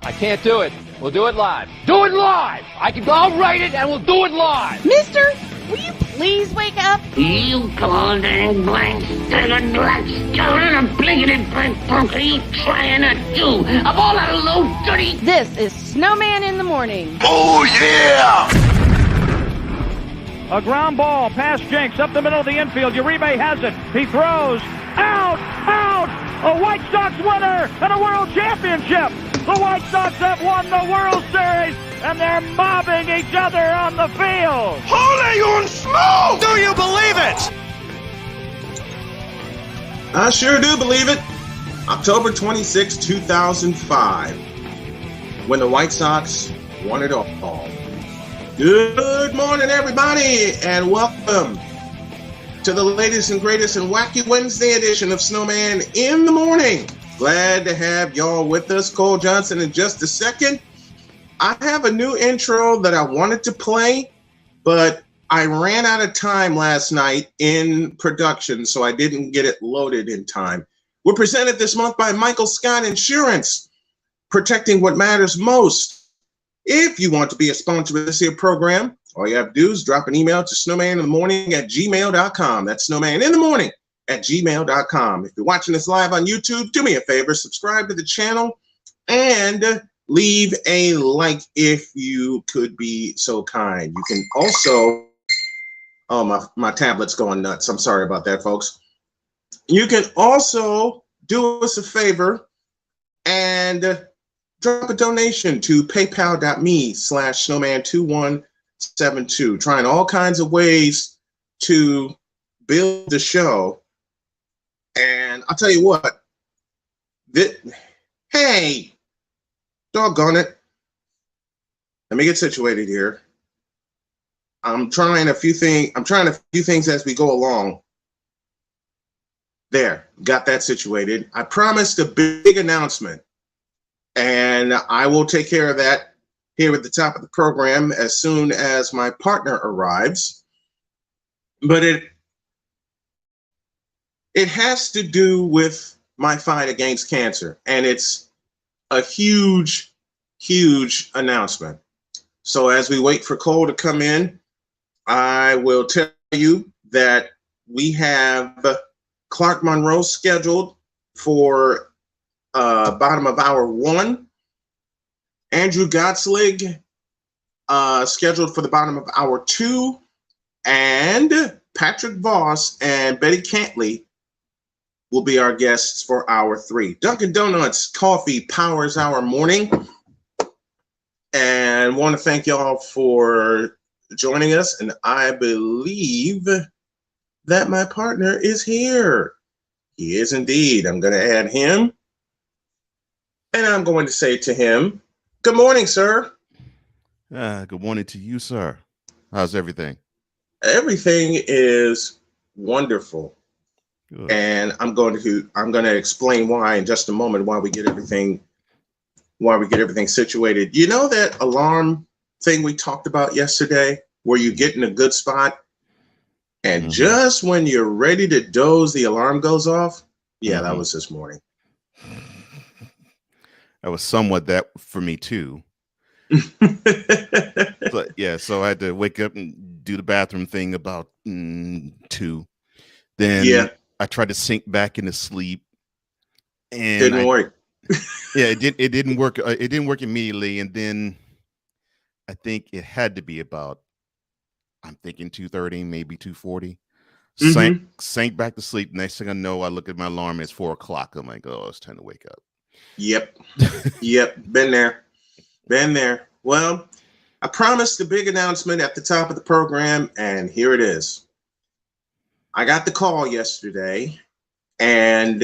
I can't do it. We'll do it live. Do it live! I'll write it and we'll do it live! Mister, will you please wake up? You call that blank staggered black skeleton a blinking blank punk are you trying to do? Of all that low dirty... This is Snowman in the Morning. Oh, yeah! A ground ball past Jenks up the middle of the infield. Uribe has it. He throws. Out! A White Sox winner and a world championship. The White Sox have won the World Series, and they're mobbing each other on the field. Holy on smoke! Do you believe it? I sure do believe it. October 26, 2005, when the White Sox won it all. Good morning, everybody, and welcome to the latest and greatest and wacky Wednesday edition of Snowman in the Morning. Glad to have y'all with us. Cole Johnson in just a second. I have a new intro that I wanted to play, but I ran out of time last night in production, so I didn't get it loaded in time. We're presented this month by Michael Scott Insurance, protecting what matters most. If you want to be a sponsor of this here program, all you have to do is drop an email to snowmaninthemorning@gmail.com. That's snowmaninthemorning@gmail.com. If you're watching this live on YouTube, do me a favor, subscribe to the channel and leave a like if you could be so kind. You can also, oh, my tablet's going nuts. I'm sorry about that, folks. You can also do us a favor and drop a donation to paypal.me/snowman2172. Trying all kinds of ways to build the show. And I'll tell you what, hey, doggone it. Let me get situated here. I'm trying a few things as we go along. There, got that situated. I promised a big announcement, and I will take care of that here at the top of the program as soon as my partner arrives. But it has to do with my fight against cancer, and it's a huge, huge announcement. So as we wait for Cole to come in, I will tell you that we have Clark Monroe scheduled for bottom of hour 1. Andrew Gottslig scheduled for the bottom of hour 2. And Patrick Voss and Betty Cantley will be our guests for hour 3. Dunkin' Donuts coffee powers our morning. And want to thank y'all for joining us. And I believe that my partner is here. He is indeed. I'm going to add him. And I'm going to say to him, good morning, sir. Good morning to you, sir. How's everything? Everything is wonderful. Good. And I'm going to explain why in just a moment, while we get everything situated. You know that alarm thing we talked about yesterday, where you get in a good spot and just when you're ready to doze, the alarm goes off? Yeah, that was this morning. That was somewhat that for me too. But yeah, so I had to wake up and do the bathroom thing about 2. Then I tried to sink back into sleep, and didn't work. Yeah, it didn't work. It didn't work immediately, and then I think it had to be about, I'm thinking 2:30, maybe 2:40. Sank back to sleep. Next thing I know, I look at my alarm. It's 4:00. I'm like, oh, it's time to wake up. Yep. Been there. Well, I promised a big announcement at the top of the program, and here it is. I got the call yesterday, and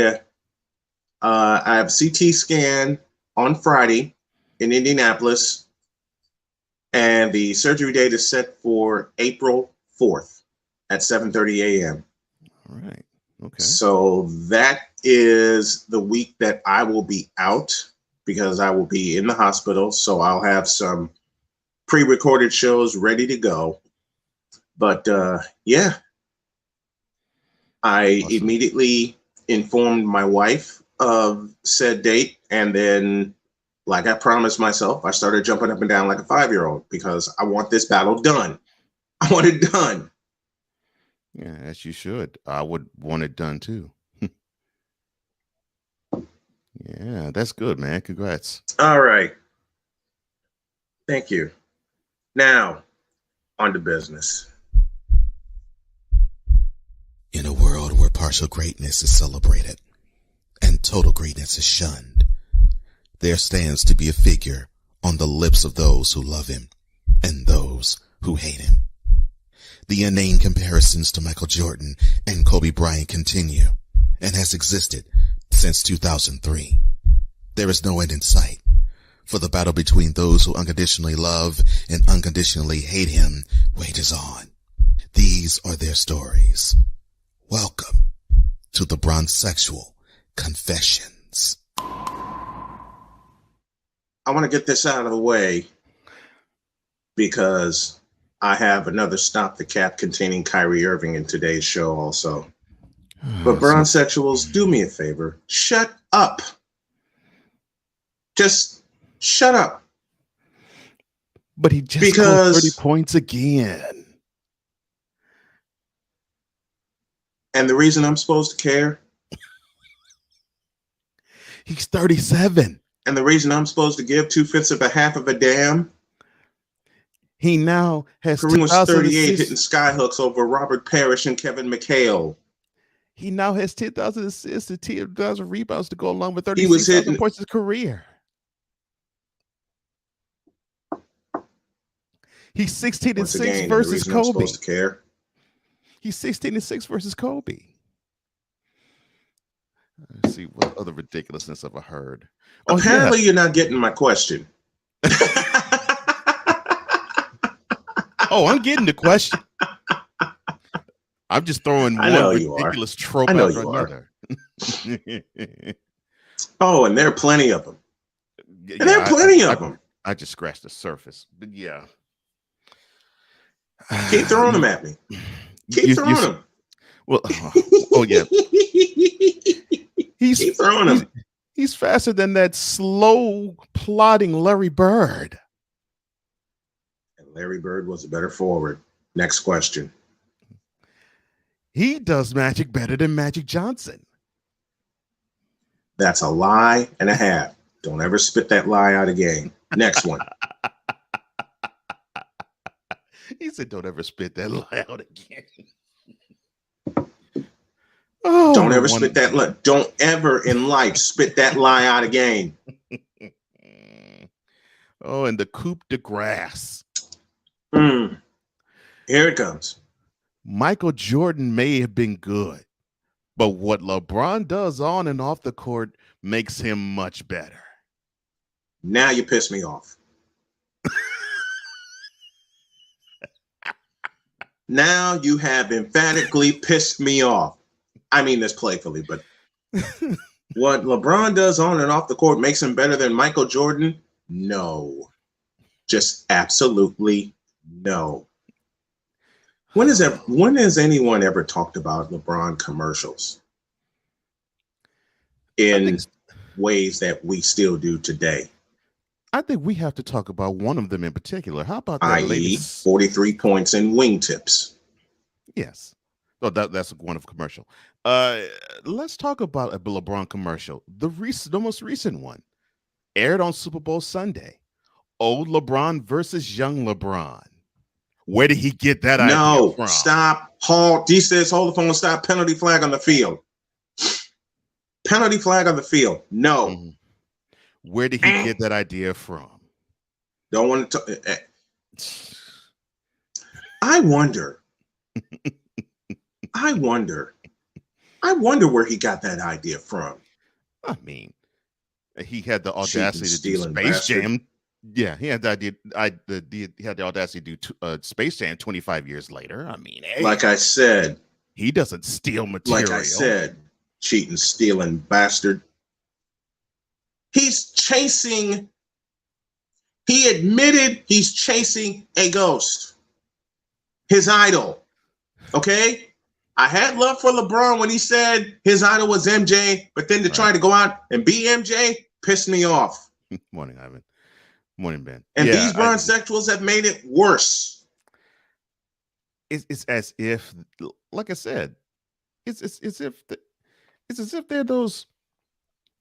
I have a CT scan on Friday in Indianapolis, and the surgery date is set for April 4th at 7:30 a.m. All right. Okay. So that is the week that I will be out, because I will be in the hospital. So I'll have some pre-recorded shows ready to go. But yeah, I immediately informed my wife of said date, and then like I promised myself, I started jumping up and down like a 5-year-old because I want this battle done. I want it done. Yeah, as you should. I would want it done too. Yeah, that's good, man. Congrats. All right. Thank you. Now, on to business. In a world where partial greatness is celebrated and total greatness is shunned, there stands to be a figure on the lips of those who love him and those who hate him. The inane comparisons to Michael Jordan and Kobe Bryant continue and has existed since 2003. There is no end in sight, for the battle between those who unconditionally love and unconditionally hate him wages on. These are their stories. Welcome to the Bronzexual Confessions. I want to get this out of the way because I have another Stop the Cap containing Kyrie Irving in today's show also. But Bronzexuals, do me a favor. Shut up. Just shut up. But he just scored 30 points again. And the reason I'm supposed to care? He's 37. And the reason I'm supposed to give 2/5 of a half of a damn? He now has Kareem was 38 hitting skyhooks over Robert Parrish and Kevin McHale. He now has 10,000 assists and 10,000 rebounds to go along with 36,000 points in his career. He's 16-6 versus Kobe. I'm supposed to care. He's 16-6 versus Kobe. Let's see what other ridiculousness have I heard. Apparently, you're not getting my question. Oh, I'm getting the question. I'm just throwing one ridiculous trope after another. Oh, and there are plenty of them. And there are plenty of them. I just scratched the surface, but yeah. Keep throwing them at me. Keep throwing them. Well, oh yeah. Keep throwing them. He's faster than that slow plodding Larry Bird. And Larry Bird was a better forward. Next question. He does magic better than Magic Johnson. That's a lie and a half. Don't ever spit that lie out again. Next one. He said, don't ever spit that lie out again. Oh, don't ever spit that lie. Don't ever in life spit that lie out again. Oh, and the coup de grace. Here it comes. Michael Jordan may have been good, but what LeBron does on and off the court makes him much better. Now you piss me off. Now you have emphatically pissed me off. I mean this playfully, but what LeBron does on and off the court makes him better than Michael Jordan? No. Just absolutely no. When has anyone ever talked about LeBron commercials in ways that we still do today? I think we have to talk about one of them in particular. How about that? I.e. 43 points and wingtips. Yes. Oh, that's a wonderful commercial. Let's talk about a LeBron commercial. The most recent one aired on Super Bowl Sunday. Old LeBron versus young LeBron. Where did he get that idea from? Stop. Halt. D says, hold the phone, stop. Penalty flag on the field. Penalty flag on the field. No. Mm-hmm. Where did he get that idea from? Don't want to. I wonder where he got that idea from. I mean, he had the audacity to do Space Jam. Yeah, he had the idea. He had the audacity to do Space Jam 25 years later. I mean, hey, like I said, he doesn't steal material. Like I said, cheating, stealing bastard. He's chasing. He admitted he's chasing a ghost. His idol. Okay? I had love for LeBron when he said his idol was MJ, but then to try to go out and be MJ pissed me off. Morning, Ivan. Morning, Ben. And Yeah, these bronzexuals have made it worse. It's as if, like I said, it's as if it's as if they're those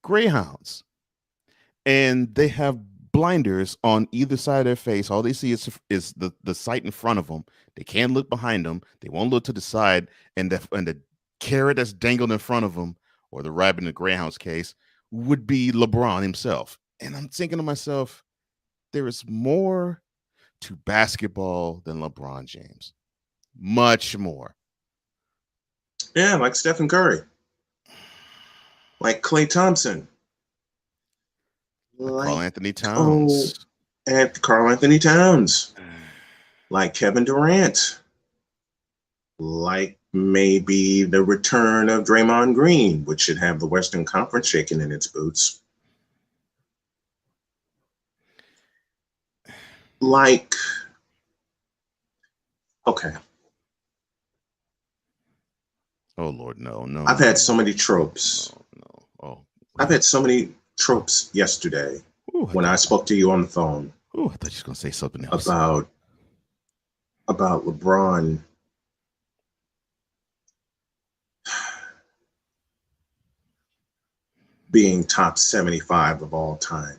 greyhounds, and they have blinders on either side of their face. All they see is the sight in front of them. They can't look behind them. They won't look to the side, and the carrot that's dangled in front of them, or the rabbit in the greyhound's case, would be LeBron himself. And I'm thinking to myself, there is more to basketball than LeBron James. Much more. Yeah, like Stephen Curry, like Klay Thompson, like Karl Anthony Towns, and Karl Anthony Towns, like Kevin Durant, like maybe the return of Draymond Green, which should have the Western Conference shaking in its boots. Like, okay. Oh Lord, no. I've had so many tropes. No. Oh, I've had so many tropes yesterday when I spoke to you on the phone. Oh, I thought you were going to say something else about LeBron being top 75 of all time.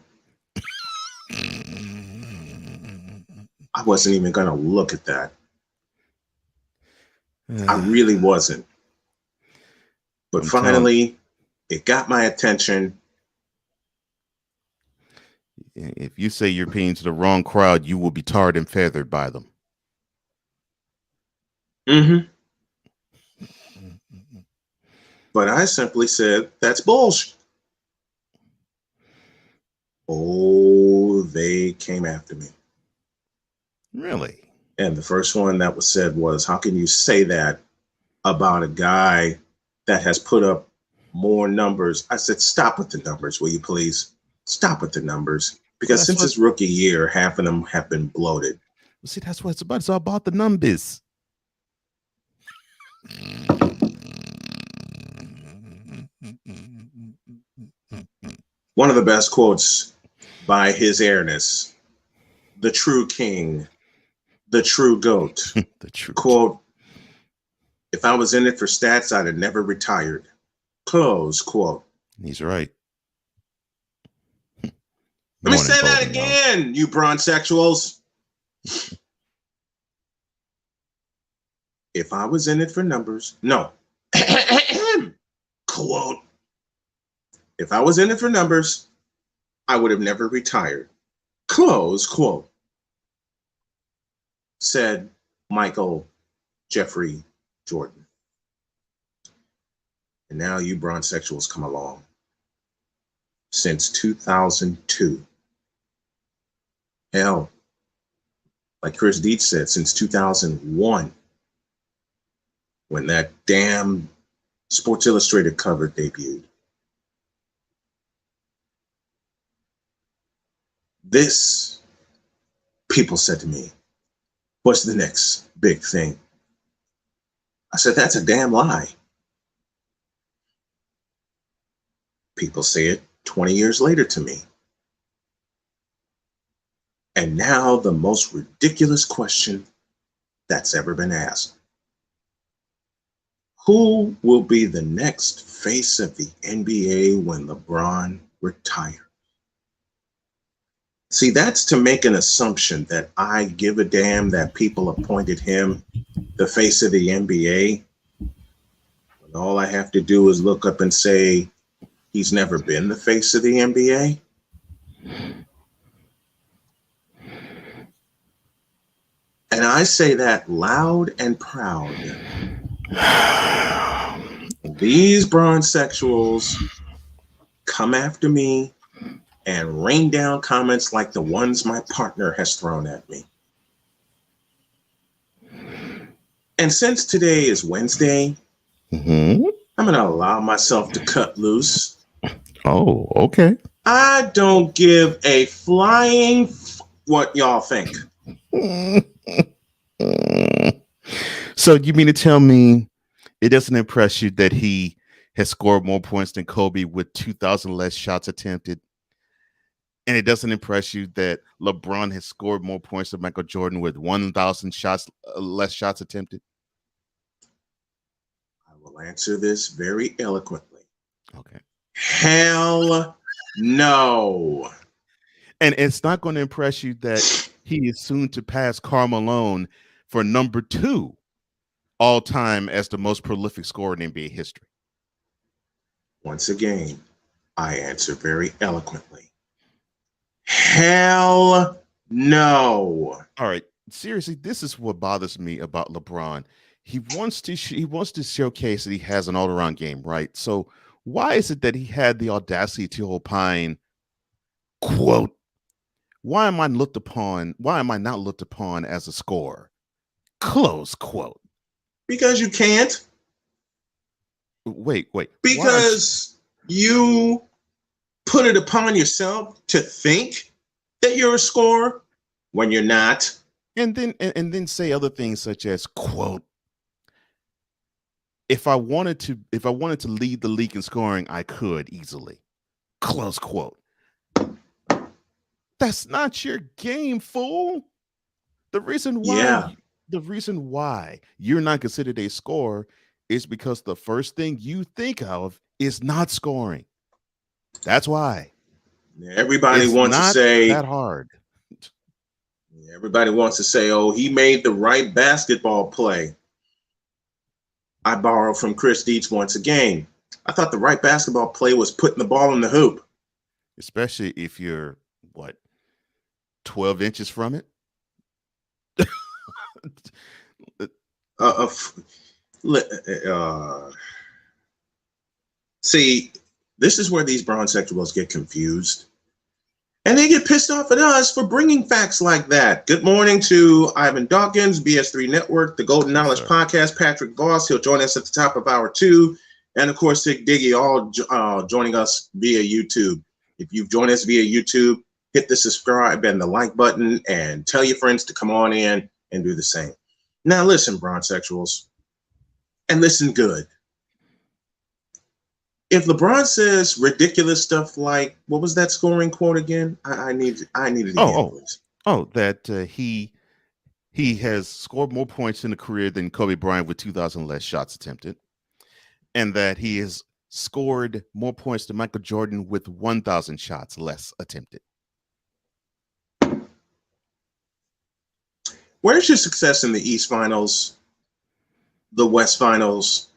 I wasn't even going to look at that. I really wasn't. But finally, it got my attention. If you say you're appealing to the wrong crowd, you will be tarred and feathered by them. Mm-hmm. But I simply said, that's bullshit. Oh, they came after me. Really? And the first one that was said was, how can you say that about a guy that has put up more numbers? I said, stop with the numbers, will you please? Stop with the numbers. Because since his rookie year, half of them have been bloated. See, that's what it's about. It's all about the numbers. One of the best quotes by His Airness, the true king, the true GOAT. The true quote, if I was in it for stats, I'd have never retired. Close quote. He's right. Let me say that again, you bronzexuals. If I was in it for numbers, no. Quote. If I was in it for numbers, I would have never retired. Close quote. Said Michael Jeffrey Jordan. And now you bronzexuals come along. Since 2002. Hell, like Chris Dietz said, since 2001, when that damn Sports Illustrated cover debuted. This, people said to me, what's the next big thing? I said, that's a damn lie. People say it 20 years later to me. And now the most ridiculous question that's ever been asked. Who will be the next face of the NBA when LeBron retires? See, that's to make an assumption that I give a damn that people appointed him the face of the NBA. When all I have to do is look up and say, he's never been the face of the NBA. And I say that loud and proud. These bronzexuals come after me and rain down comments like the ones my partner has thrown at me. And since today is Wednesday, I'm going to allow myself to cut loose. Oh, okay. I don't give a flying what y'all think. So you mean to tell me it doesn't impress you that he has scored more points than Kobe with 2,000 less shots attempted And it doesn't impress you that LeBron has scored more points than Michael Jordan with 1,000 shots less shots attempted? I will answer this very eloquently. Okay. Hell no. And it's not going to impress you that he is soon to pass Karl Malone for number 2 all time as the most prolific scorer in NBA history. Once again, I answer very eloquently. Hell no. All right, seriously, this is what bothers me about LeBron. He wants to showcase that he has an all-around game, right? So why is it that he had the audacity to opine, quote, why am I not looked upon as a scorer? Close quote. Because you can't. Wait. Because you put it upon yourself to think that you're a scorer when you're not. And then say other things such as, quote, if I wanted to lead the league in scoring, I could easily. Close quote. That's not your game, fool. The reason why you're not considered a scorer is because the first thing you think of is not scoring. That's why. Everybody wants to say that hard. Everybody wants to say, oh, he made the right basketball play. I borrow from Chris Dietz once again. I thought the right basketball play was putting the ball in the hoop. Especially if you're, 12 inches from it? See, this is where these bronsexuals get confused. And they get pissed off at us for bringing facts like that. Good morning to Ivan Dawkins, BS3 Network, the Golden Knowledge Podcast, Patrick Voss. He'll join us at the top of hour 2. And, of course, Dick Diggy, all joining us via YouTube. If you've joined us via YouTube, hit the subscribe and the like button and tell your friends to come on in and do the same. Now, listen, bronsexuals, and listen good. If LeBron says ridiculous stuff like, what was that scoring quote again? I needed it. That he has scored more points in a career than Kobe Bryant with 2,000 less shots attempted, and that he has scored more points than Michael Jordan with 1,000 shots less attempted. Where's your success in the East Finals, the West Finals,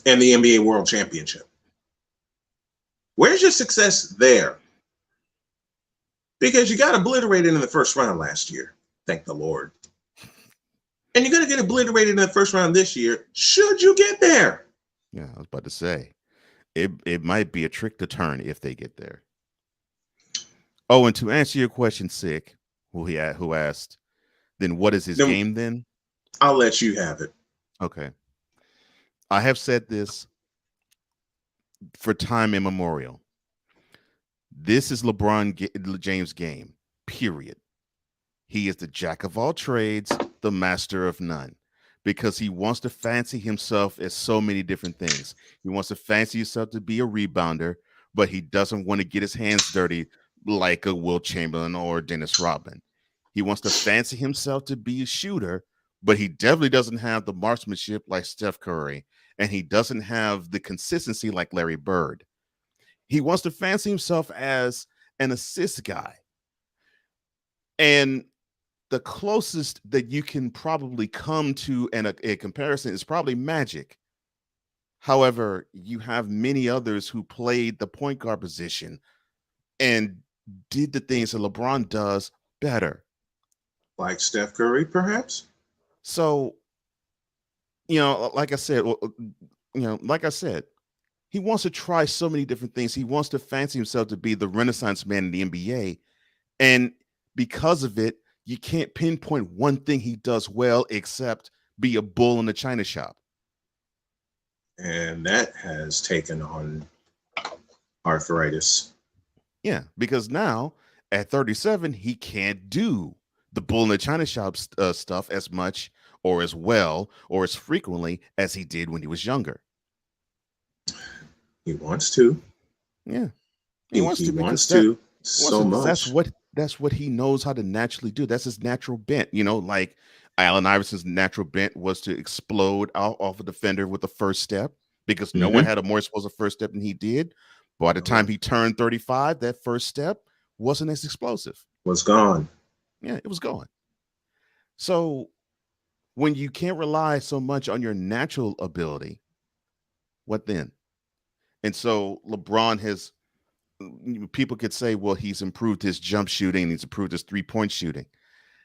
and the NBA World Championship? Where's your success there? Because you got obliterated in the first round last year. Thank the Lord. And you're going to get obliterated in the first round this year. Should you get there? Yeah, I was about to say. It might be a trick to turn if they get there. Oh, and to answer your question, Sick, who asked, then what is his game then? I'll let you have it. Okay. I have said this for time immemorial. This is LeBron James' game, period. He is the jack of all trades, the master of none, because he wants to fancy himself as so many different things. He wants to fancy himself to be a rebounder, but he doesn't want to get his hands dirty like a Wilt Chamberlain or Dennis Rodman. He wants to fancy himself to be a shooter, but he definitely doesn't have the marksmanship like Steph Curry, and he doesn't have the consistency like Larry Bird. He wants to fancy himself as an assist guy. And the closest that you can probably come to a comparison is probably Magic. However, you have many others who played the point guard position and did the things that LeBron does better. Like Steph Curry, perhaps? So, like I said, he wants to try so many different things. He wants to fancy himself to be the Renaissance man in the NBA. And because of it, you can't pinpoint one thing he does well except be a bull in the china shop. And that has taken on arthritis. Yeah, because now at 37, he can't do the bull in the china shop stuff as much or as well or as frequently as he did when he was younger. He wants to. Yeah. He wants to. so much. That's what he knows how to naturally do. That's his natural bent. Like Allen Iverson's natural bent was to explode off a defender with the first step because no one had a more explosive first step than he did. By the time he turned 35, that first step wasn't as explosive. Was gone. Yeah, it was gone. So when you can't rely so much on your natural ability, what then? And so LeBron has, people could say, well, he's improved his jump shooting, he's improved his 3-point shooting.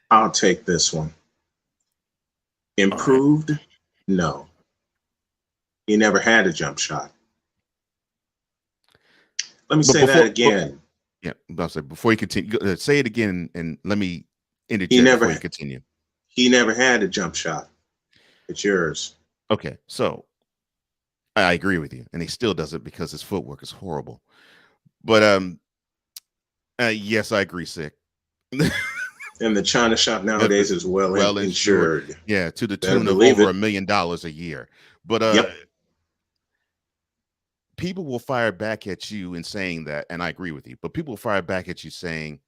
I'll take this one. Improved? Right. No. He never had a jump shot. Let me say that again. Before you continue, say it again and let me interject before you continue. He never had a jump shot. It's yours. Okay, so I agree with you, and he still does it because his footwork is horrible. But yes, I agree, Sick. And the China shop nowadays is well insured. Yeah, to the tune of over $1 million a year. But people will fire back at you in saying that, and I agree with you, but people will fire back at you saying,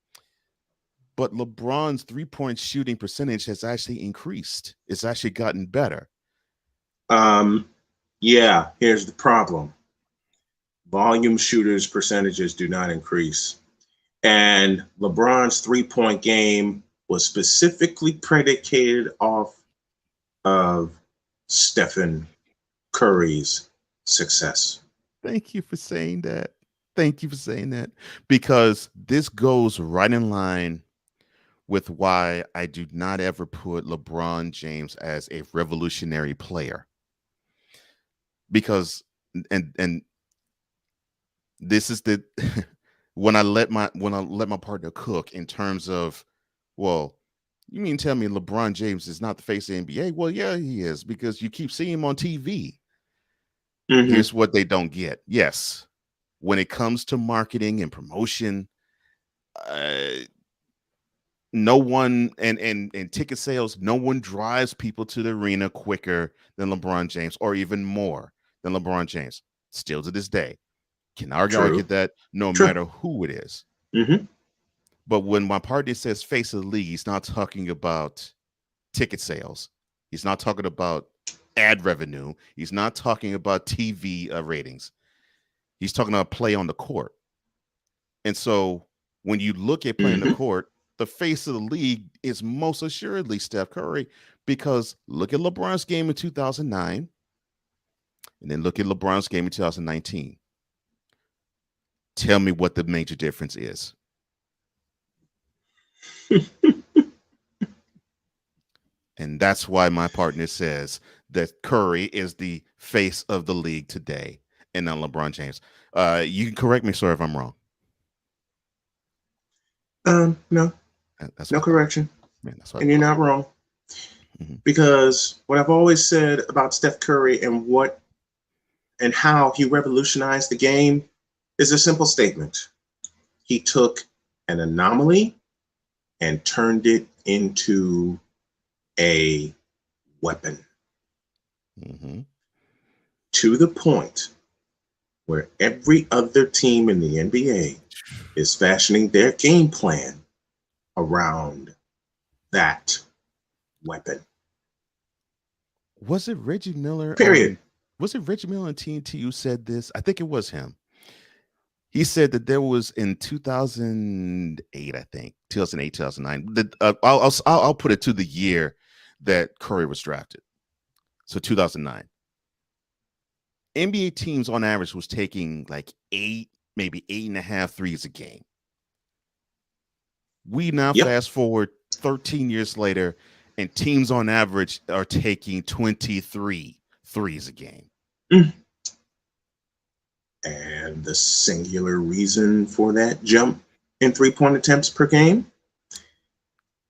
but LeBron's 3-point shooting percentage has actually increased. It's actually gotten better. Yeah, here's the problem. Volume shooters' percentages do not increase. And LeBron's 3-point game was specifically predicated off of Stephen Curry's success. Thank you for saying that. Thank you for saying that. Because this goes right in line with why I do not ever put LeBron James as a revolutionary player. Because and this is the when I let my partner cook in terms of, well, you mean tell me LeBron James is not the face of the NBA? Well, yeah, he is, because you keep seeing him on TV. Here's what they don't get. Yes, when it comes to marketing and promotion, no one and ticket sales, no one drives people to the arena quicker than LeBron James, or even more than LeBron James. Still to this day, can argue that no matter who it is. But when my partner says face of the league, he's not talking about ticket sales. He's not talking about ad revenue. He's not talking about TV ratings. He's talking about play on the court. And so when you look at playing the court, the face of the league is most assuredly Steph Curry, because look at LeBron's game in 2009 and then look at LeBron's game in 2019. Tell me what the major difference is. And that's why my partner says that Curry is the face of the league today and not LeBron James. You can correct me, sir, if I'm wrong. No. That's no correction. Man, that's and you're not wrong. Because what I've always said about Steph Curry and how he revolutionized the game is a simple statement. He took an anomaly and turned it into a weapon. To the point where every other team in the NBA is fashioning their game plan around that weapon. Was it Reggie Miller? Period. Was it Reggie Miller on TNT who said this? I think it was him. He said that there was in 2008, I think 2008, 2009. I'll put it to the year that Curry was drafted. So 2009. NBA teams on average was taking like 8, maybe 8.5 threes a game. We now fast forward 13 years later, and teams on average are taking 23 threes a game. And the singular reason for that jump in 3-point attempts per game?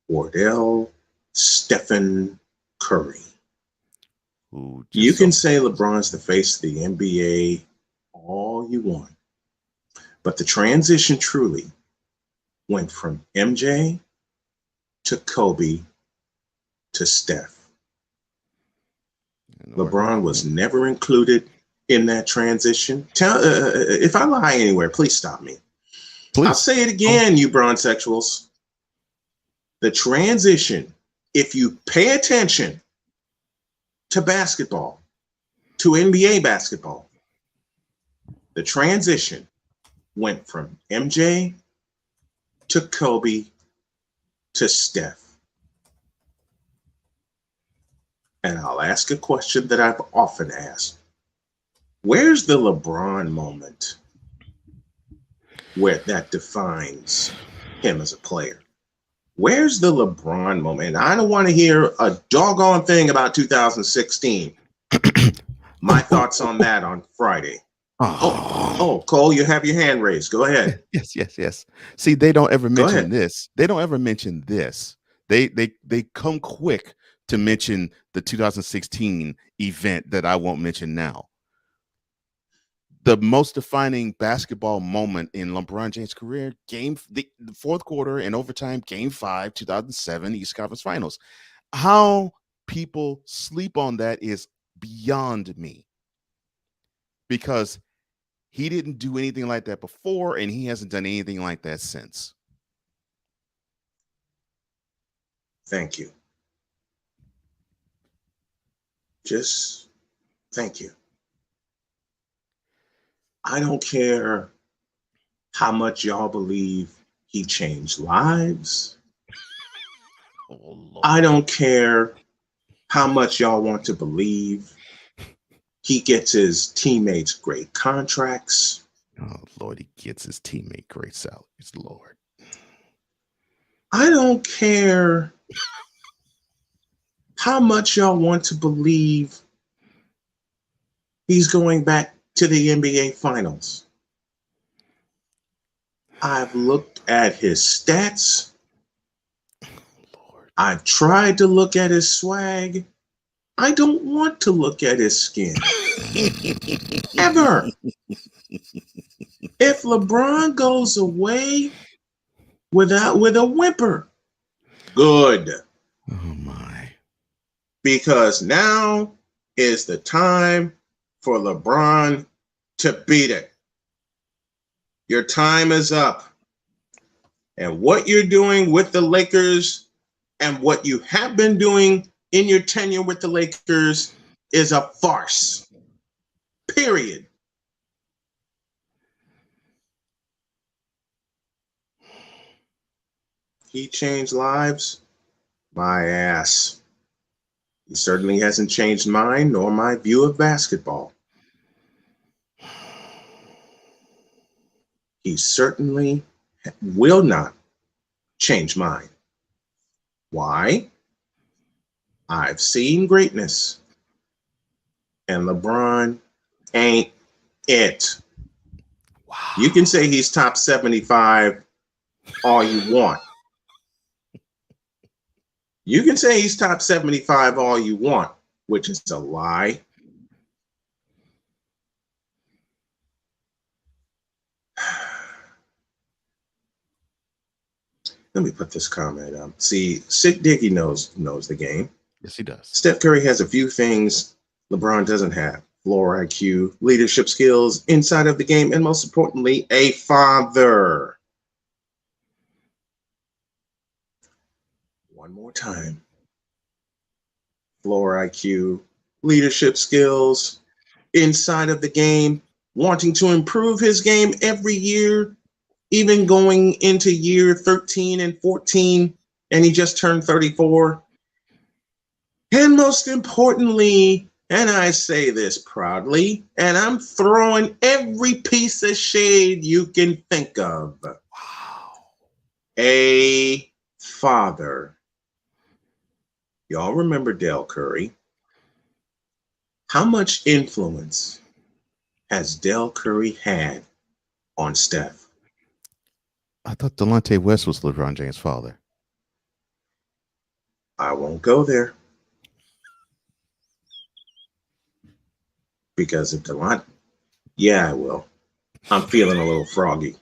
Wardell Stephen Curry. You can say LeBron's the face of the NBA all you want, but the transition truly went from MJ to Kobe to Steph. LeBron was never included in that transition. If I lie anywhere, please stop me. Please. I'll say it again, you bronzexuals. The transition, if you pay attention to basketball, to NBA basketball, the transition went from MJ to Kobe to Steph. And I'll ask a question that I've often asked. Where's the LeBron moment where that defines him as a player? Where's the LeBron moment? And I don't want to hear a doggone thing about 2016. My thoughts on that on Friday. Oh, Cole, you have your hand raised. Go ahead. Yes. See, they don't ever mention this. They don't ever mention this. They come quick to mention the 2016 event that I won't mention now. The most defining basketball moment in LeBron James' career, the fourth quarter and overtime, Game 5, 2007 East Conference Finals. How people sleep on that is beyond me, because he didn't do anything like that before, and he hasn't done anything like that since. Thank you. Just thank you. I don't care how much y'all believe he changed lives. Oh, Lord. I don't care how much y'all want to believe he gets his teammates great contracts. Oh, Lord, he gets his teammate great salaries, Lord. I don't care how much y'all want to believe he's going back to the NBA Finals. I've looked at his stats. Lord. I've tried to look at his swag. I don't want to look at his skin. Ever. If LeBron goes away with a whimper, good. Oh, my. Because now is the time for LeBron to beat it. Your time is up. And what you're doing with the Lakers and what you have been doing in your tenure with the Lakers is a farce. Period. He changed lives? My ass. He certainly hasn't changed mine nor my view of basketball. He certainly will not change mine. Why? I've seen greatness, and LeBron ain't it. Wow. You can say he's top 75 all you want. You can say he's top 75 all you want, which is a lie. Let me put this comment up. See, Sick Dicky knows the game. Yes, he does. Steph Curry has a few things LeBron doesn't have: floor IQ, leadership skills, inside of the game, and most importantly, a father. One more time. Floor IQ, leadership skills, inside of the game, wanting to improve his game every year, even going into year 13 and 14, and he just turned 34. And most importantly, and I say this proudly, and I'm throwing every piece of shade you can think of. Wow. A father. Y'all remember Del Curry? How much influence has Del Curry had on Steph? I thought Delonte West was LeBron James' father. I won't go there. Because if Delonte, yeah, I will. I'm feeling a little froggy.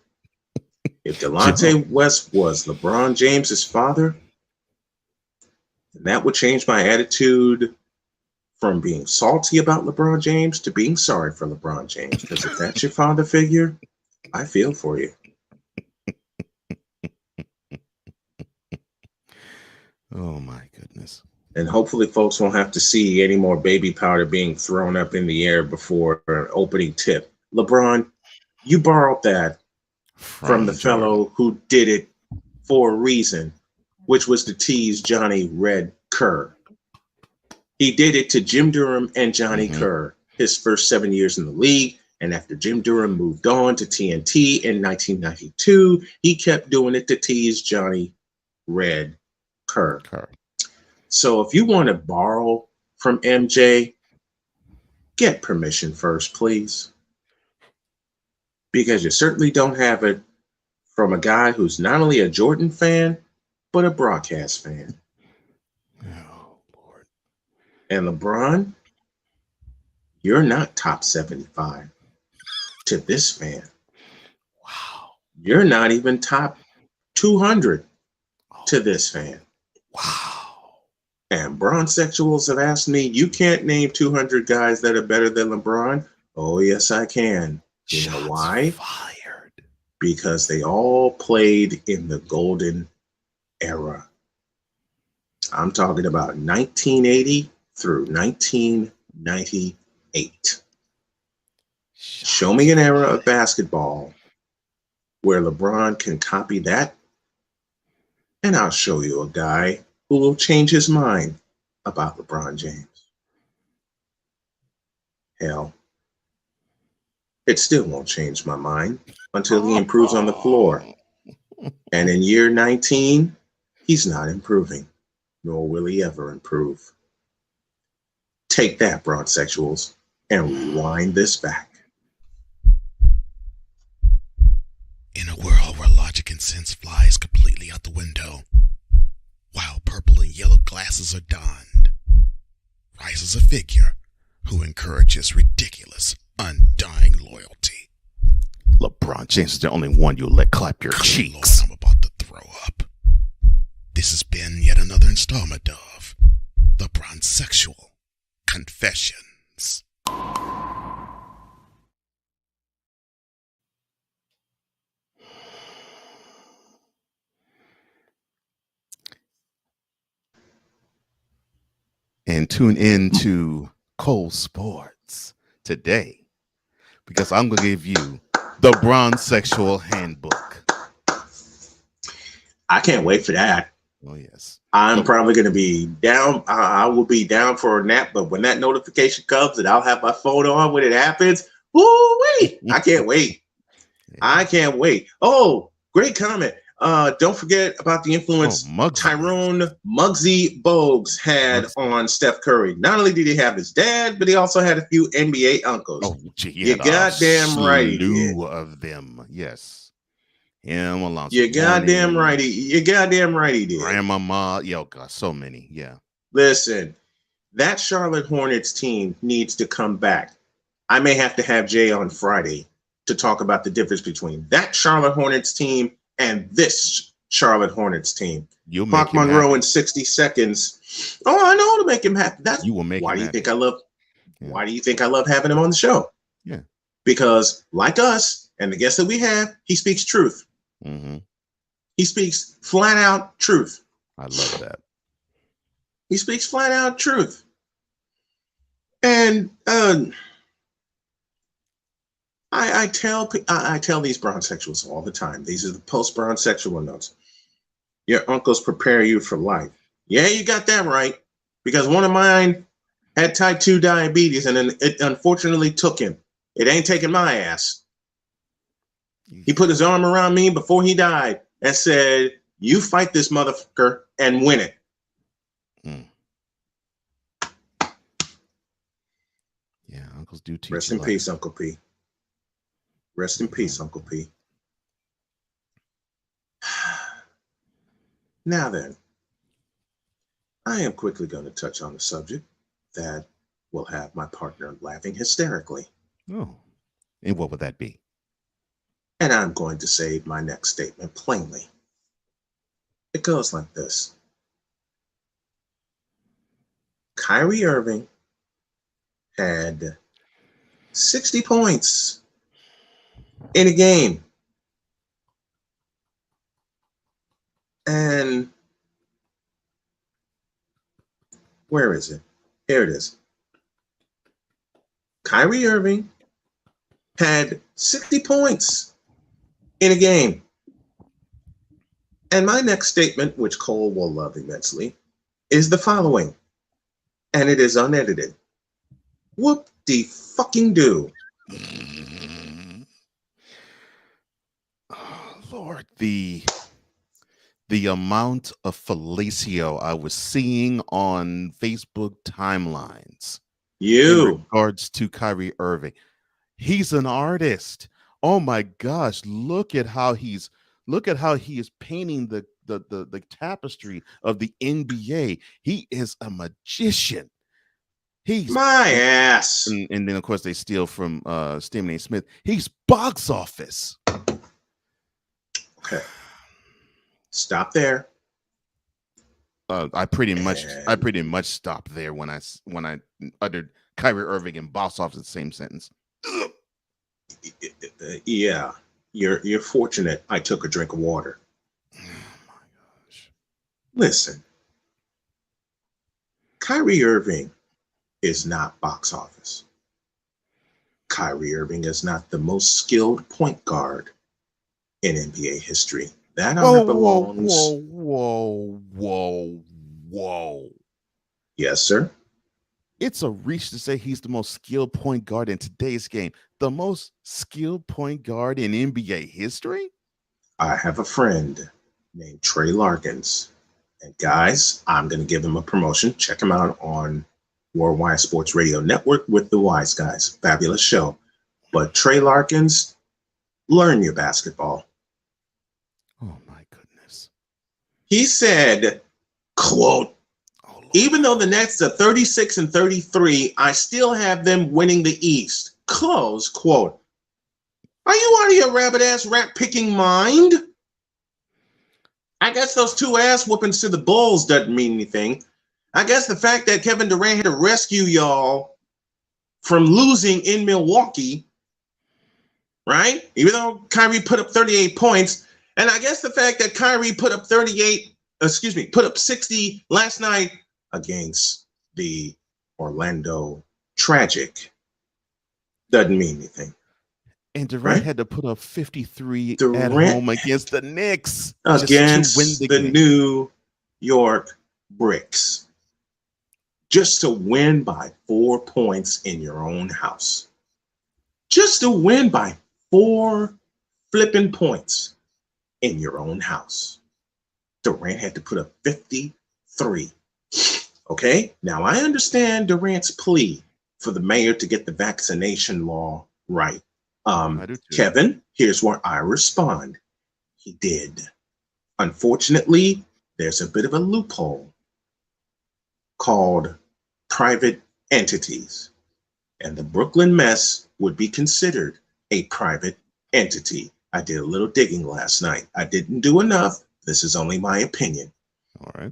If Delonte West was LeBron James's father, then that would change my attitude from being salty about LeBron James to being sorry for LeBron James. Because if that's your father figure, I feel for you. Oh my goodness. And hopefully folks won't have to see any more baby powder being thrown up in the air before an opening tip. LeBron, you borrowed that from the From Jordan. fellow who did it for a reason, which was to tease Johnny Red Kerr. He did it to Jim Durham and Johnny Kerr, his first 7 years in the league. And after Jim Durham moved on to TNT in 1992, he kept doing it to tease Johnny Red Kerr. So if you want to borrow from MJ, get permission first, please. Because you certainly don't have it from a guy who's not only a Jordan fan, but a broadcast fan. Oh, Lord. And LeBron, you're not top 75 to this fan. Wow. You're not even top 200 to this fan. Wow. And Bronsexuals have asked me, you can't name 200 guys that are better than LeBron. Oh, yes, I can. You know why? Fired. Because they all played in the golden era. I'm talking about 1980 through 1998. Show me an era of basketball where LeBron can copy that, and I'll show you a guy who will change his mind about LeBron James. Hell, it still won't change my mind until he improves on the floor. And in year 19, he's not improving, nor will he ever improve. Take that, Bronsexuals, and rewind this back. In a world where logic and sense flies completely out the window, while purple and yellow glasses are donned, rises a figure who encourages ridiculous, undying loyalty. LeBron James is the only one you'll let clap your cheeks. Lord, I'm about to throw up. This has been yet another installment of The Bronsexual Confessions. And tune in to Cole Sports today, because I'm going to give you the Bronsexual Handbook. I can't wait for that. Oh, yes. I'm probably going to be down. I will be down for a nap, but when that notification comes and I'll have my phone on when it happens, woo-wee, I can't wait. Yeah. I can't wait. Oh, great comment. Don't forget about the influence Tyrone Muggsy Bogues had on Steph Curry. Not only did he have his dad, but he also had a few NBA uncles. Oh, you goddamn right he did. Of them, yes. Him, Alonzo. You goddamn right he did. Grandmama, yo, God, so many, yeah. Listen, that Charlotte Hornets team needs to come back. I may have to have Jay on Friday to talk about the difference between that Charlotte Hornets team and this Charlotte Hornets team. You'll Mark make him Monroe happy. in 60 seconds. Oh, I know to make him happy. That's you will make why him do you happy. think I love Yeah. why do you think I love having him on the show? Yeah. Because like us and the guests that we have, he speaks truth. Mm-hmm. He speaks flat out truth. I love that. He speaks flat out truth. And I tell these bronsexuals all the time. These are the post-bronsexual notes. Your uncles prepare you for life. Yeah, you got that right. Because one of mine had type 2 diabetes, and it unfortunately took him. It ain't taking my ass. He put his arm around me before he died and said, "You fight this motherfucker and win it." Mm. Yeah, uncles do teach. Rest in peace, Uncle P. Rest in peace, Uncle P. Now then, I am quickly going to touch on a subject that will have my partner laughing hysterically. Oh, and what would that be? And I'm going to say my next statement plainly. It goes like this. Kyrie Irving had 60 points in a game. And Where is it? Here it is. Kyrie Irving had 60 points in a game. And my next statement, which Cole will love immensely, is the following. And it is unedited. Whoop-de-fucking-do. Oh, Lord, the amount of fellatio I was seeing on Facebook timelines in regards to Kyrie Irving. He's an artist. Oh my gosh, look at how he is painting the tapestry of the NBA. He is a magician. He's my ass. And then of course they steal from Stephen A. Smith. He's box office. Okay. Stop there. I pretty much stopped there when I uttered Kyrie Irving and box office in the same sentence. Yeah, you're fortunate I took a drink of water. Oh my gosh. Listen, Kyrie Irving is not box office. Kyrie Irving is not the most skilled point guard in NBA history. That honor belongs. Whoa. Yes, sir. It's a reach to say he's the most skilled point guard in today's game. The most skilled point guard in NBA history? I have a friend named Trey Larkins. And guys, I'm going to give him a promotion. Check him out on Worldwide Sports Radio Network with the Wise Guys. Fabulous show. But Trey Larkins, learn your basketball. Oh, my goodness. He said, quote, even though the Nets are 36-33, I still have them winning the East. Close quote. Are you out of your rabbit-ass rat-picking mind? I guess those 2 ass whoopings to the Bulls doesn't mean anything. I guess the fact that Kevin Durant had to rescue y'all from losing in Milwaukee, right? Even though Kyrie put up 38 points. And I guess the fact that Kyrie put up 60 last night against the Orlando Tragic doesn't mean anything. And Durant had to put up 53 at home against the Knicks. Against the New York Bricks. Just to win by 4 points in your own house. Just to win by 4 flipping points in your own house. Durant had to put up 53. Okay, now I understand Durant's plea for the mayor to get the vaccination law right. Kevin, here's where I respond. He did. Unfortunately, there's a bit of a loophole called private entities. And the Brooklyn mess would be considered a private entity. I did a little digging last night. I didn't do enough. This is only my opinion. All right.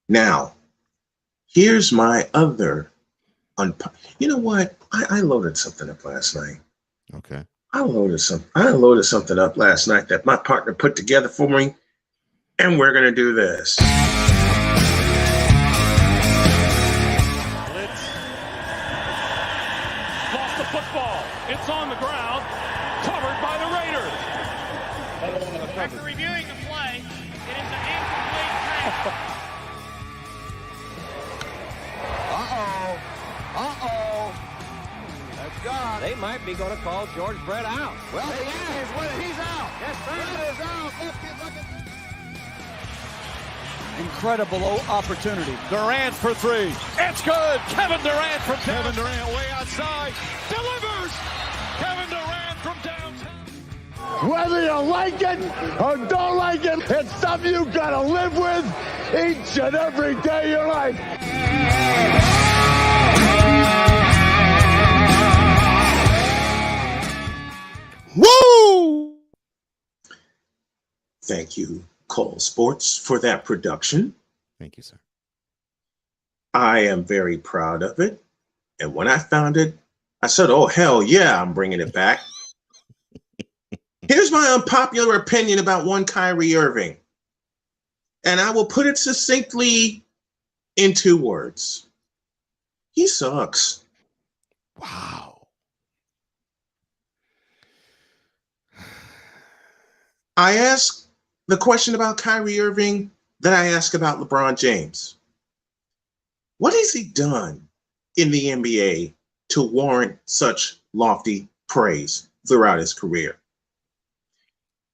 Now, here's my other you know what? I loaded something up last night. Okay. I loaded something up last night that my partner put together for me, and we're gonna do this. Blitz. Lost the football. It's on the ground. Covered by the Raiders. After reviewing the play, it is an incomplete pass. That's gone. They might be going to call George Brett out. Well, the answer is he's out. Yes, Brett is out. Incredible opportunity. Durant for 3. It's good. Kevin Durant from Kevin Durant way outside. Delivers. Kevin Durant from downtown. Whether you like it or don't like it, it's something you gotta live with each and every day of your life. Woo! Thank you, Cole Sports, for that production. Thank you, sir. I am very proud of it. And when I found it, I said, oh, hell yeah, I'm bringing it back. Here's my unpopular opinion about one Kyrie Irving. And I will put it succinctly in 2 words. He sucks. Wow. I ask the question about Kyrie Irving that I ask about LeBron James. What has he done in the NBA to warrant such lofty praise throughout his career?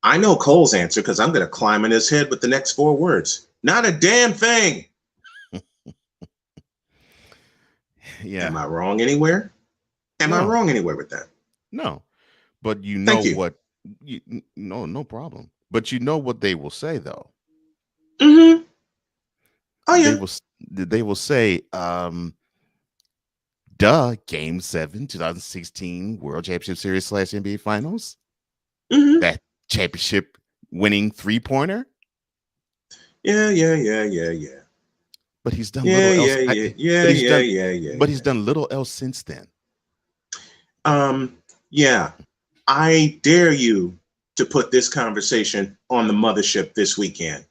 I know Cole's answer because I'm going to climb in his head with the next 4 words. Not a damn thing. Yeah. Am I wrong anywhere? Am I wrong anywhere with that? No. But you know what? No problem. But you know what they will say, though. Mm-hmm. Oh, yeah. They will say, Game 7, 2016 World Championship Series / NBA Finals. Mm-hmm. That championship winning 3-pointer. Yeah. But he's done little else. But he's done little else since then. Yeah. I dare you to put this conversation on the mothership this weekend.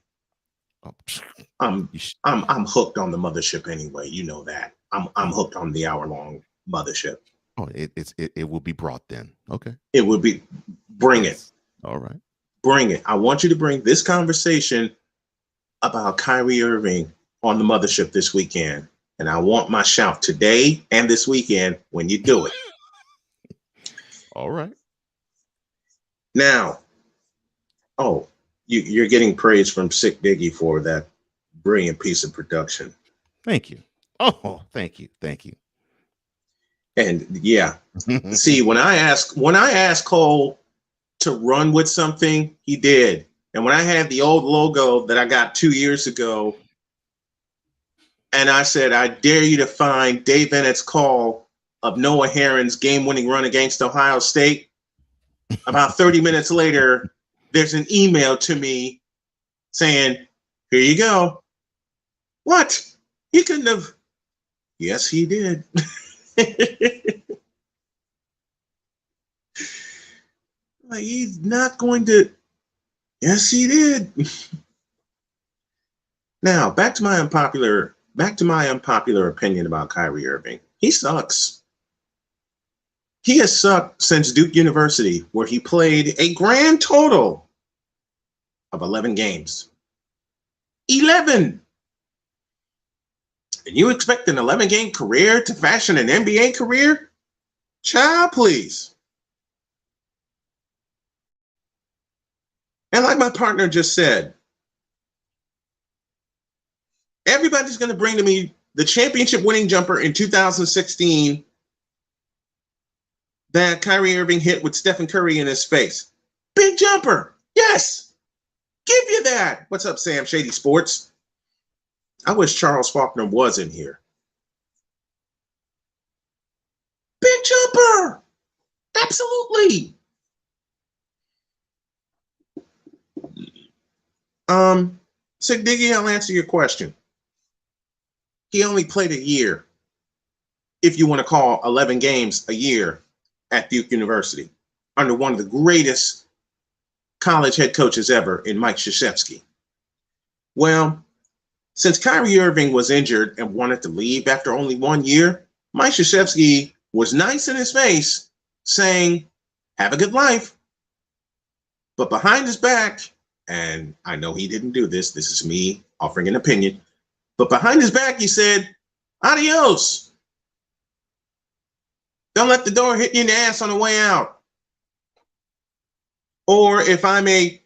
I'm hooked on the mothership anyway. You know that. I'm hooked on the hour-long mothership. Oh, it will be brought then. Okay. It would be. Bring it. All right. Bring it. I want you to bring this conversation about Kyrie Irving on the mothership this weekend. And I want my shout today and this weekend when you do it. All right. Now, you're getting praise from Sick Diggy for that brilliant piece of production. Thank you. Oh, thank you. And yeah, see, when I asked Cole to run with something, he did. And when I had the old logo that I got 2 years ago, and I said, I dare you to find Dave Bennett's call of Noah Herron's game-winning run against Ohio State. About 30 minutes later, there's an email to me saying, here you go. What? He couldn't have. Yes, he did. Like, he's not going to. Yes, he did. Now, back to my unpopular opinion about Kyrie Irving. He sucks. He has sucked since Duke University, where he played a grand total of 11 games. 11! And you expect an 11-game career to fashion an NBA career? Child, please. And like my partner just said, everybody's going to bring to me the championship winning jumper in 2016 that Kyrie Irving hit with Stephen Curry in his face. Big jumper. Yes. Give you that. What's up, Sam Shady Sports? I wish Charles Faulkner was in here. Big jumper. Absolutely. Sick Diggy, I'll answer your question. He only played a year, if you want to call 11 games a year, at Duke University under one of the greatest college head coaches ever in Mike Krzyzewski. Well, since Kyrie Irving was injured and wanted to leave after only 1 year, Mike Krzyzewski was nice in his face, saying, have a good life. But behind his back, and I know he didn't do this, this is me offering an opinion, but behind his back he said, adios. Don't let the door hit you in the ass on the way out. Or if I may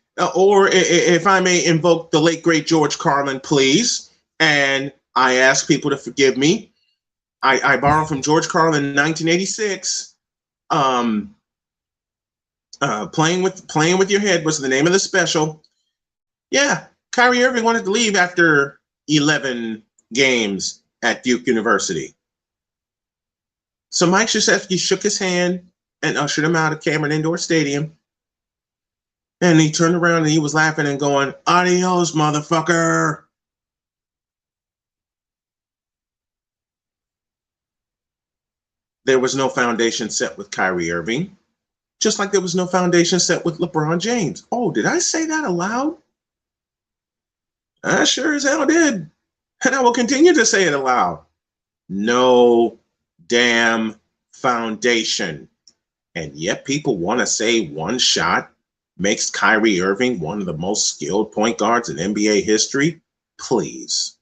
invoke the late great George Carlin, please, and I ask people to forgive me. I borrowed from George Carlin in 1986. Playing with Your Head was the name of the special. Yeah, Kyrie Irving wanted to leave after 11 games at Duke University. So Mike Krzyzewski shook his hand and ushered him out of Cameron Indoor Stadium. And he turned around and he was laughing and going, adios, motherfucker. There was no foundation set with Kyrie Irving, just like there was no foundation set with LeBron James. Oh, did I say that aloud? I sure as hell did. And I will continue to say it aloud. No damn foundation. And yet people want to say one shot makes Kyrie Irving one of the most skilled point guards in NBA history. Please.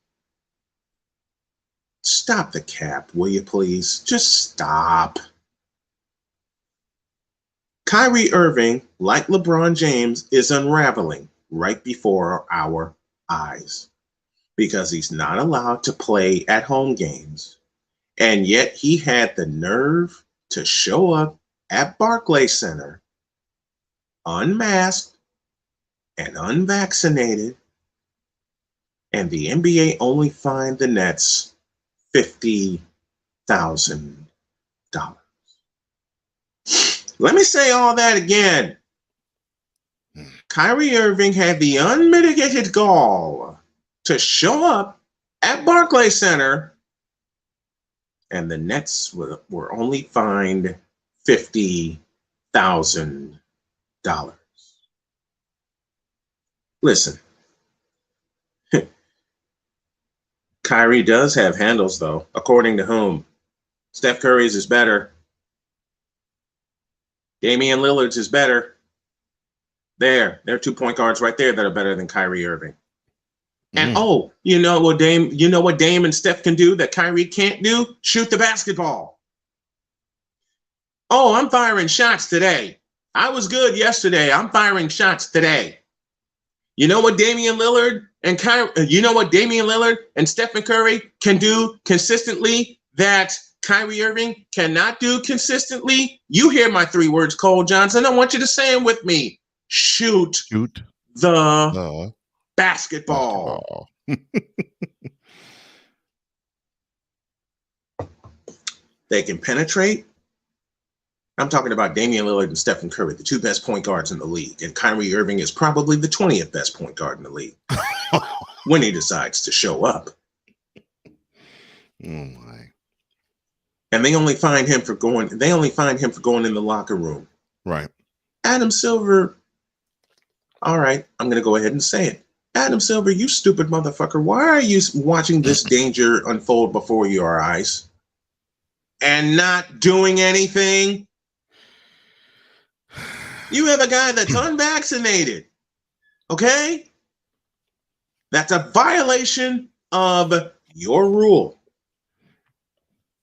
Stop the cap, will you please? Just stop. Kyrie Irving, like LeBron James, is unraveling right before our eyes because he's not allowed to play at home games. And yet he had the nerve to show up at Barclays Center unmasked and unvaccinated, and the NBA only fined the Nets $50,000. Let me say all that again. Kyrie Irving had the unmitigated gall to show up at Barclays Center, and the Nets were only fined $50,000. Listen, Kyrie does have handles, though, according to whom? Steph Curry's is better. Damian Lillard's is better. There are 2 point guards right there that are better than Kyrie Irving. And you know what Dame and Steph can do that Kyrie can't do? Shoot the basketball. Oh, I'm firing shots today. I was good yesterday. I'm firing shots today. You know what Damian Lillard and Stephen Curry can do consistently that Kyrie Irving cannot do consistently? You hear my 3 words, Cole Johnson. I want you to say them with me. Shoot the basketball. They can penetrate. I'm talking about Damian Lillard and Stephen Curry, the 2 best point guards in the league. And Kyrie Irving is probably the 20th best point guard in the league when he decides to show up. Oh my. And they only find him for going in the locker room. Right. Adam Silver. All right, I'm going to go ahead and say it. Adam Silver, you stupid motherfucker. Why are you watching this danger unfold before your eyes and not doing anything? You have a guy that's unvaccinated. Okay? That's a violation of your rule.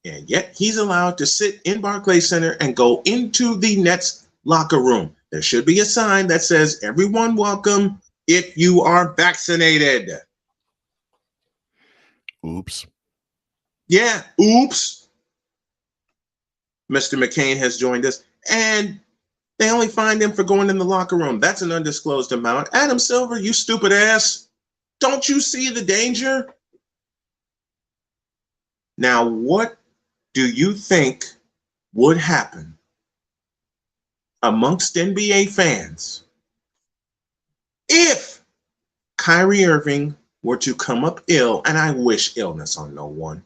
And yet he's allowed to sit in Barclays Center and go into the Nets locker room. There should be a sign that says, everyone welcome if you are vaccinated. Oops. Yeah, oops. Mr. McCain has joined us, and they only fined him for going in the locker room. That's an undisclosed amount. Adam Silver, you stupid ass. Don't you see the danger? Now, what do you think would happen amongst NBA fans if Kyrie Irving were to come up ill? And I wish illness on no one,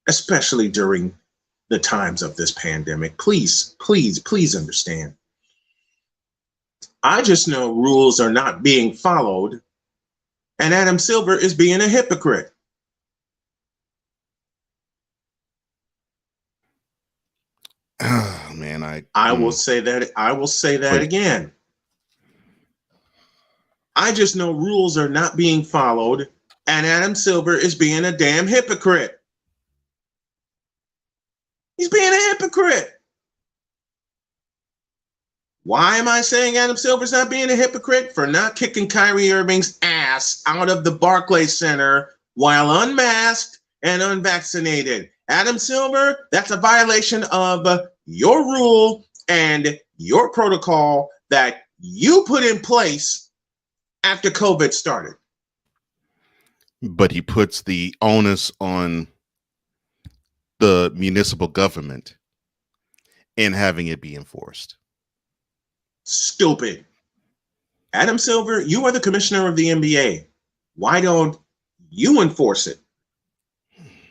especially during the times of this pandemic. Please, please, please understand. I just know rules are not being followed, and Adam Silver is being a hypocrite. Oh, man, I will say that again. I just know rules are not being followed, and Adam Silver is being a damn hypocrite. He's being a hypocrite. Why am I saying Adam Silver's not being a hypocrite? For not kicking Kyrie Irving's ass out of the Barclays Center while unmasked and unvaccinated. Adam Silver, that's a violation of your rule and your protocol that you put in place after COVID started. But he puts the onus on the municipal government in having it be enforced. Stupid. Adam Silver, you are the commissioner of the NBA. Why don't you enforce it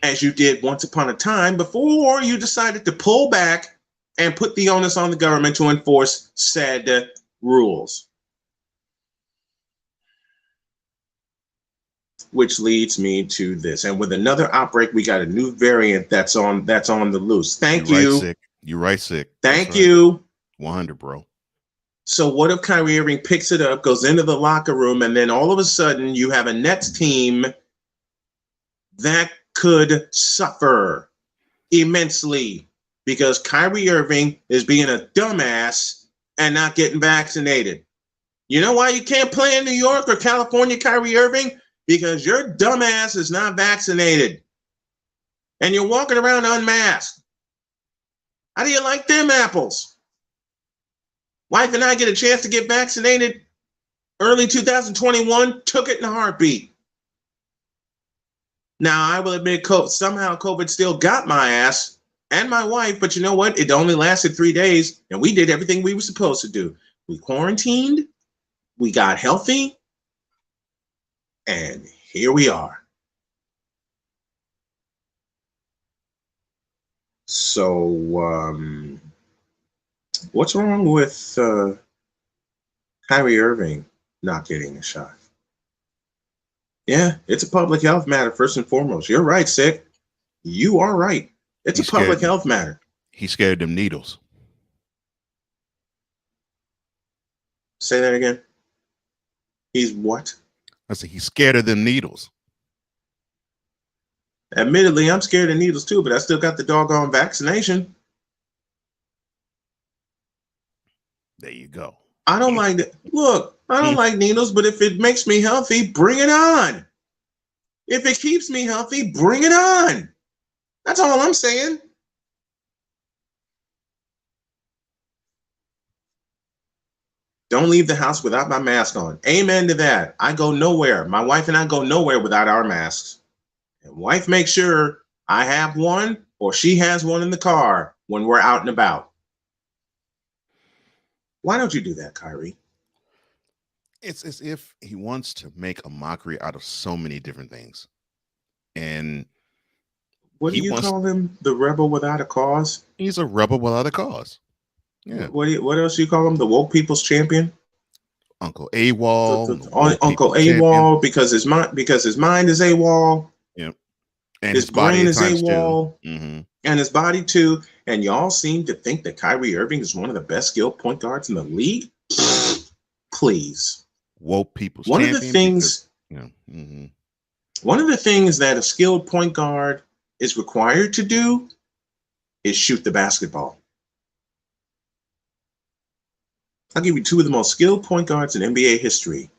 as you did once upon a time before you decided to pull back and put the onus on the government to enforce said rules? which leads me to this. And with another outbreak, we got a new variant that's on the loose. Thank you. You're right, sick. Thank you. 100, bro. So what if Kyrie Irving picks it up, goes into the locker room, and then all of a sudden you have a Nets team that could suffer immensely because Kyrie Irving is being a dumbass and not getting vaccinated. You know why you can't play in New York or California, Kyrie Irving? Because your dumbass is not vaccinated. And you're walking around unmasked. How do you like them apples? Wife and I get a chance to get vaccinated early 2021, took it in a heartbeat. Now, I will admit, somehow COVID still got my ass and my wife, but you know what? It only lasted 3 days, and we did everything we were supposed to do. We quarantined, we got healthy, and here we are. So, what's wrong with Kyrie Irving not getting a shot? Yeah, it's a public health matter first and foremost. You're right, Sick. You are right. It's a public health matter. He's scared of them needles. Say that again. He's what? I said he's scared of them needles. Admittedly, I'm scared of needles too, but I still got the doggone vaccination. There you go. I don't like that. Look, I don't like needles, but if it makes me healthy, bring it on. If it keeps me healthy, bring it on. That's all I'm saying. Don't leave the house without my mask on. Amen to that. I go nowhere. My wife and I go nowhere without our masks. And wife makes sure I have one or she has one in the car when we're out and about. Why don't you do that, Kyrie? It's as if he wants to make a mockery out of so many different things. And what do you call him? The rebel without a cause? He's a rebel without a cause. Yeah. What else do you call him? The woke people's champion? Uncle AWOL. Uncle AWOL because his mind is AWOL. Yep. And his brain is AWOL. Mm-hmm. And his body too. And y'all seem to think that Kyrie Irving is one of the best skilled point guards in the league? Please. Woke people's one champion. Of the things, one of the things that a skilled point guard is required to do is shoot the basketball. I'll give you two of the most skilled point guards in NBA history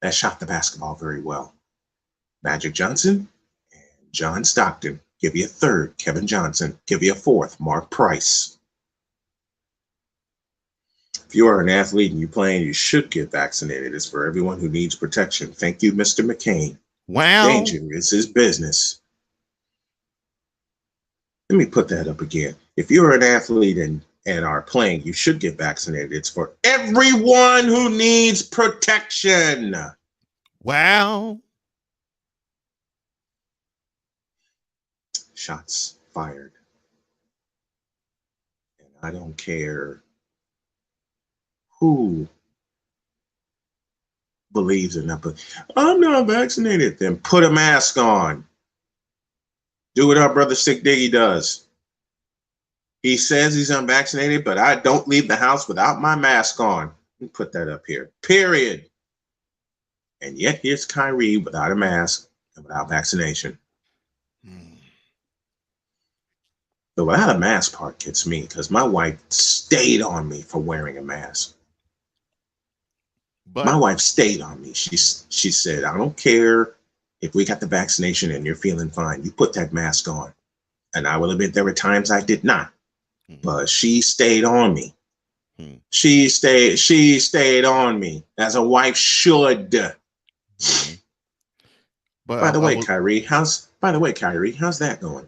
that shot the basketball very well. Magic Johnson and John Stockton. Give you a third, Kevin Johnson. Give you a fourth, Mark Price. If you are an athlete and you're playing, you should get vaccinated. It's for everyone who needs protection. Thank you, Mr. McCain. Wow. Danger is his business. Let me put that up again. If you're an athlete and are playing, you should get vaccinated. It's for everyone who needs protection. Wow. Shots fired. And I don't care who believes in that, but I'm not vaccinated. Then put a mask on. Do what our brother Stick Diggy does. He says he's unvaccinated, but I don't leave the house without my mask on. Let me put that up here. Period. And yet here's Kyrie without a mask and without vaccination. The without a mask part gets me because my wife stayed on me for wearing a mask. But my wife stayed on me. She said, I don't care if we got the vaccination and you're feeling fine. You put that mask on. And I will admit there were times I did not. But she stayed on me. She stayed on me as a wife should. But by the way, Kyrie, how's that going?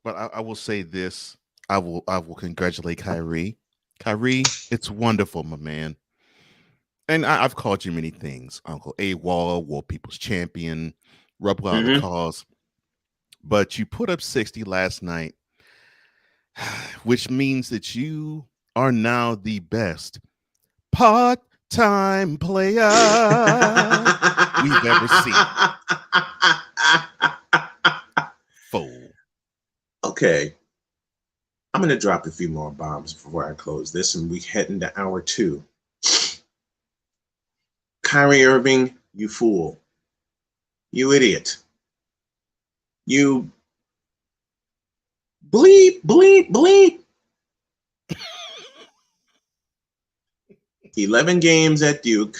But I will say this. I will congratulate Kyrie. Kyrie, it's wonderful, my man. And I've called you many things. Uncle AWOL, World People's Champion, Rebel Out of Cause. But you put up 60 last night, which means that you are now the best part-time player. we've ever seen. Fool. Okay. I'm going to drop a few more bombs before I close this, and we head into hour 2. Kyrie Irving, you fool. You idiot. You bleep, bleep, bleep. 11 games at Duke.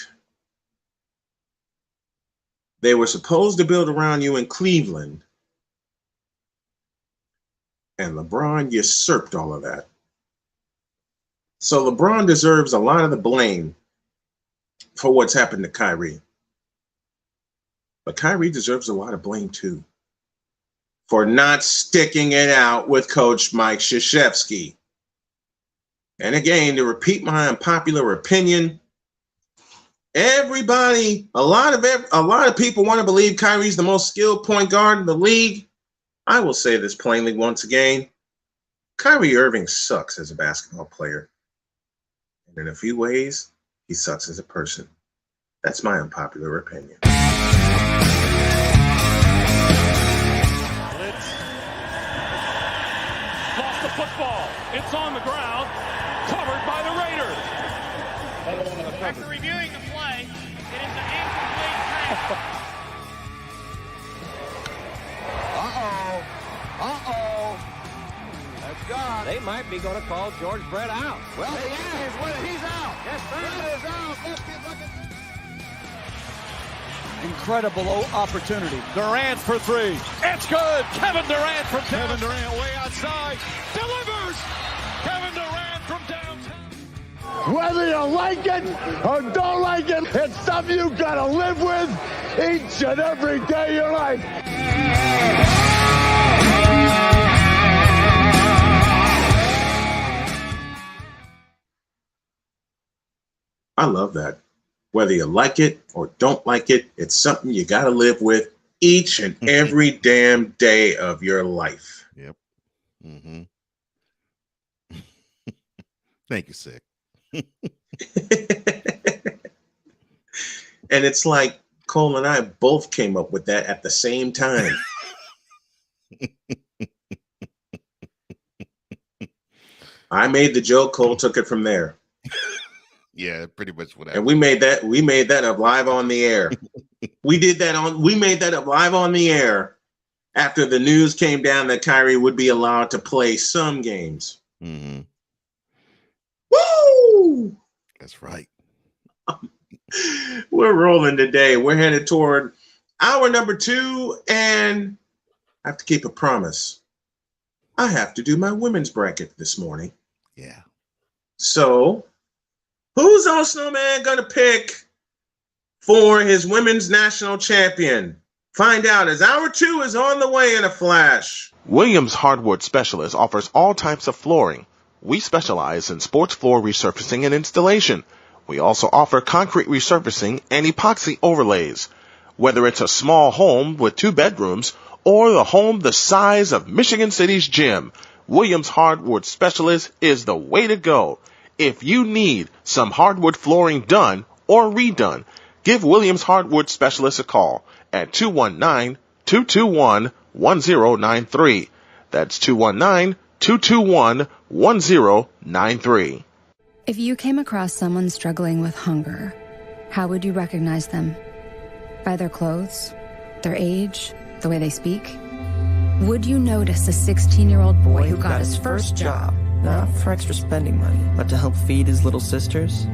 They were supposed to build around you in Cleveland. And LeBron usurped all of that. So LeBron deserves a lot of the blame for what's happened to Kyrie. But Kyrie deserves a lot of blame too for not sticking it out with Coach Mike Krzyzewski. And again, to repeat my unpopular opinion, a lot of people want to believe Kyrie's the most skilled point guard in the league. I will say this plainly once again. Kyrie Irving sucks as a basketball player. And in a few ways, he sucks as a person. That's my unpopular opinion. Blitz. Lost the football. It's on the ground. Covered by the Raiders. After reviewing the play, it is an incomplete pass. That's gone. They might be going to call George Brett out. Well, the answer is winning. He's out. Yes, Brett is out. Let's get looking. Incredible opportunity. Durant for 3. It's good. Kevin Durant from Kevin Durant way outside. Delivers. Kevin Durant from downtown. Whether you like it or don't like it, it's something you gotta live with each and every day of your life. I love that. Whether you like it or don't like it, it's something you got to live with each and every damn day of your life. Yep. Mm-hmm. Thank you, Sick. And it's like Cole and I both came up with that at the same time. I made the joke, Cole took it from there. Yeah, pretty much what. And we made that up live on the air. We made that up live on the air after the news came down that Kyrie would be allowed to play some games. Mm-hmm. Woo! That's right. We're rolling today. We're headed toward hour number 2, and I have to keep a promise. I have to do my women's bracket this morning. Yeah. So, who's on Snowman going to pick for his women's national champion? Find out as hour 2 is on the way in a flash. Williams Hardwood Specialist offers all types of flooring. We specialize in sports floor resurfacing and installation. We also offer concrete resurfacing and epoxy overlays. Whether it's a small home with 2 bedrooms or the home the size of Michigan City's gym, Williams Hardwood Specialist is the way to go. If you need some hardwood flooring done or redone, give Williams Hardwood Specialist a call at 219-221-1093. That's 219-221-1093. If you came across someone struggling with hunger, how would you recognize them? By their clothes, their age, the way they speak? Would you notice a 16-year-old boy who got his first job? Not for extra spending money, but to help feed his little sisters?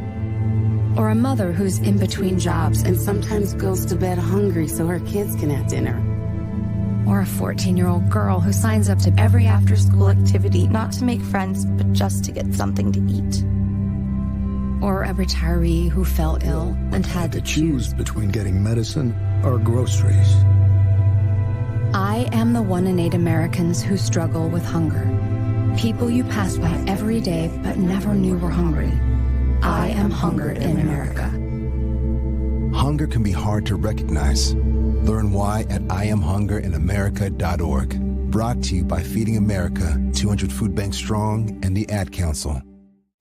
Or a mother who's in between jobs and sometimes goes to bed hungry so her kids can have dinner? Or a 14-year-old girl who signs up to every after-school activity, not to make friends, but just to get something to eat? Or a retiree who fell ill and had to choose between getting medicine or groceries. I am the 1 in 8 Americans who struggle with hunger. People you pass by every day but never knew were hungry. I am hungered in America. Hunger can be hard to recognize. Learn why at IamHungerInAmerica.org. Brought to you by Feeding America, 200 Food Banks Strong, and the Ad Council.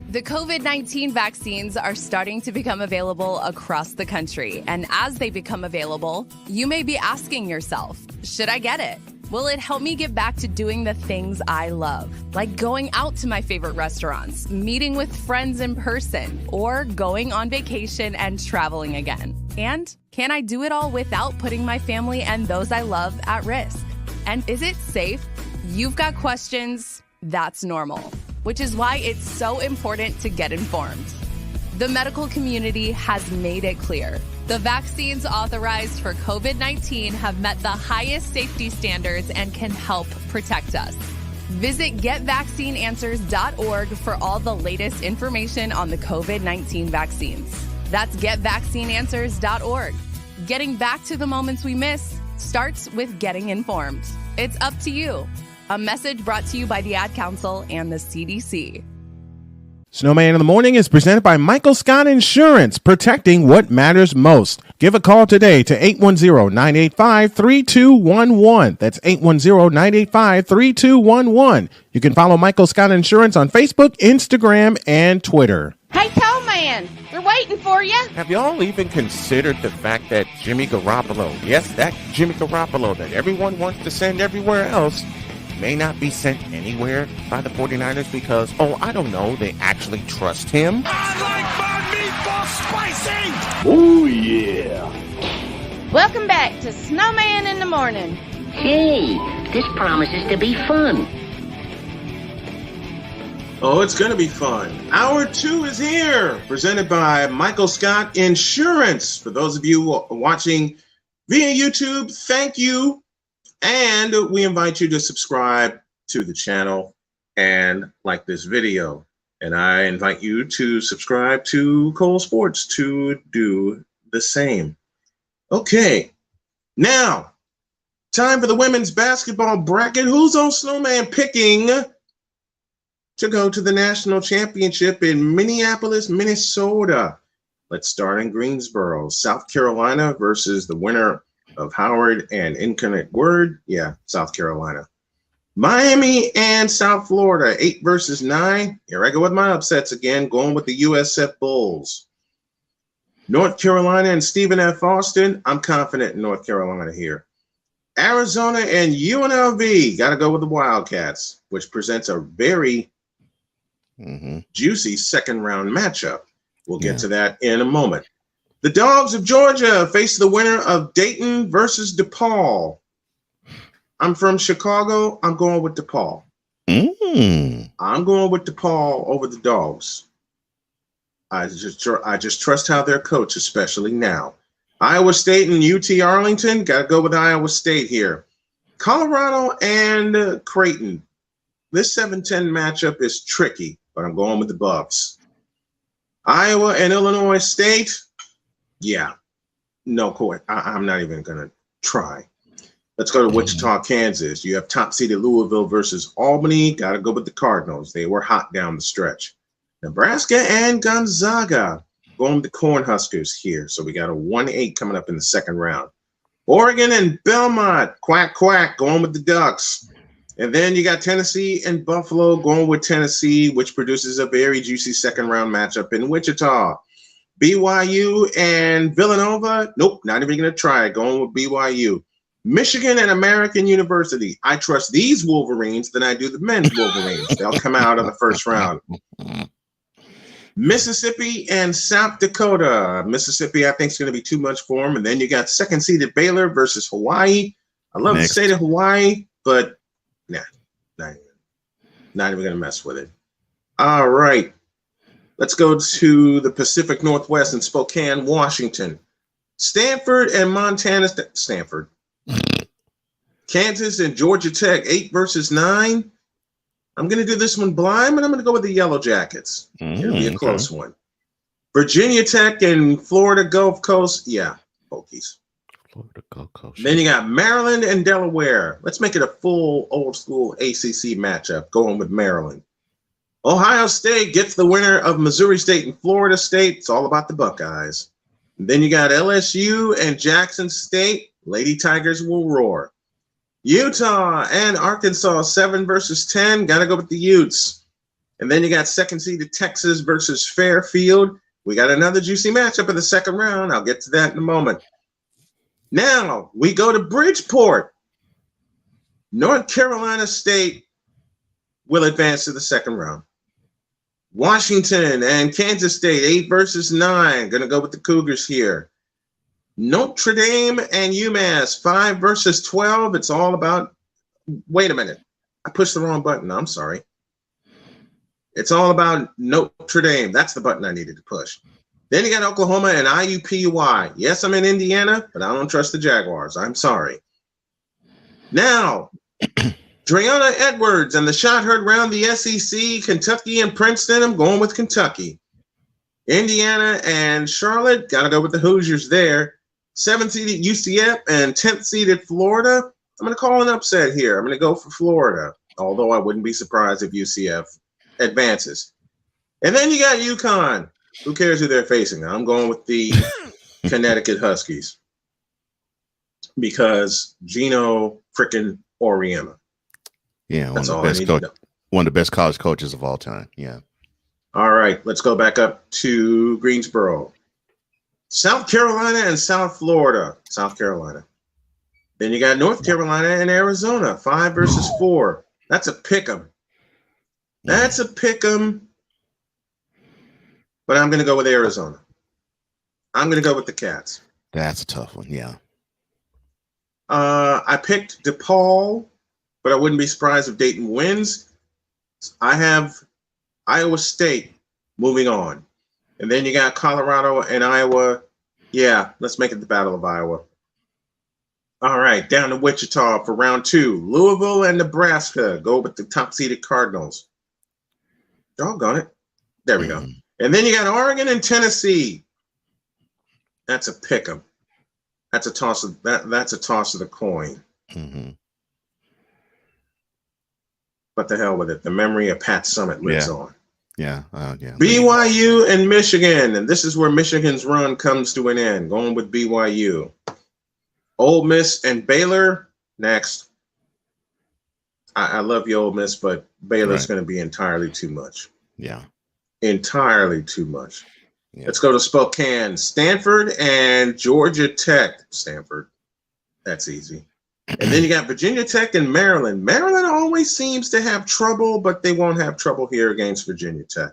The COVID-19 vaccines are starting to become available across the country. And as they become available, you may be asking yourself, should I get it? Will it help me get back to doing the things I love? Like going out to my favorite restaurants, meeting with friends in person, or going on vacation and traveling again? And can I do it all without putting my family and those I love at risk? And is it safe? You've got questions. That's normal. Which is why it's so important to get informed. The medical community has made it clear. The vaccines authorized for COVID-19 have met the highest safety standards and can help protect us. Visit getvaccineanswers.org for all the latest information on the COVID-19 vaccines. That's getvaccineanswers.org. Getting back to the moments we miss starts with getting informed. It's up to you. A message brought to you by the Ad Council and the CDC. Snowman in the Morning is presented by Michael Scott Insurance, protecting what matters most. Give a call today to 810-985-3211. That's 810-985-3211. You can follow Michael Scott Insurance on Facebook, Instagram, and Twitter. Hey, Toe Man, they're waiting for you. Have y'all even considered the fact that Jimmy Garoppolo, yes, that Jimmy Garoppolo that everyone wants to send everywhere else, may not be sent anywhere by the 49ers because, I don't know, they actually trust him? I like my meatball spicy! Oh, yeah. Welcome back to Snowman in the Morning. Hey, this promises to be fun. Oh, it's going to be fun. Hour 2 is here, presented by Michael Scott Insurance. For those of you watching via YouTube, thank you. And we invite you to subscribe to the channel and like this video. And I invite you to subscribe to Cole Sports to do the same. Okay, now, time for the women's basketball bracket. Who's on Snowman picking to go to the national championship in Minneapolis, Minnesota? Let's start in Greensboro. South Carolina versus the winner of Howard and Incarnate Word. Yeah, South Carolina. Miami and South Florida, 8 versus 9. Here I go with my upsets again, going with the USF Bulls. North Carolina and Stephen F. Austin. I'm confident in North Carolina here. Arizona and UNLV. Got to go with the Wildcats, which presents a very juicy second round matchup. We'll get to that in a moment. The Dogs of Georgia face the winner of Dayton versus DePaul. I'm from Chicago. I'm going with DePaul. I'm going with DePaul over the Dogs. I just trust how they're coached, especially now. Iowa State and UT Arlington. Got to go with Iowa State here. Colorado and Creighton. This 7-10 matchup is tricky, but I'm going with the Buffs. Iowa and Illinois State. Yeah, no, Court. I'm not even going to try. Let's go to Wichita, Kansas. You have top-seeded Louisville versus Albany. Got to go with the Cardinals. They were hot down the stretch. Nebraska and Gonzaga. Going with the Cornhuskers here. So we got a 1-8 coming up in the second round. Oregon and Belmont. Quack, quack. Going with the Ducks. And then you got Tennessee and Buffalo going with Tennessee, which produces a very juicy second-round matchup in Wichita. BYU and Villanova. Nope, not even going to try it. Going with BYU. Michigan and American University. I trust these Wolverines than I do the men's Wolverines. They'll come out of the first round. Mississippi and South Dakota. Mississippi, I think, is going to be too much for them. And then you got second-seeded Baylor versus Hawaii. I love the state of Hawaii, but nah, not even going to mess with it. All right. Let's go to the Pacific Northwest in Spokane, Washington. Stanford and Montana. Stanford. Kansas and Georgia Tech, 8 versus 9. I'm going to do this one blind, but I'm going to go with the Yellow Jackets. It'll be a close one. Virginia Tech and Florida Gulf Coast. Yeah, Hokies. Florida Gulf Coast. Then you got Maryland and Delaware. Let's make it a full old-school ACC matchup, going with Maryland. Ohio State gets the winner of Missouri State and Florida State. It's all about the Buckeyes. And then you got LSU and Jackson State. Lady Tigers will roar. Utah and Arkansas, 7 versus 10. Got to go with the Utes. And then you got second seeded Texas versus Fairfield. We got another juicy matchup in the second round. I'll get to that in a moment. Now we go to Bridgeport. North Carolina State will advance to the second round. Washington and Kansas State, 8 versus 9. Going to go with the Cougars here. Notre Dame and UMass, 5 versus 12. It's all about, wait a minute. I pushed the wrong button. I'm sorry. It's all about Notre Dame. That's the button I needed to push. Then you got Oklahoma and IUPUI. Yes, I'm in Indiana, but I don't trust the Jaguars. I'm sorry. Now, Dreonna Edwards and the shot heard round the SEC, Kentucky and Princeton. I'm going with Kentucky. Indiana and Charlotte, got to go with the Hoosiers there. 7th seeded UCF and 10th seeded Florida. I'm going to call an upset here. I'm going to go for Florida, although I wouldn't be surprised if UCF advances. And then you got UConn. Who cares who they're facing? I'm going with the Connecticut Huskies because Gino frickin' Auriemma. Yeah, That's all I need to know. One of the best college coaches of all time. Yeah. All right, let's go back up to Greensboro. South Carolina and South Florida. South Carolina. Then you got North Carolina and Arizona, 5 versus 4. That's a pick 'em. That's a pick 'em. But I'm going to go with Arizona. I'm going to go with the Cats. That's a tough one. Yeah. I picked DePaul, but I wouldn't be surprised if Dayton wins. I have Iowa State moving on. And then you got Colorado and Iowa. Yeah, let's make it the Battle of Iowa. All right, down to Wichita for round 2. Louisville and Nebraska go with the top-seeded Cardinals. Doggone it. There we go. And then you got Oregon and Tennessee. That's a pick 'em. That's a toss of that's a toss of the coin. Mm-hmm. But the hell with it. The memory of Pat Summitt lives on. Yeah. Yeah. BYU and Michigan. And this is where Michigan's run comes to an end. Going with BYU. Ole Miss and Baylor next. I love you, Ole Miss, but Baylor's going to be entirely too much. Yeah. Entirely too much. Yeah. Let's go to Spokane. Stanford and Georgia Tech. Stanford. That's easy. And then you got Virginia Tech and Maryland. Maryland always seems to have trouble, but they won't have trouble here against Virginia Tech.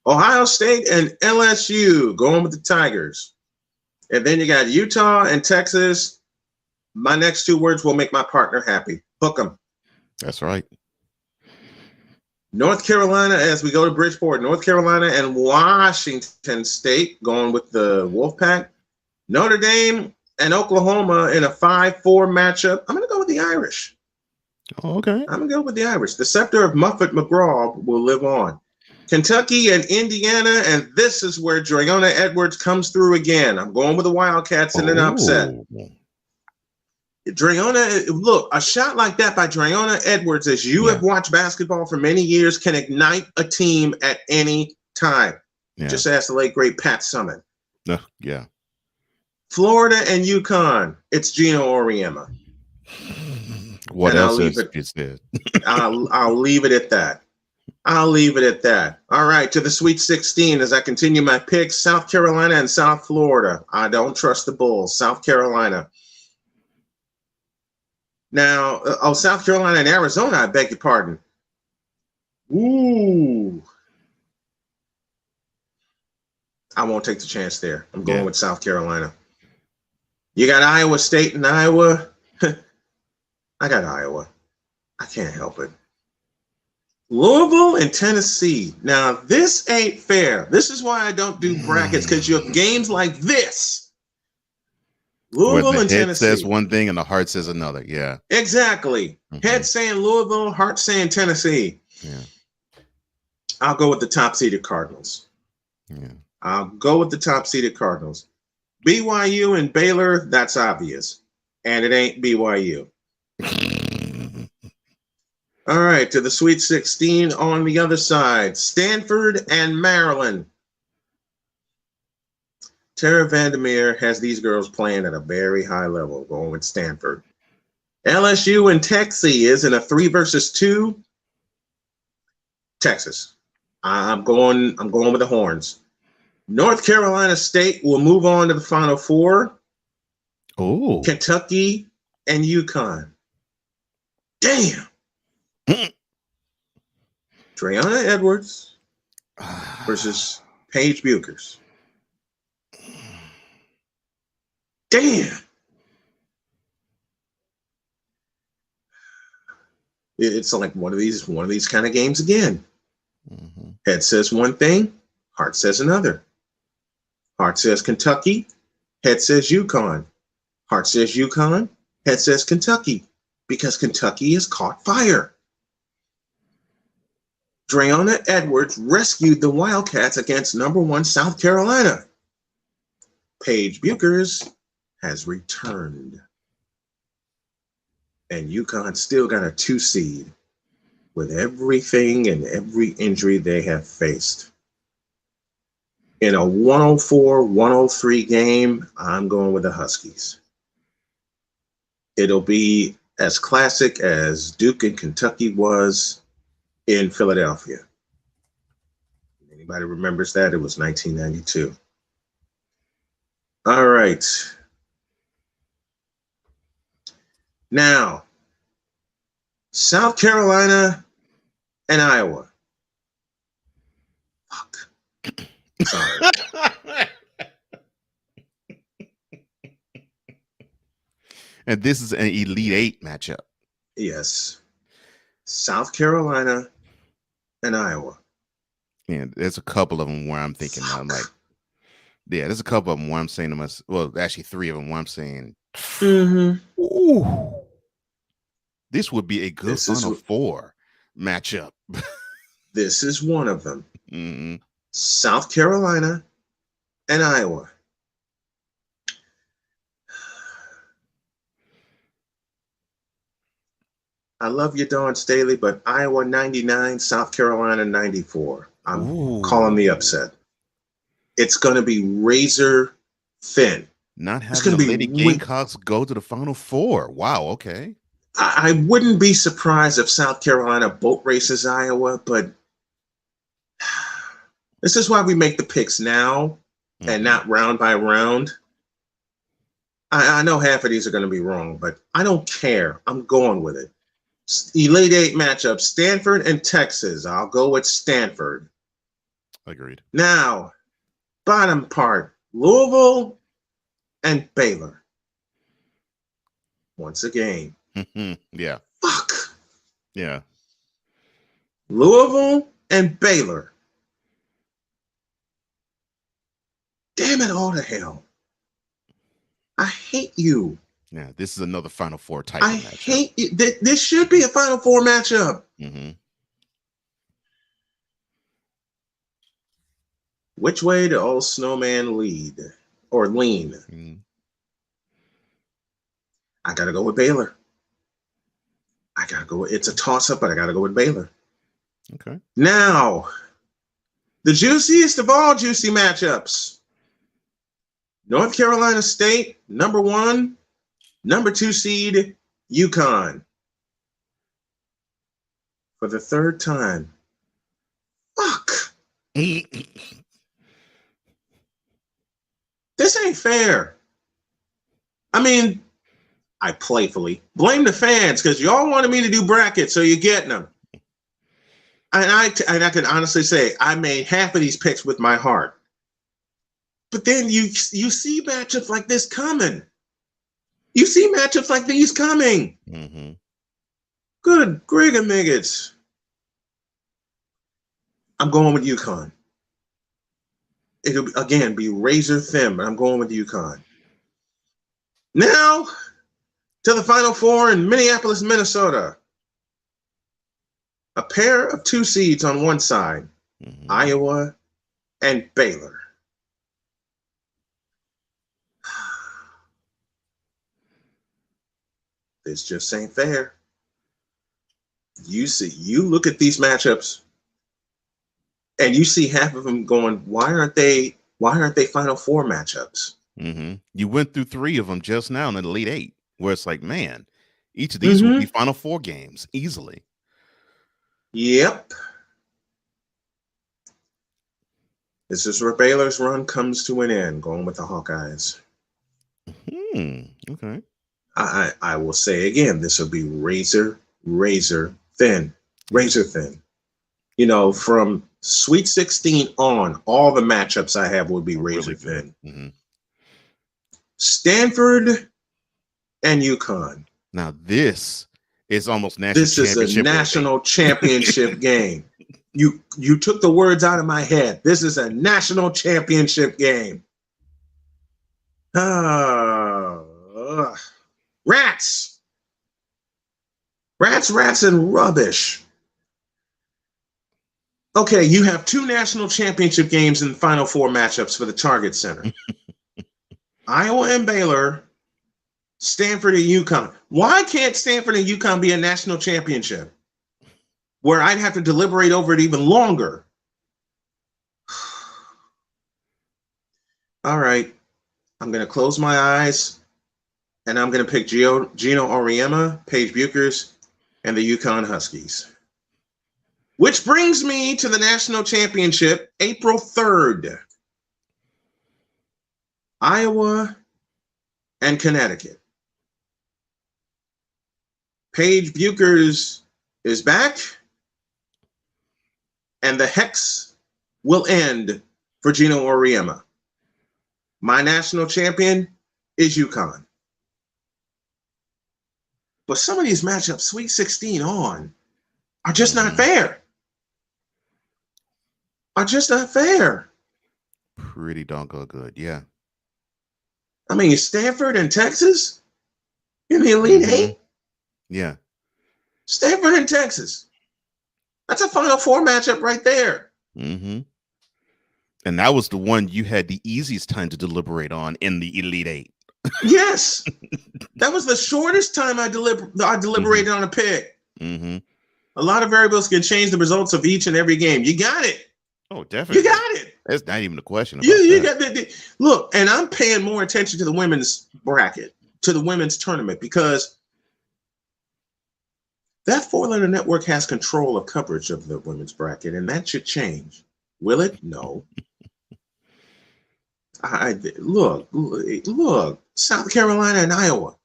Ohio State and LSU going with the Tigers. And then you got Utah and Texas. My next 2 words will make my partner happy. Hook 'em. That's right. North Carolina, as we go to Bridgeport, North Carolina and Washington State going with the Wolfpack. Notre Dame and Oklahoma in a 5-4 matchup. I'm going to go with the Irish. Oh, okay. I'm going to go with the Irish. The scepter of Muffet McGraw will live on. Kentucky and Indiana, and this is where Dreonna Edwards comes through again. I'm going with the Wildcats in an upset. Dreonna, look, a shot like that by Dreonna Edwards, as you have watched basketball for many years, can ignite a team at any time. Yeah. Just ask the late, great Pat Summitt. Yeah. Florida and UConn, it's Gino Auriemma. What else is there? I'll leave it at that. I'll leave it at that. All right, to the Sweet 16 as I continue my picks, South Carolina and South Florida. I don't trust the Bulls. South Carolina. Now, South Carolina and Arizona, I beg your pardon. Ooh. I won't take the chance there. I'm going with South Carolina. You got Iowa State and Iowa. I got Iowa. I can't help it. Louisville and Tennessee. Now, this ain't fair. This is why I don't do brackets, because you have games like this. Louisville and Tennessee. Head says one thing and the heart says another. Yeah. Exactly. Head saying Louisville, heart saying Tennessee. Yeah. I'll go with the top-seeded Cardinals. Yeah. I'll go with the top-seeded Cardinals. BYU and Baylor, that's obvious. And it ain't BYU. All right, to the Sweet 16 on the other side. Stanford and Maryland. Tara Vandermeer has these girls playing at a very high level, going with Stanford. LSU and Texas is in a 3 versus 2. Texas. I'm going with the Horns. North Carolina State will move on to the Final Four. Oh, Kentucky and UConn. Damn. Dreonna Edwards versus Paige Buchers. Damn. It's like one of these kind of games again. Mm-hmm. Head says one thing, heart says another. Heart says Kentucky, head says UConn. Heart says UConn, head says Kentucky, because Kentucky has caught fire. Dreonna Edwards rescued the Wildcats against number 1 South Carolina. Paige Buchers has returned. And UConn still got a 2 seed with everything and every injury they have faced. In a 104-103 game, I'm going with the Huskies. It'll be as classic as Duke and Kentucky was in Philadelphia. Anybody remembers that? It was 1992. All right. Now, South Carolina and Iowa. Fuck. Sorry. And this is an Elite Eight matchup. Yes. South Carolina and Iowa. And there's a couple of them where I'm thinking, I'm like, yeah, there's a couple of them where I'm saying to myself, well, actually 3 of them where I'm saying, ooh, this would be a good Final Four matchup. This is one of them. Mm-hmm. South Carolina and Iowa. I love you, Dawn Staley, but Iowa 99, South Carolina 94. I'm calling the upset. It's going to be razor thin. Not having the Lady Gamecocks go to the Final Four. Wow, okay. I wouldn't be surprised if South Carolina boat races Iowa, but this is why we make the picks now and not round by round. I know half of these are going to be wrong, but I don't care. I'm going with it. Elite Eight matchup, Stanford and Texas. I'll go with Stanford. Agreed. Now, bottom part, Louisville and Baylor. Once again. Yeah. Fuck. Yeah. Louisville and Baylor. Damn it all to hell. I hate you. Yeah, this is another Final Four type I of matchup. hate you. This should be a Final Four matchup. Mm-hmm. Which way did old Snowman lead or lean? Mm-hmm. I got to go with Baylor. It's a toss-up, but I got to go with Baylor. Okay. Now, the juiciest of all juicy matchups. North Carolina State, number 1, number 2 seed, UConn. For the 3rd time. Fuck. This ain't fair. I mean, I playfully blame the fans because y'all wanted me to do brackets, so you're getting them. And I can honestly say I made half of these picks with my heart. But then you see matchups like this coming. You see matchups like these coming. Mm-hmm. Good Grigamiggets. I'm going with UConn. It'll, again, be razor thin, but I'm going with UConn. Now, to the Final Four in Minneapolis, Minnesota. A pair of 2 seeds on one side, Iowa and Baylor. This just ain't fair. You look at these matchups and you see half of them going, why aren't they Final Four matchups? Mm-hmm. You went through 3 of them just now in the Elite Eight, where it's like, man, each of these would be Final Four games easily. Yep. This is where Baylor's run comes to an end, going with the Hawkeyes. Okay. I will say again, this will be razor thin. Razor thin. You know, from Sweet 16 on, all the matchups I have will be razor thin. Mm-hmm. Stanford and UConn. Now this is almost national. This is a national championship game. You took the words out of my head. This is a national championship game. Rats, and rubbish. Okay, you have 2 national championship games in the Final Four matchups for the Target Center. Iowa and Baylor, Stanford and UConn. Why can't Stanford and UConn be a national championship where I'd have to deliberate over it even longer? All right, I'm going to close my eyes, and I'm going to pick Gino Auriemma, Paige Buchers, and the UConn Huskies. Which brings me to the national championship, April 3rd. Iowa and Connecticut. Paige Buchers is back, and the hex will end for Gino Auriemma. My national champion is UConn. But some of these matchups, Sweet 16 on, are just not fair. Pretty doggone good, yeah. I mean, Stanford and Texas in the Elite Eight? Yeah. Stanford and Texas. That's a Final Four matchup right there. Mm-hmm. And that was the one you had the easiest time to deliberate on in the Elite Eight. Yes. That was the shortest time I deliberated on a pick. Mm-hmm. A lot of variables can change the results of each and every game. You got it. Oh, definitely. You got it. That's not even a question. You got look, and I'm paying more attention to the women's bracket, to the women's tournament, because that 4-letter network has control of coverage of the women's bracket, and that should change. Will it? No. Look, South Carolina and Iowa.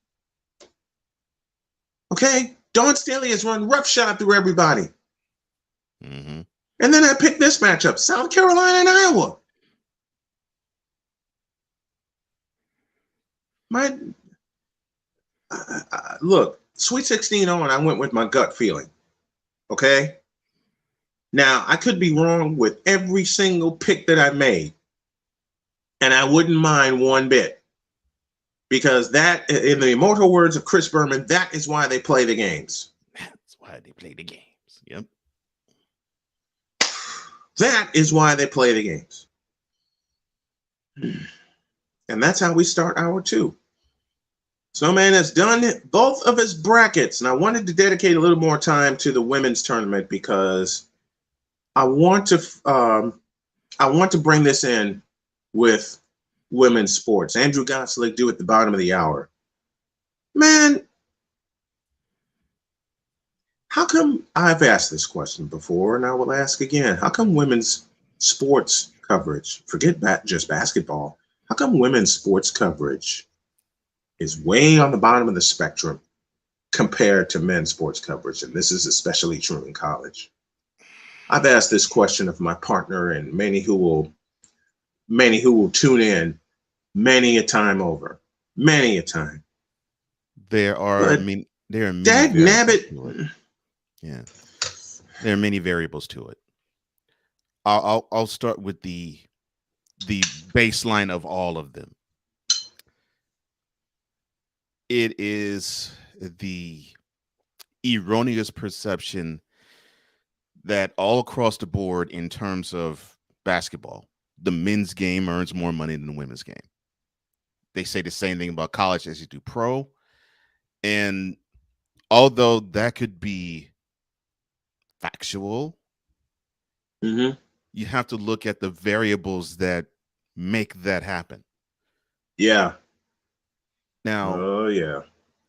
Okay? Dawn Staley has run roughshod through everybody. Mm-hmm. And then I picked this matchup, South Carolina and Iowa. Look, Sweet 16 on, I went with my gut feeling. Okay? Now, I could be wrong with every single pick that I made, and I wouldn't mind one bit. Because that, in the immortal words of Chris Berman, that is why they play the games. That's why they play the games. Yep. That is why they play the games. And that's how we start hour 2. Snowman has done both of his brackets, and I wanted to dedicate a little more time to the women's tournament because I want to bring this in with women's sports. Andrew Gosling due at the bottom of the hour. Man, how come, I've asked this question before, and I will ask again, how come women's sports coverage, forget just basketball, how come women's sports coverage is way on the bottom of the spectrum compared to men's sports coverage? And this is especially true in college. I've asked this question of my partner and many who will tune in many a time over. Many a time. There are many nabbit. Yeah. There are many variables to it. I'll start with the baseline of all of them. It is the erroneous perception that all across the board in terms of basketball, the men's game earns more money than the women's game. They say the same thing about college as you do pro. And although that could be factual, you have to look at the variables that make that happen. Yeah. Now,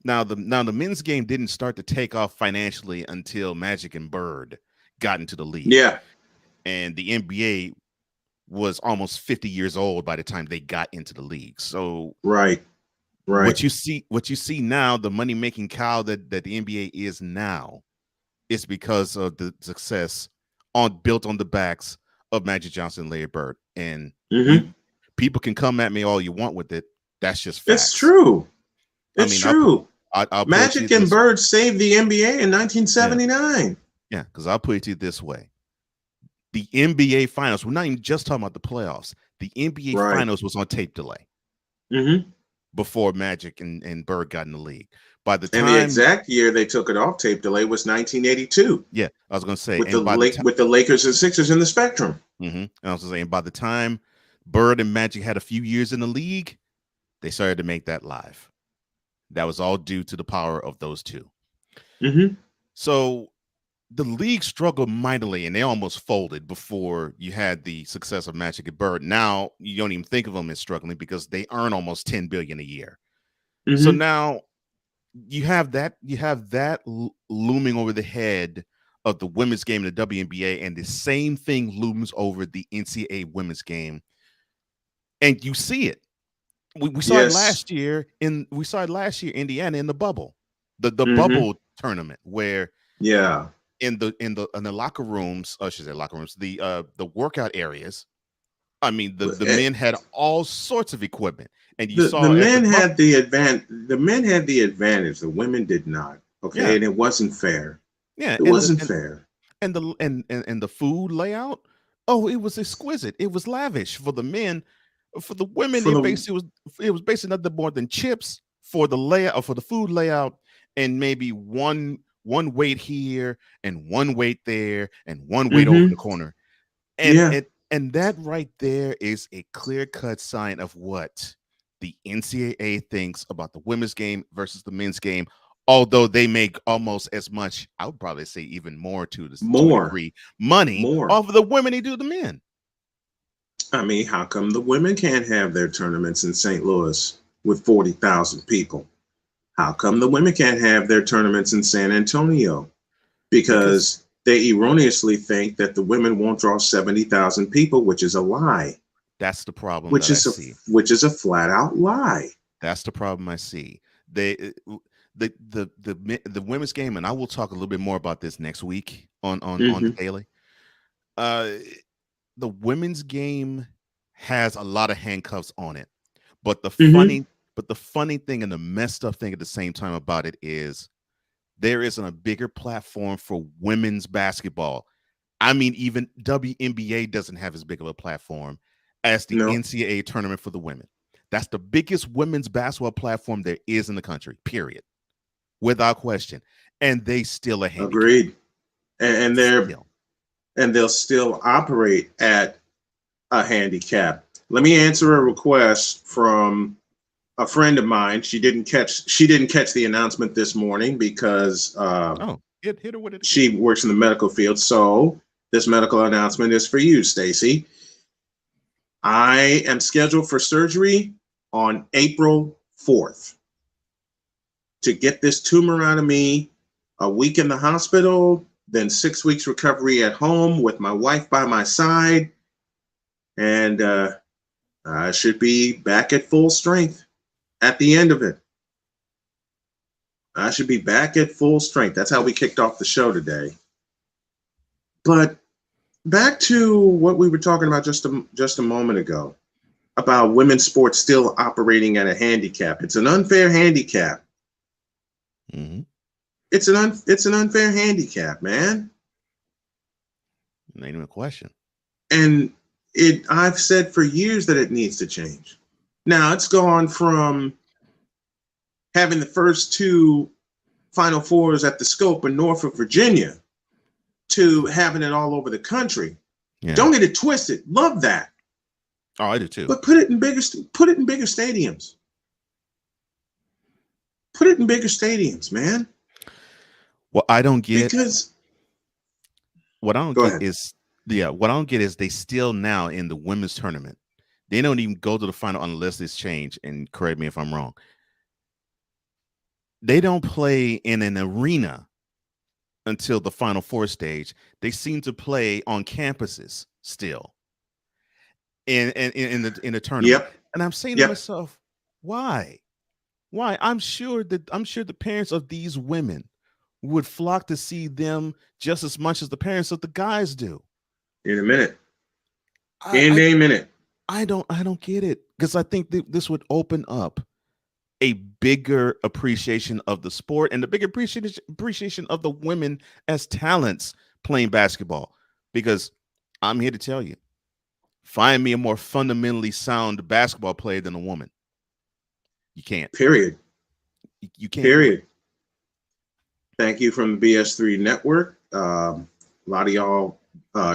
Now the men's game didn't start to take off financially until Magic and Bird got into the league. Yeah. And the NBA was almost 50 years old by the time they got into the league. So right. What you see now, the money making cow that the NBA is now, is because of the success built on the backs of Magic Johnson, Larry Bird, and people can come at me all you want with it. That's just facts. It's true. It's true. I'll Magic and Bird saved the NBA in 1979. Yeah, because I'll put it to you this way: the NBA Finals. We're not even just talking about the playoffs. The NBA Finals was on tape delay. Before Magic and Bird got in the league. By the time, and the exact year they took it off tape delay was 1982. Yeah, I was going to say with the Lakers and Sixers in the Spectrum. And I was saying by the time Bird and Magic had a few years in the league, they started to make that live. That was all due to the power of those two. So the league struggled mightily, and they almost folded before you had the success of Magic and Bird. Now you don't even think of them as struggling because they earn almost $10 billion a year. So now you have that looming over the head of the women's game in the WNBA, and the same thing looms over the NCAA women's game. And you see it. We saw it last year Indiana in the bubble, the bubble tournament where in the locker rooms, I should say locker rooms, the workout areas. I mean, the men had all sorts of equipment, and you saw the men had the advantage. The men had the advantage. The women did not. Okay, and it wasn't fair. Yeah, it wasn't fair. And the food layout. Oh, it was exquisite. It was lavish for the men. For the women, it was basically nothing more than chips for the layout, for the food layout, and maybe one weight here and one weight there and one weight over the corner. And that right there is a clear-cut sign of what the NCAA thinks about the women's game versus the men's game, although they make almost as much, I would probably say even more to this degree, money off of the women they do the men. I mean, how come the women can't have their tournaments in St. Louis with 40,000 people? How come the women can't have their tournaments in San Antonio? Because they erroneously think that the women won't draw 70,000 people, which is a lie. That's the problem. Which is a flat out lie. That's the problem I see. The women's game, and I will talk a little bit more about this next week on the Daily. The women's game has a lot of handcuffs on it, but the funny thing and the messed up thing at the same time about it is there isn't a bigger platform for women's basketball. I mean, even WNBA doesn't have as big of a platform as the NCAA tournament for the women. That's the biggest women's basketball platform there is in the country, period, without question. And they still are handicapped. Agreed. And they'll still operate at a handicap. Let me answer a request from a friend of mine. She didn't catch the announcement this morning because hit her with it. She works in the medical field. So this medical announcement is for you, Stacy. I am scheduled for surgery on April 4th to get this tumor out of me. A week in the hospital, then 6 weeks recovery at home with my wife by my side. And I should be back at full strength at the end of it. I should be back at full strength. That's how we kicked off the show today. But back to what we were talking about just a moment ago about women's sports still operating at a handicap. It's an unfair handicap. It's an unfair handicap, man. Not even a question. And I've said for years that it needs to change. Now it's gone from having the first two Final Fours at the Scope in Norfolk, Virginia, to having it all over the country. Yeah. Don't get it twisted. Love that. Oh, I do too. But put it in bigger stadiums. Put it in bigger stadiums, man. What I don't get is what I don't get is they still now in the women's tournament. They don't even go to the final unless it's changed. And correct me if I'm wrong. They don't play in an arena until the Final Four stage. They seem to play on campuses still. in the tournament. Yep. And I'm saying to myself, why? I'm sure the parents of these women would flock to see them just as much as the parents of the guys do. In a minute. In a minute. I don't get it, because I think this would open up a bigger appreciation of the sport and the bigger appreciation of the women as talents playing basketball. Because I'm here to tell you, find me a more fundamentally sound basketball player than a woman. You can't. Period. You can't. Period. Thank you from the BS3 Network. A lot of y'all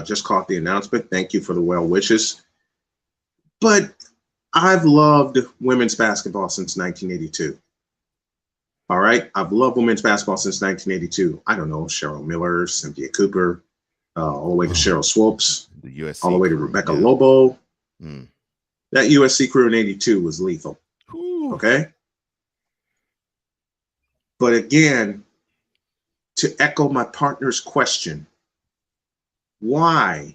just caught the announcement. Thank you for the well wishes. But I've loved women's basketball since 1982. All right. I've loved women's basketball since 1982. I don't know, Cheryl Miller, Cynthia Cooper, all the way to Cheryl Swopes, the USC all the way to Rebecca Lobo. That USC crew in 82 was lethal. Ooh. Okay. But again, to echo my partner's question, why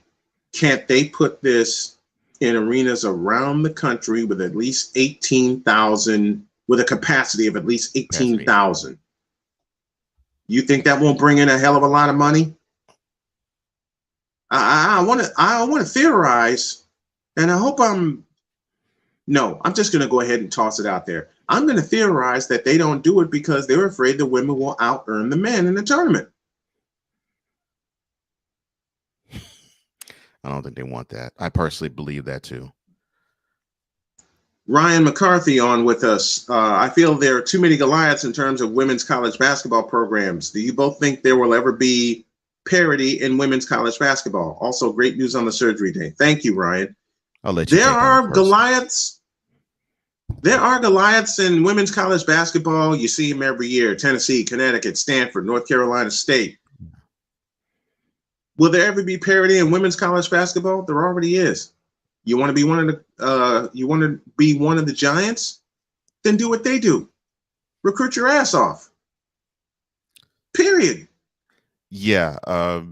can't they put this in arenas around the country with at least 18,000, with a capacity of at least 18,000? You think that won't bring in a hell of a lot of money? I want to theorize, and I hope I'm just going to go ahead and toss it out there. I'm going to theorize that they don't do it because they're afraid the women will out-earn the men in the tournament. I don't think they want that. I personally believe that too. Ryan McCarthy on with us. I feel there are too many Goliaths in terms of women's college basketball programs. Do you both think there will ever be parity in women's college basketball? Also, great news on the surgery day. Thank you, Ryan. I'll let you. There are Goliaths. There are Goliaths in women's college basketball. You see them every year. Tennessee, Connecticut, Stanford, North Carolina State. Will there ever be parity in women's college basketball? There already is. You want to be one of the giants? Then do what they do. Recruit your ass off. Period. Yeah.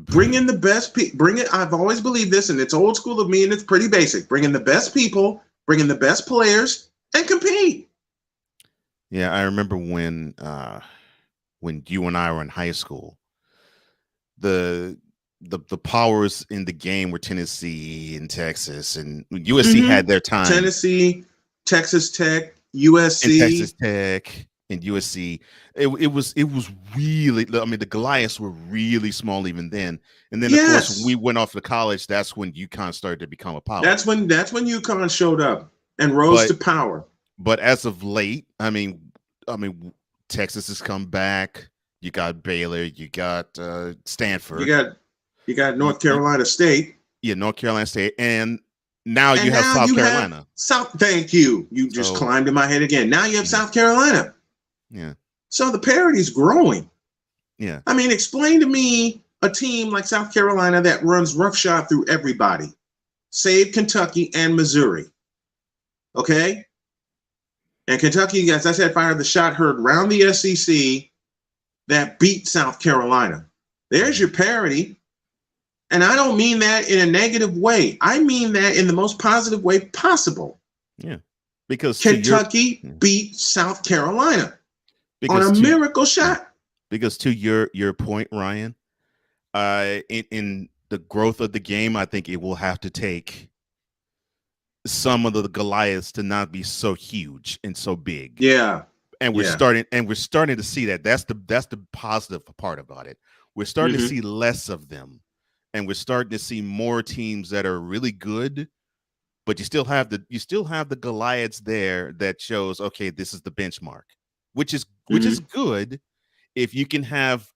Bring in the best people. Bring it. I've always believed this, and it's old school of me, and it's pretty basic. Bring in the best people, bring in the best players, and compete. Yeah, I remember when you and I were in high school, the powers in the game were Tennessee and Texas, and USC had their time. Tennessee, Texas Tech, USC, and Texas Tech, and USC. It was really. I mean, the Goliaths were really small even then. And then of course, when we went off to college, that's when UConn started to become a power. That's when UConn showed up and rose to power. But as of late, I mean, Texas has come back. You got Baylor. You got Stanford. You got North Carolina State. Yeah, North Carolina State. And now you have South Carolina. Thank you. You just climbed in my head again. Now you have South Carolina. Yeah. So the parity's growing. Yeah. I mean, explain to me a team like South Carolina that runs roughshod through everybody, save Kentucky and Missouri. Okay? And Kentucky, as I said, fired the shot heard round the SEC that beat South Carolina. There's your parity. And I don't mean that in a negative way. I mean that in the most positive way possible. Yeah. Because Kentucky beat South Carolina on a miracle shot. Because to your point, Ryan, in the growth of the game, I think it will have to take some of the Goliaths to not be so huge and so big. Yeah. And we're starting to see that. That's the positive part about it. We're starting to see less of them. And we're starting to see more teams that are really good, but you still have the Goliaths there that shows, okay, this is the benchmark, which is good if you can have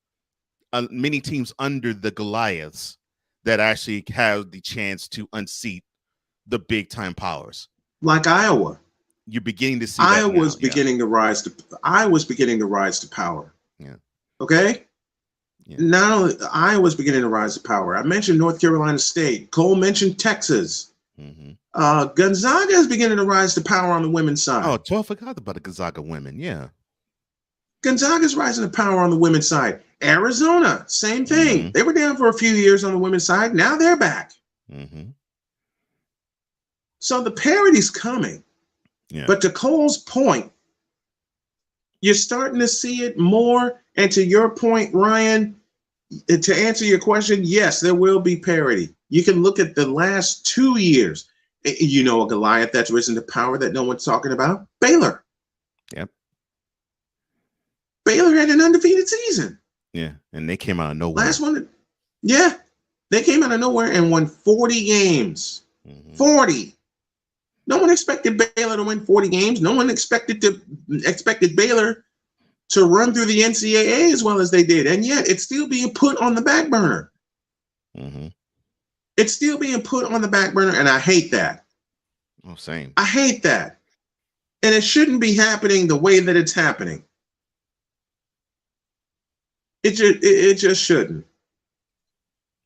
many teams under the Goliaths that actually have the chance to unseat the big time powers. Like Iowa. You're beginning to see Iowa's beginning to rise to power. Yeah. Okay? Yeah. Not only Iowa's beginning to rise to power. I mentioned North Carolina State. Cole mentioned Texas. Gonzaga is beginning to rise to power on the women's side. Oh, I forgot about the Gonzaga women. Yeah. Gonzaga's rising to power on the women's side. Arizona, same thing. They were down for a few years on the women's side. Now they're back. So the parity's coming. Yeah. But to Cole's point, you're starting to see it more. And to your point, Ryan, to answer your question, yes, there will be parity. You can look at the last 2 years. You know, a Goliath that's risen to power that no one's talking about? Baylor. Yep. Baylor had an undefeated season. Yeah, and they came out of nowhere. Last one, yeah, they came out of nowhere and won 40 games. 40. No one expected Baylor to win 40 games. No one expected Baylor to run through the NCAA as well as they did, and yet it's still being put on the back burner. It's still being put on the back burner, and I hate that. Oh, same. I hate that, and it shouldn't be happening the way that it's happening. It just shouldn't.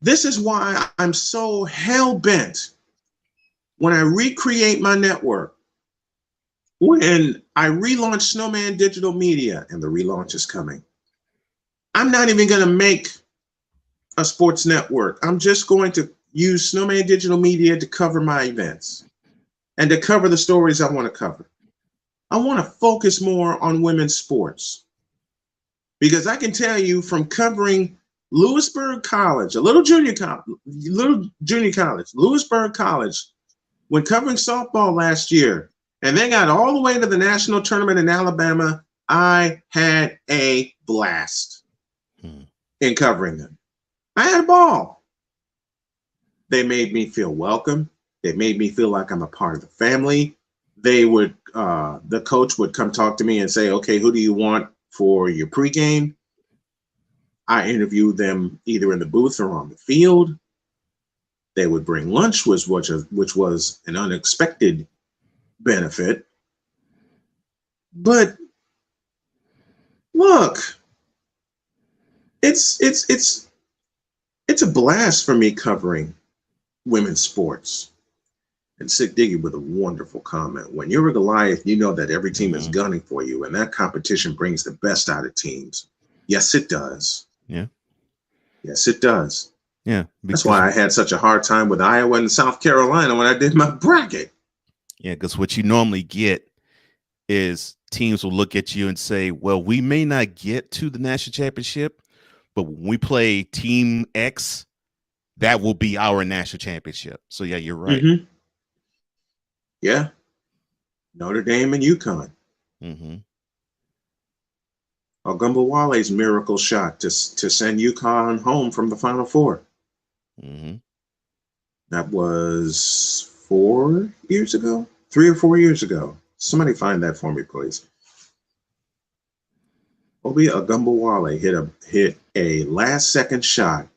This is why I'm so hell-bent when I recreate my network, when I relaunch Snowman Digital Media, and the relaunch is coming. I'm not even going to make a sports network. I'm just going to use Snowman Digital Media to cover my events and to cover the stories I want to cover. I want to focus more on women's sports. Because I can tell you from covering Lewisburg College, little junior college, Lewisburg College, when covering softball last year, and they got all the way to the national tournament in Alabama, I had a blast in covering them. I had a ball. They made me feel welcome. They made me feel like I'm a part of the family. They would, the coach would come talk to me and say, okay, who do you want for your pregame? I interviewed them either in the booth or on the field. They would bring lunch, which was an unexpected benefit. But look, it's a blast for me covering women's sports. And Sick Diggy with a wonderful comment. When you're a Goliath, you know that every team is gunning for you, and that competition brings the best out of teams. Yes, it does. Yeah. Yes, it does. Yeah. That's why I had such a hard time with Iowa and South Carolina when I did my bracket. Yeah, because what you normally get is teams will look at you and say, well, we may not get to the national championship, but when we play Team X, that will be our national championship. So, yeah, you're right. Yeah. Notre Dame and UConn. Ogumbawale's miracle shot to send UConn home from the Final Four. That was 4 years ago, 3 or 4 years ago. Somebody find that for me, please. Obi Ogumbawale hit a last-second shot.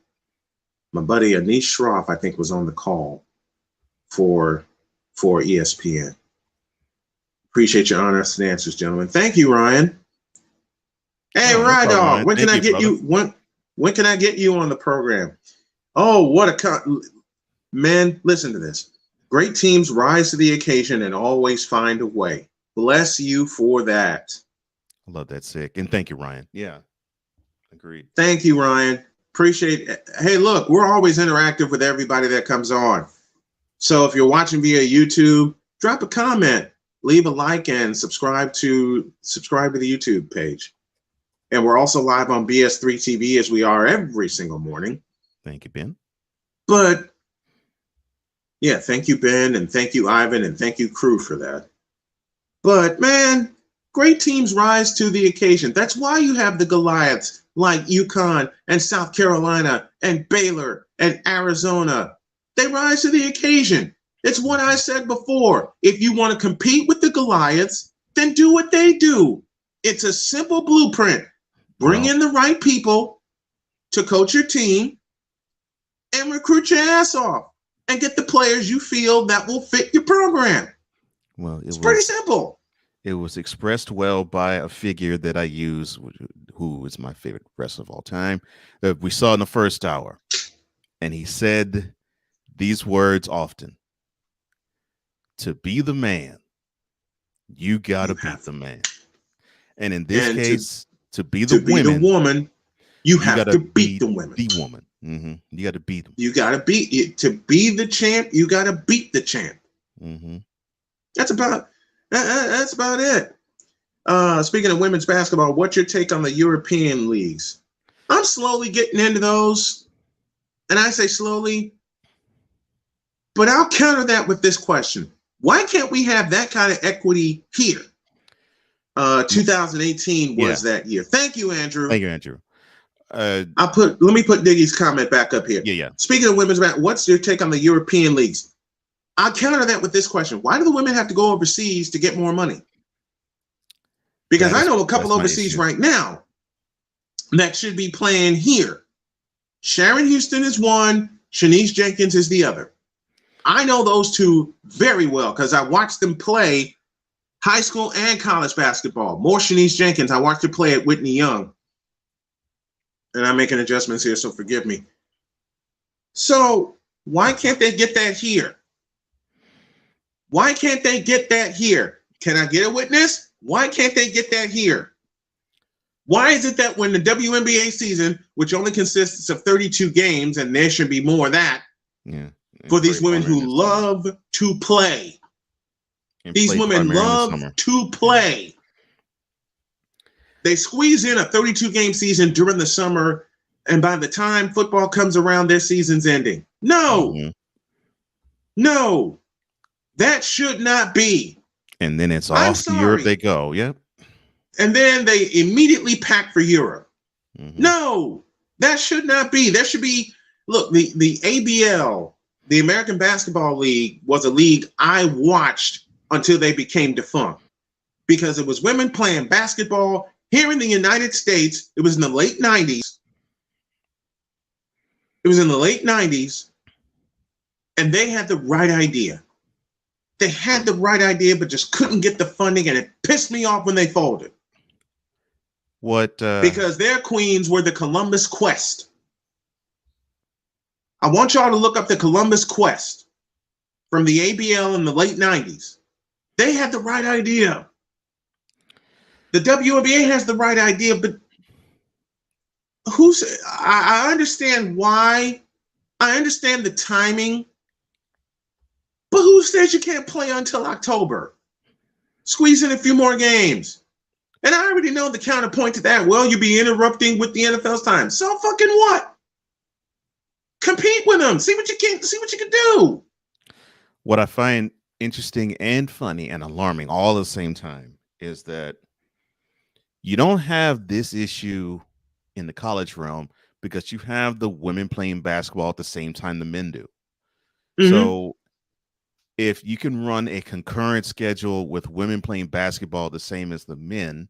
My buddy Anish Shroff, I think, was on the call for ESPN. Appreciate your honest answers, gentlemen. Thank you, Ryan. Hey, Ryan Dog, when can I get you? When can I get you on the program? Oh, what a man! Listen to this. Great teams rise to the occasion and always find a way. Bless you for that. I love that, Sick, and thank you, Ryan. Yeah, agreed. Thank you, Ryan. Appreciate it. Hey, look, we're always interactive with everybody that comes on. So if you're watching via YouTube, drop a comment, leave a like, and subscribe to the YouTube page. And we're also live on BS3 TV as we are every single morning. Thank you, Ben. But yeah, thank you, Ben, and thank you, Ivan, and thank you, crew, for that. But man, great teams rise to the occasion. That's why you have the Goliaths like UConn and South Carolina and Baylor and Arizona. They rise to the occasion. It's what I said before. If you want to compete with the Goliaths, then do what they do. It's a simple blueprint. Bring in the right people to coach your team and recruit your ass off and get the players you feel that will fit your program. Well, it's pretty simple. It was expressed well by a figure that I use, who is my favorite wrestler of all time, that we saw in the first hour. And he said these words often: to be the man, you got to beat the man. And in this case, to be the woman, you have to beat the women. The woman. You got to beat them. You got to beat it. To be the champ, you got to beat the champ. Mm-hmm. That's about it. Speaking of women's basketball, what's your take on the European leagues? I'm slowly getting into those, and I say slowly, but I'll counter that with this question. Why can't we have that kind of equity here? 2018 was that year. Thank you, Andrew. Thank you, Andrew. Let me put Diggy's comment back up here. Yeah. Speaking of women's basketball, what's your take on the European leagues? I'll counter that with this question. Why do the women have to go overseas to get more money? Because I know a couple overseas right now that should be playing here. Sharon Houston is one. Shanice Jenkins is the other. I know those two very well because I watched them play high school and college basketball. More Shanice Jenkins. I watched her play at Whitney Young. And I'm making adjustments here, so forgive me. So why can't they get that here? Why can't they get that here? Can I get a witness? Why can't they get that here? Why is it that when the WNBA season, which only consists of 32 games, and there should be more of that, for these women who love to play, these women love to play, they squeeze in a 32-game season during the summer, and by the time football comes around, their season's ending. No, that should not be. And then it's off to Europe they go. Yep. And then they immediately pack for Europe. No, that should not be. There should be, look, the ABL, the American Basketball League, was a league I watched until they became defunct because it was women playing basketball here in the United States. It was in the late 90s. And they had the right idea. They had the right idea, but just couldn't get the funding, and it pissed me off when they folded. Because their queens were the Columbus Quest. I want y'all to look up the Columbus Quest from the ABL in the late 90s. They had the right idea. The WNBA has the right idea, but I understand why. I understand the timing. But who says you can't play until October? Squeeze in a few more games. And I already know the counterpoint to that. Well, you'll be interrupting with the NFL's time. So fucking what? Compete with them. See what you can do. What I find interesting and funny and alarming all at the same time is that you don't have this issue in the college realm because you have the women playing basketball at the same time the men do. So if you can run a concurrent schedule with women playing basketball the same as the men,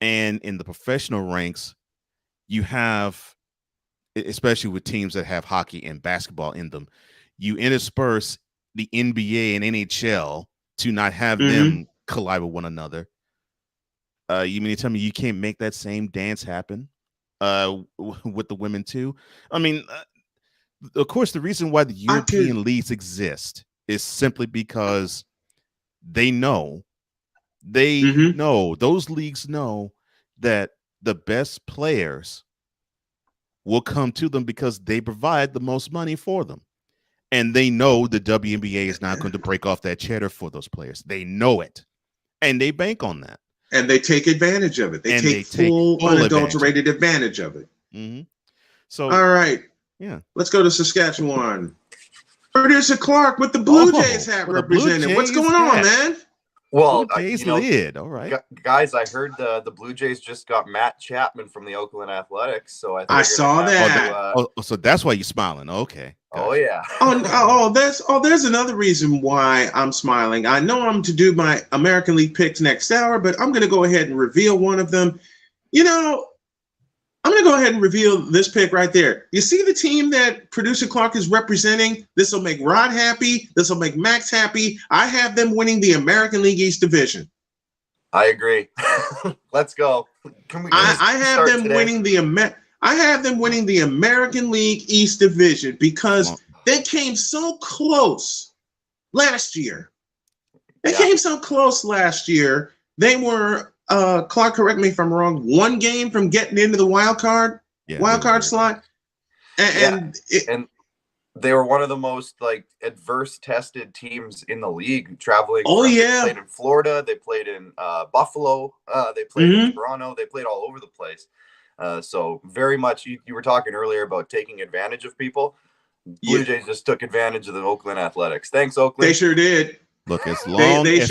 and in the professional ranks, you have, especially with teams that have hockey and basketball in them, you intersperse the NBA and NHL to not have them collide with one another. You mean to tell me you can't make that same dance happen with the women too? I mean, of course, the reason why the European leagues exist is simply because they know those leagues know that the best players will come to them because they provide the most money for them. And they know the WNBA is not going to break off that cheddar for those players. They know it. And they bank on that. And they take advantage of it. They take full unadulterated advantage of it. So, all right. Yeah. Let's go to Saskatchewan. Producer Clark with the Blue Jays hat represented. What's going on, man? Well, lid. All right, guys. I heard the Blue Jays just got Matt Chapman from the Oakland Athletics, so I saw that. So that's why you're smiling. Okay. Oh yeah. There's another reason why I'm smiling. I know I'm to do my American League picks next hour, but I'm going to go ahead and reveal one of them. I'm going to go ahead and reveal this pick right there. You see the team that Producer Clark is representing? This will make Rod happy. This will make Max happy. I have them winning the American League East Division. I agree. Let's go. I have them winning the American League East Division because they came so close last year. They were Clark, correct me if I'm wrong, one game from getting into the wild card slot. And they were one of the most like adverse tested teams in the league, traveling. They played in Florida, they played in Buffalo, they played in Toronto, they played all over the place. So very much, you were talking earlier about taking advantage of people. Blue Jays just took advantage of the Oakland Athletics. Thanks, Oakland. They sure did. Look, as long they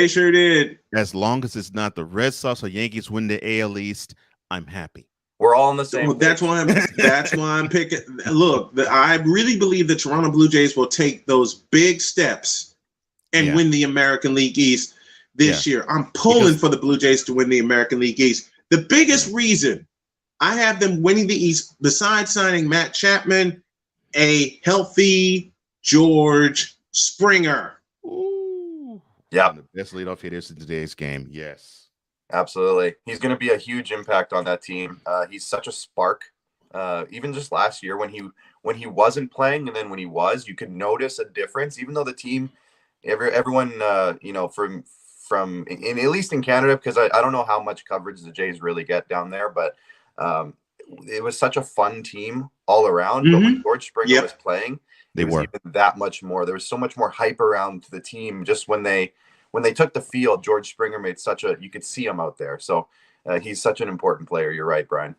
sure did. As long as it's not the Red Sox or Yankees win the AL East, I'm happy. We're all on the same. Well, that's why I'm picking. Look, I really believe the Toronto Blue Jays will take those big steps and win the American League East this year. I'm pulling for the Blue Jays to win the American League East. The biggest reason I have them winning the East, besides signing Matt Chapman, a healthy George Springer. Ooh. Yeah. The best leadoff hitters in today's game. Yes. Absolutely. He's going to be a huge impact on that team. He's such a spark. Even just last year when he wasn't playing, and then when he was, you could notice a difference, even though the team, everyone, from at least in Canada, because I don't know how much coverage the Jays really get down there, but it was such a fun team all around. But when George Springer was playing, it was even that much more. There was so much more hype around the team just when they took the field. George Springer made you could see him out there. So he's such an important player. You're right, Brian.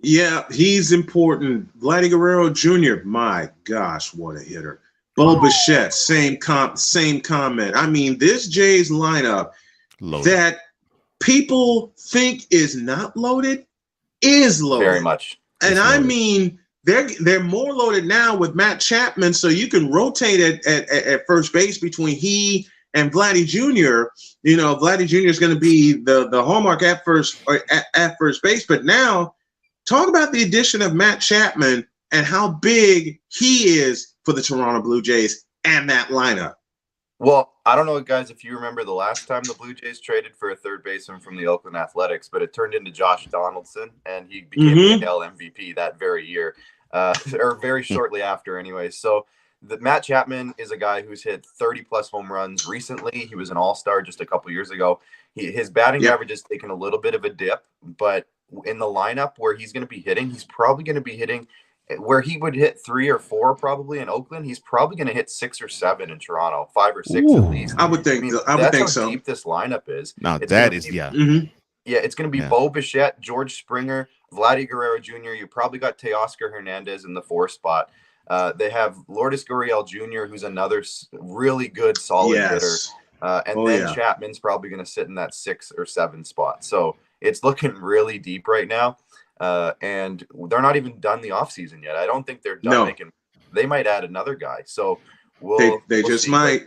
Yeah, he's important. Vladdy Guerrero Jr., my gosh, what a hitter. Bo Bichette, same comment. I mean, this Jays lineup that people think is not loaded is loaded. Very much. And I mean, they're more loaded now with Matt Chapman, so you can rotate at first base between he and Vladdy Jr. Vladdy Jr. is going to be the hallmark at first base. But now, talk about the addition of Matt Chapman and how big he is for the Toronto Blue Jays and that lineup. Well, I don't know, guys, if you remember the last time the Blue Jays traded for a third baseman from the Oakland Athletics, but it turned into Josh Donaldson, and he became the AL MVP that very year, or very shortly after, anyway. So Matt Chapman is a guy who's hit 30-plus home runs recently. He was an all-star just a couple years ago. His batting average has taken a little bit of a dip, but in the lineup where he's going to be hitting, he's probably going to be hitting where he would hit 3 or 4 probably in Oakland. He's probably going to hit 6 or 7 in Toronto, 5 or 6 at least. I would think. I would think so. That's how deep this lineup is. Now that is Yeah, it's going to be Bo Bichette, George Springer, Vladdy Guerrero Jr. You probably got Teoscar Hernandez in the 4 spot. They have Lourdes Gurriel Jr., who's another really good, solid hitter. And Chapman's probably going to sit in that 6 or 7 spot. So it's looking really deep right now. And they're not even done the offseason yet. I don't think they're done making. They might add another guy. So we'll just might.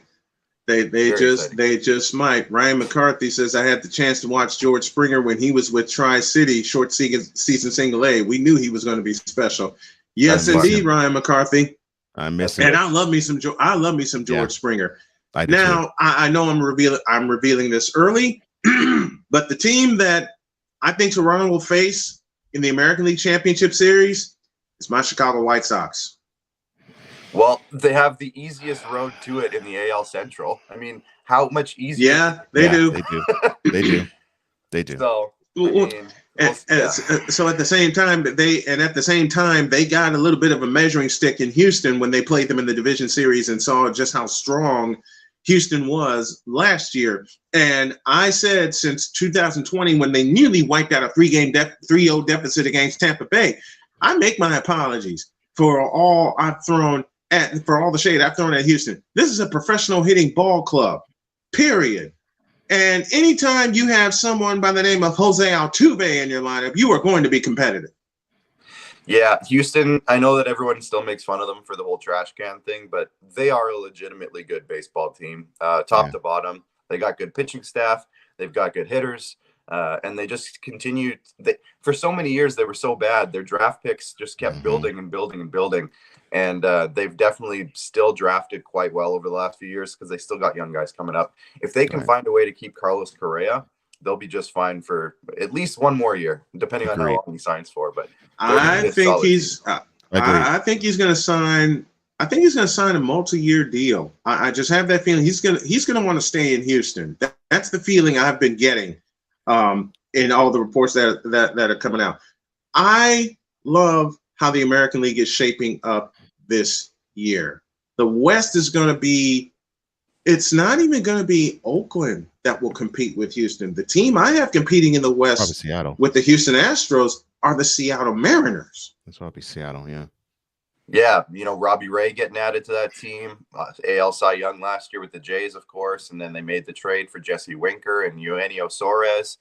They just might. Ryan McCarthy says, I had the chance to watch George Springer when he was with Tri-City, short season single A. We knew he was going to be special. Yes, indeed, Ryan McCarthy. I miss him. And I love me some George Springer. I know I'm revealing this early, but the team that I think Toronto will face in the American League Championship Series is my Chicago White Sox. Well, they have the easiest road to it in the AL Central. I mean, how much easier? Yeah, they do. They do. So, so at the same time, they got a little bit of a measuring stick in Houston when they played them in the division series and saw just how strong Houston was last year. And I said since 2020, when they nearly wiped out a 3-0 deficit against Tampa Bay, I make my apologies for all the shade I've thrown at Houston. This is a professional hitting ball club, period. And anytime you have someone by the name of Jose Altuve in your lineup, you are going to be competitive. Yeah, Houston, I know that everyone still makes fun of them for the whole trash can thing, but they are a legitimately good baseball team, top to bottom. They got good pitching staff. They've got good hitters, and they just continue. For so many years, they were so bad. Their draft picks just kept building and building and building, and they've definitely still drafted quite well over the last few years because they still got young guys coming up. If they can find a way to keep Carlos Correa, they'll be just fine for at least one more year, depending on how long he signs for. But I think he's going to sign. I think he's going to sign a multi-year deal. I just have that feeling he's going to want to stay in Houston. That's the feeling I've been getting in all the reports that are coming out. I love how the American League is shaping up this year. The West is going to be, it's not even going to be Oakland that will compete with Houston. The team I have competing in the West Seattle with the Houston Astros are the Seattle Mariners. That's probably Seattle, yeah. Yeah, Robbie Ray getting added to that team. AL Cy Young last year with the Jays, of course, and then they made the trade for Jesse Winker and Eugenio Suarez.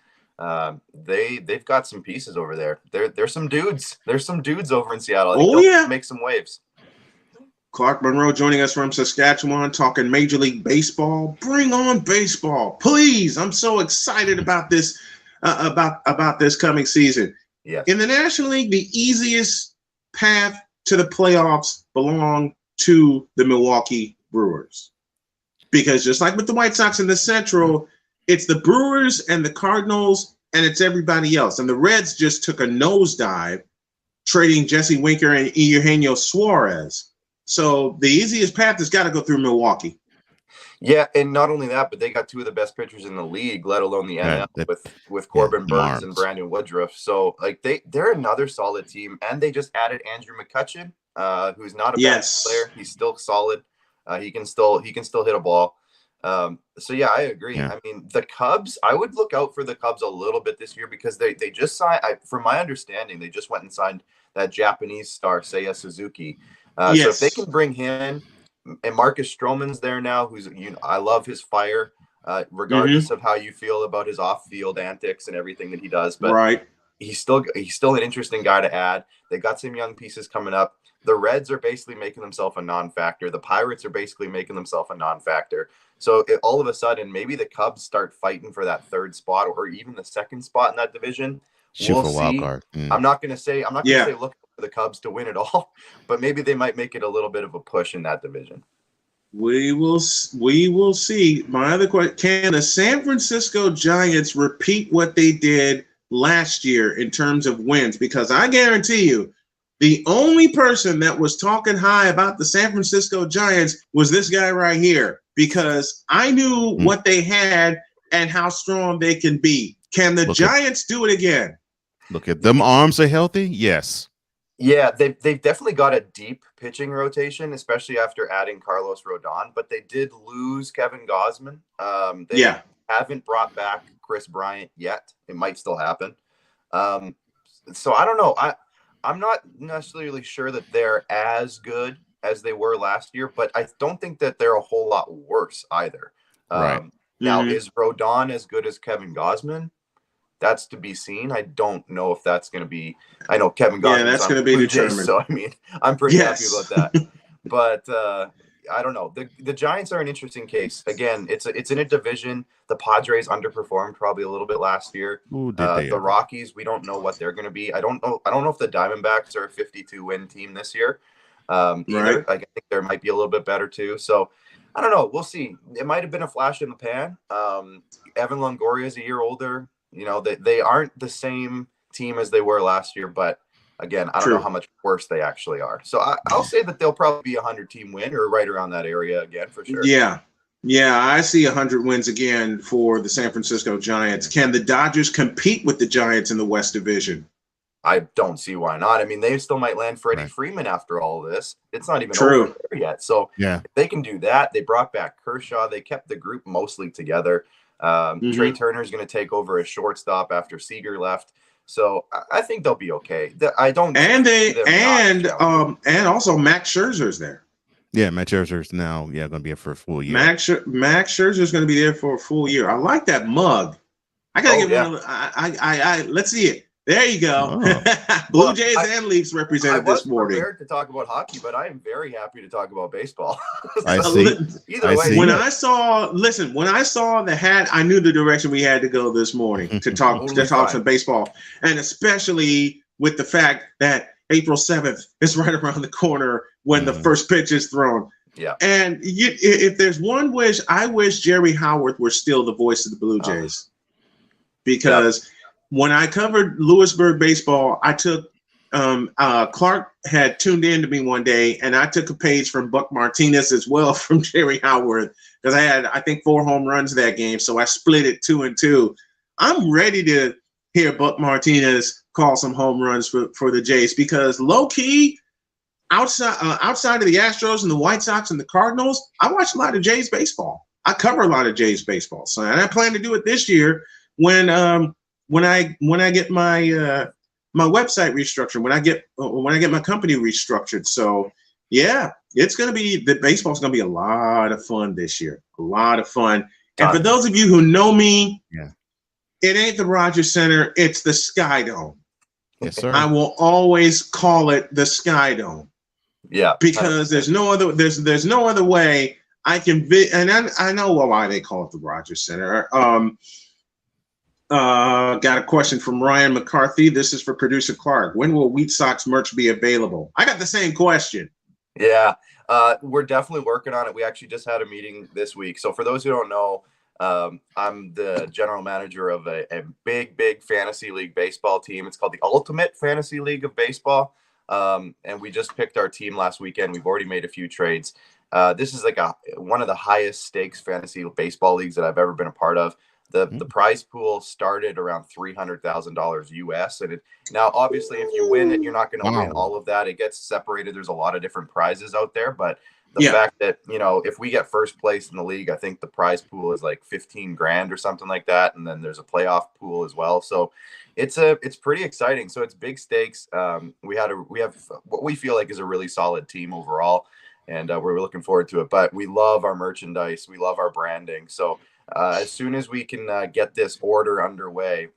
They've got some pieces over there. There's some dudes. There's some dudes over in Seattle. I think they'll make some waves. Clark Monroe joining us from Saskatchewan, talking Major League Baseball. Bring on baseball, please! I'm so excited about this about this coming season. Yes. In the National League, the easiest path to the playoffs belong to the Milwaukee Brewers, because just like with the White Sox in the Central, it's the Brewers and the Cardinals, and it's everybody else. And the Reds just took a nosedive, trading Jesse Winker and Eugenio Suarez. So the easiest path has got to go through Milwaukee. Yeah, and not only that, but they got two of the best pitchers in the league, let alone the NL, with Corbin Burns and Brandon Woodruff. So like they're another solid team, and they just added Andrew McCutchen, who's not a bad player. He's still solid. He can still hit a ball. So yeah, I agree. Yeah. I mean, the Cubs, I would look out for the Cubs a little bit this year, because they just signed. From my understanding, they just went and signed that Japanese star Seiya Suzuki. So if they can bring him in. And Marcus Stroman's there now, I love his fire, regardless of how you feel about his off-field antics and everything that he does. But he's still an interesting guy to add. They got some young pieces coming up. The Reds are basically making themselves a non-factor. The Pirates are basically making themselves a non-factor. So all of a sudden, maybe the Cubs start fighting for that third spot or even the second spot in that division. Shoot for wild card. I'm not going to say look for the Cubs to win it all, but maybe they might make it a little bit of a push in that division. We will see. My other question: can the San Francisco Giants repeat what they did last year in terms of wins? Because I guarantee you, the only person that was talking high about the San Francisco Giants was this guy right here, because I knew what they had and how strong they can be. Can the Giants do it again? Look at them. Arms are healthy. Yes. Yeah, they've definitely got a deep pitching rotation, especially after adding Carlos Rodon. But they did lose Kevin Gausman. They haven't brought back Chris Bryant yet. It might still happen. So I don't know. I'm not necessarily sure that they're as good as they were last year, but I don't think that they're a whole lot worse either. Now, is Rodon as good as Kevin Gausman? That's to be seen. I don't know if that's going to be. I know Kevin Gausman. Yeah, that's going to be determined. So I mean, I'm pretty happy about that. But I don't know. The Giants are an interesting case. Again, it's in a division. The Padres underperformed probably a little bit last year. Ooh, the Rockies, we don't know what they're going to be. I don't know if the Diamondbacks are a 52-win team this year. Either. I think there might be a little bit better too. So I don't know. We'll see. It might have been a flash in the pan. Evan Longoria is a year older. They aren't the same team as they were last year, but again, I don't know how much worse they actually are. So I'll say that they'll probably be a 100-team win or right around that area again for sure. Yeah, I see 100 wins again for the San Francisco Giants. Can the Dodgers compete with the Giants in the West Division? I don't see why not. I mean, they still might land Freddie Freeman after all of this. It's not even over there yet. So if they can do that. They brought back Kershaw. They kept the group mostly together. Trey Turner is going to take over as shortstop after Seager left, so I think they'll be okay. I don't. And also Max Scherzer's there. Yeah, Max Scherzer's now going to be here for a full year. Max Scherzer's going to be there for a full year. I like that mug. I gotta get one. I let's see it. There you go. Oh. Blue Jays and Leafs represented this morning. I was prepared to talk about hockey, but I am very happy to talk about baseball. I see. Either way. When I saw the hat, I knew the direction we had to go this morning to talk some baseball, and especially with the fact that April 7th is right around the corner when the first pitch is thrown. Yeah. And if there's one wish, I wish Jerry Howard were still the voice of the Blue Jays, because when I covered Lewisburg baseball, I took Clark had tuned in to me one day, and I took a page from Buck Martinez as well from Jerry Howard, because I had, I think, 4 home runs that game. So I split it 2 and 2. I'm ready to hear Buck Martinez call some home runs for the Jays, because low key, outside of the Astros and the White Sox and the Cardinals, I watch a lot of Jays baseball. I cover a lot of Jays baseball. So, and I plan to do it this year when I get my my website restructured, when I get my company restructured. So yeah, the baseball's gonna be a lot of fun this year. A lot of fun. And for those of you who know me, it ain't the Rogers Center, it's the Sky Dome. Yes, sir. I will always call it the Sky Dome. Yeah. Because there's no other way I can and I know why they call it the Rogers Center. Got a question from Ryan McCarthy. This is for producer Clark. When will Wheat Sox merch be available? I got the same question. Yeah, we're definitely working on it. We actually just had a meeting this week. So for those who don't know, I'm the general manager of a big fantasy league baseball team. It's called the Ultimate Fantasy League of Baseball. And we just picked our team last weekend. We've already made a few trades. This is like one of the highest stakes fantasy baseball leagues that I've ever been a part of. The prize pool started around $300,000 US. And now, obviously, if you win it, you're not going to win all of that. It gets separated. There's a lot of different prizes out there. But the fact that, if we get first place in the league, I think the prize pool is like 15 grand or something like that. And then there's a playoff pool as well. So it's pretty exciting. So it's big stakes. We have what we feel like is a really solid team overall. And we're looking forward to it. But we love our merchandise. We love our branding. So as soon as we can get this order underway,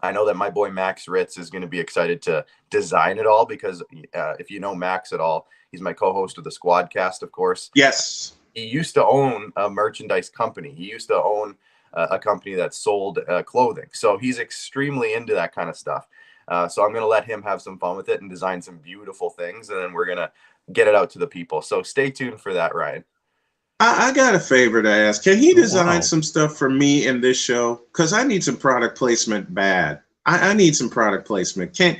I know that my boy Max Ritz is going to be excited to design it all because if you know Max at all, he's my co-host of the Squadcast, of course. Yes. He used to own a merchandise company. He used to own a company that sold clothing. So he's extremely into that kind of stuff. So I'm going to let him have some fun with it and design some beautiful things. And then we're going to get it out to the people. So stay tuned for that, Ryan. I got a favor to ask. Can he design some stuff for me in this show? Because I need some product placement bad. I need some product placement. Can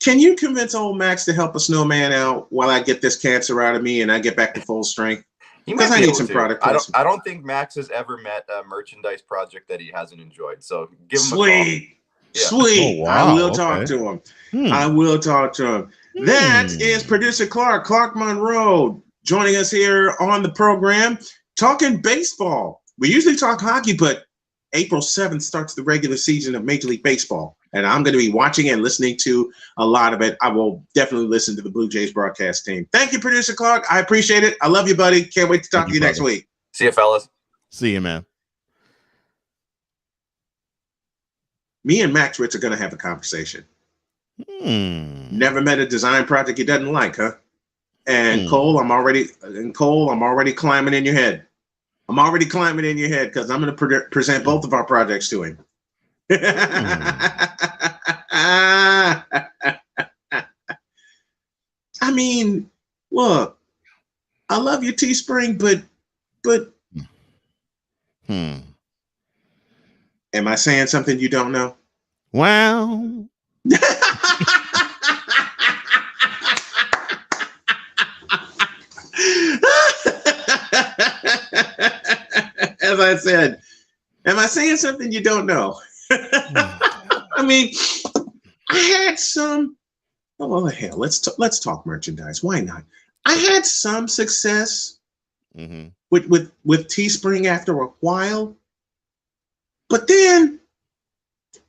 you convince old Max to help a Snowman out while I get this cancer out of me and I get back to full strength? Because I need some product placement. I don't think Max has ever met a merchandise project that he hasn't enjoyed. So give him a call. Sweet. Oh, wow. I will talk to him. I will talk to him. That is producer Clark Monroe, joining us here on the program, talking baseball. We usually talk hockey, but April 7th starts the regular season of Major League Baseball, and I'm going to be watching and listening to a lot of it. I will definitely listen to the Blue Jays broadcast team. Thank you, producer Clark. I appreciate it. I love you, buddy. Can't wait to talk to you next week. See you, fellas. See you, man. Me and Max Ritz are going to have a conversation. Never met a design project he doesn't like, huh? And Cole, I'm already climbing in your head. I'm already climbing in your head because I'm going to present both of our projects to him. I mean, look, I love your Teespring, but am I saying something you don't know? Well. As I said, am I saying something you don't know? I mean, I had some. Oh well, hell, let's talk merchandise. Why not? I had some success with Teespring after a while, but then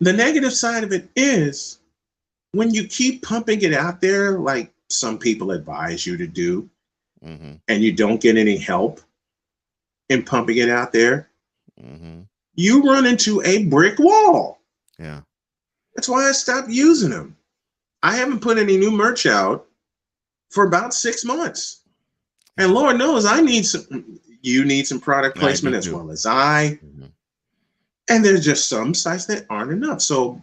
the negative side of it is when you keep pumping it out there, like some people advise you to do, and you don't get any help in pumping it out there, you run into a brick wall. Yeah. That's why I stopped using them. I haven't put any new merch out for about 6 months. And Lord knows you need some product placement as well as I. And there's just some sites that aren't enough. So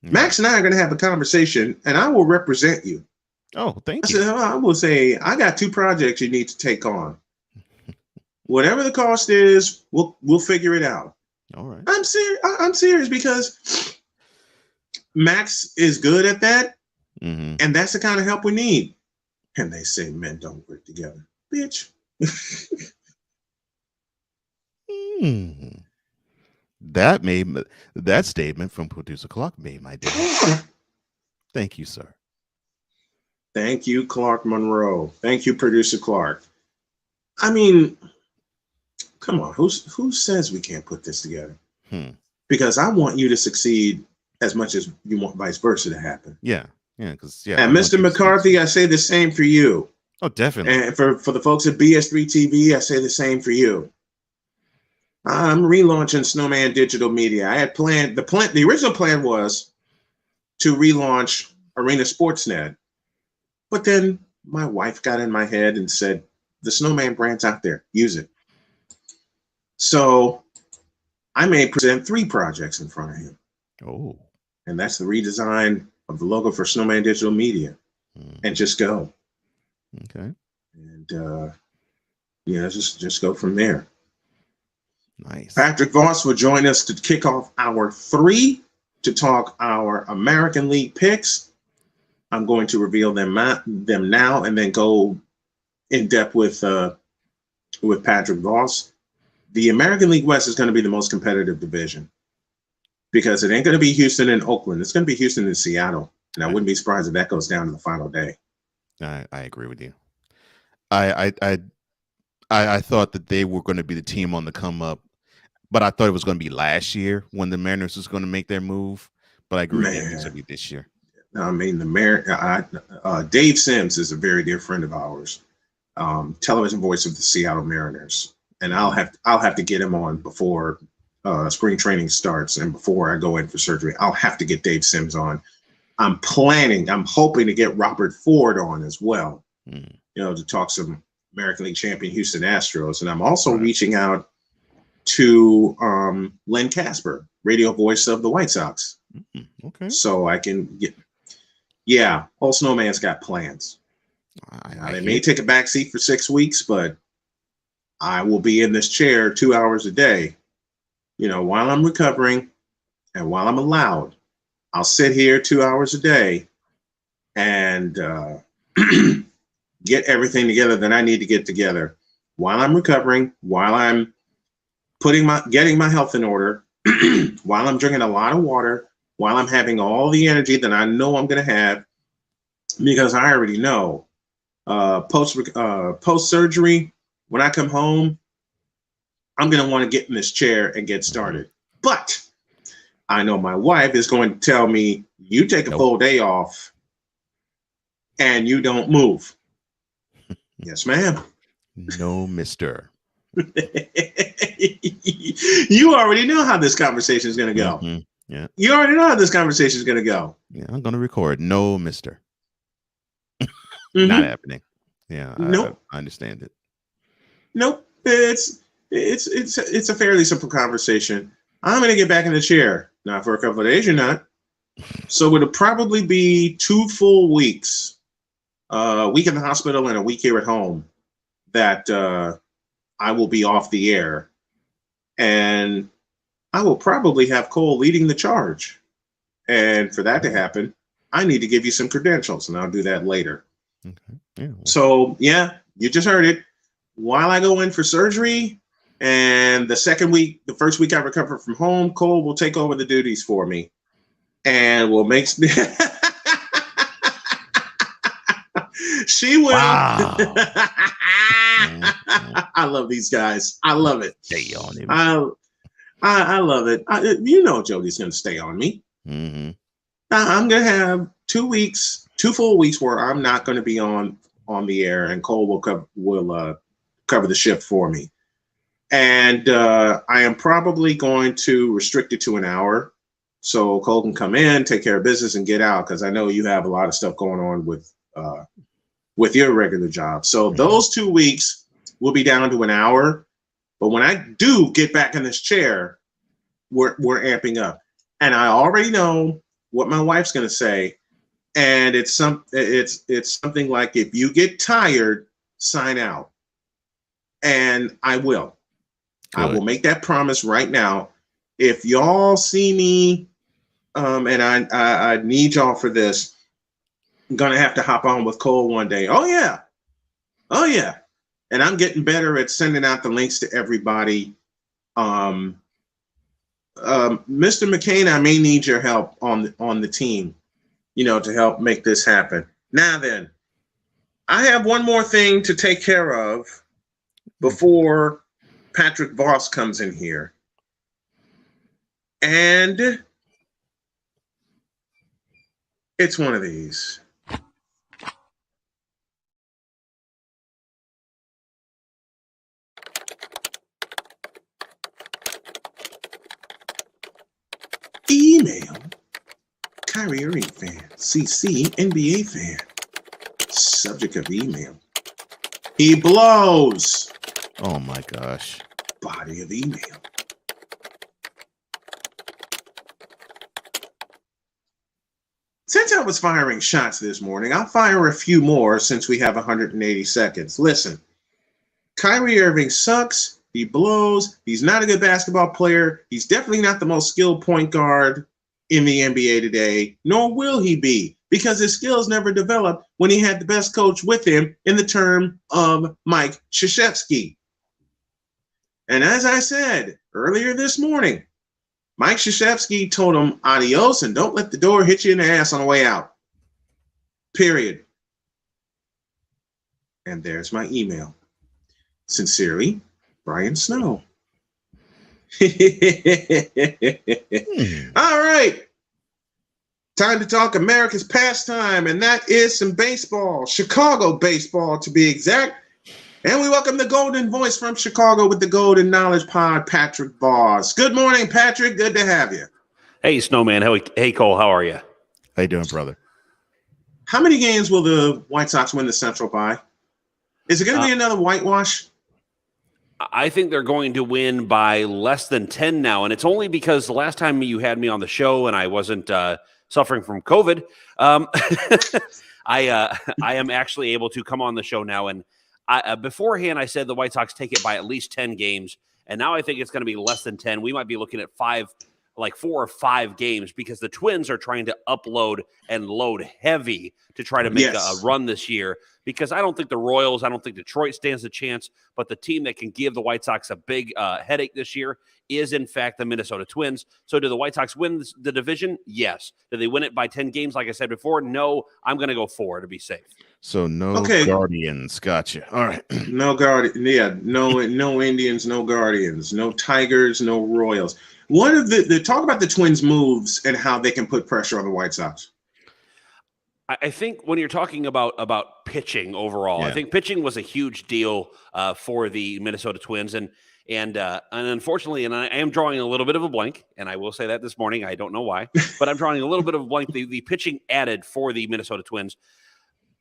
Max and I are going to have a conversation and I will represent you. Oh, thank you. I will say, I got 2 projects you need to take on. Whatever the cost is, we'll figure it out. All right. I'm serious because Max is good at that, and that's the kind of help we need. And they say men don't work together, bitch. That statement from producer Clark made my day. Thank you, sir. Thank you, Clark Monroe. Thank you, producer Clark. I mean, come on, who says we can't put this together? Because I want you to succeed as much as you want vice versa to happen. Yeah, because And Mr. McCarthy, I say the same for you. Oh, definitely. And for the folks at BS3 TV, I say the same for you. I'm relaunching Snowman Digital Media. I had planned the original plan was to relaunch Arena Sportsnet, but then my wife got in my head and said, "The Snowman brand's out there, use it." So I may present 3 projects in front of him. Oh, and that's the redesign of the logo for Snowman Digital Media, and just go. Okay. And just go from there. Nice. Patrick Voss will join us to kick off hour 3 to talk our American League picks. I'm going to reveal them now and then go in depth with Patrick Voss. The American League West is going to be the most competitive division because it ain't going to be Houston and Oakland. It's going to be Houston and Seattle. And I wouldn't be surprised if that goes down to the final day. I agree with you. I thought that they were going to be the team on the come up, but I thought it was going to be last year when the Mariners was going to make their move. But I agree with you. It's going to be this year. I mean, Dave Sims is a very dear friend of ours, television voice of the Seattle Mariners, and I'll have to get him on before spring training starts and before I go in for surgery. I'll have to get Dave Sims on. I'm hoping to get Robert Ford on as well, to talk some American League champion Houston Astros, and I'm also reaching out to Len Casper, radio voice of the White Sox. Okay. So I can get. Yeah, old Snowman's got plans. They may take a back seat for 6 weeks, but I will be in this chair 2 hours a day. While I'm recovering and while I'm allowed, I'll sit here 2 hours a day and get everything together that I need to get together while I'm recovering, while I'm getting my health in order, while I'm drinking a lot of water, while I'm having all the energy that I know I'm going to have, because I already know post surgery, when I come home, I'm going to want to get in this chair and get started. But I know my wife is going to tell me, you take a full day off and you don't move. Yes, ma'am. No, mister. You already know how this conversation is going to go. Mm-hmm. Yeah. You already know how this conversation is going to go. Yeah, I'm going to record. No, mister. Not happening. Yeah. Nope. I understand it. Nope. It's a fairly simple conversation. I'm going to get back in the chair. Not for a couple of days, you're not. So it'll probably be 2 full weeks, a week in the hospital and a week here at home, that I will be off the air. And I will probably have Cole leading the charge. And for that to happen, I need to give you some credentials, and I'll do that later. Okay. Yeah. So, yeah, you just heard it. While I go in for surgery and the first week I recover from home, Cole will take over the duties for me. And will make... She will. Wow. I love these guys. I love it. Stay on him. I love it. Jody's going to stay on me. Mm-hmm. I'm going to have 2 full weeks where I'm not going to be on the air, and Cole will cover the shift for me. And I am probably going to restrict it to an hour so Cole can come in, take care of business, and get out, because I know you have a lot of stuff going on with your regular job. So those 2 weeks will be down to an hour. But when I do get back in this chair, we're amping up. And I already know what my wife's going to say. And it's something like, if you get tired, sign out. And I will. Good. I will make that promise right now. If y'all see me, and I need y'all for this, I'm going to have to hop on with Cole one day. Oh, yeah. And I'm getting better at sending out the links to everybody. Mr. McCain, I may need your help on the team, to help make this happen. Now then, I have one more thing to take care of before Patrick Voss comes in here. And it's one of these. Email. Kyrie Irving fan. CC. NBA fan. Subject of email. He blows. Oh my gosh. Body of email. Since I was firing shots this morning, I'll fire a few more since we have 180 seconds. Listen, Kyrie Irving sucks. He blows. He's not a good basketball player. He's definitely not the most skilled point guard in the NBA today, nor will he be, because his skills never developed when he had the best coach with him in the term of Mike Krzyzewski. And as I said earlier this morning, Mike Krzyzewski told him adios and don't let the door hit you in the ass on the way out. Period. And there's my email. Sincerely, Brian Snow. All right. Time to talk America's pastime, and that is some baseball. Chicago baseball, to be exact. And we welcome the golden voice from Chicago with the Golden Knowledge Pod, Patrick Voss. Good morning, Patrick. Good to have you. Hey, Snowman. Hey, Cole. How are you? How you doing, brother? How many games will the White Sox win the Central by? Is it going to be another whitewash? I think they're going to win by less than 10 now, and it's only because the last time you had me on the show and I wasn't suffering from COVID, I am actually able to come on the show now. And beforehand, I said the White Sox take it by at least 10 games, and now I think it's going to be less than 10. We might be looking at 4 or 5 games because the Twins are trying to upload and load heavy to try to make a run this year. Because I don't think the Royals, I don't think Detroit stands a chance, but the team that can give the White Sox a big headache this year is, in fact, the Minnesota Twins. So do the White Sox win the division? Yes. Do they win it by 10 games, like I said before? No. I'm going to go 4 to be safe. So no Guardians. Gotcha. All right. No Guardians. Yeah, no Indians, no Guardians, no Tigers, no Royals. What of the talk about the Twins' moves and how they can put pressure on the White Sox? I think when you're talking about pitching overall, I think pitching was a huge deal for the Minnesota Twins, and unfortunately, and I am drawing a little bit of a blank, and I will say that this morning, I don't know why, but I'm drawing a little bit of a blank. The pitching added for the Minnesota Twins.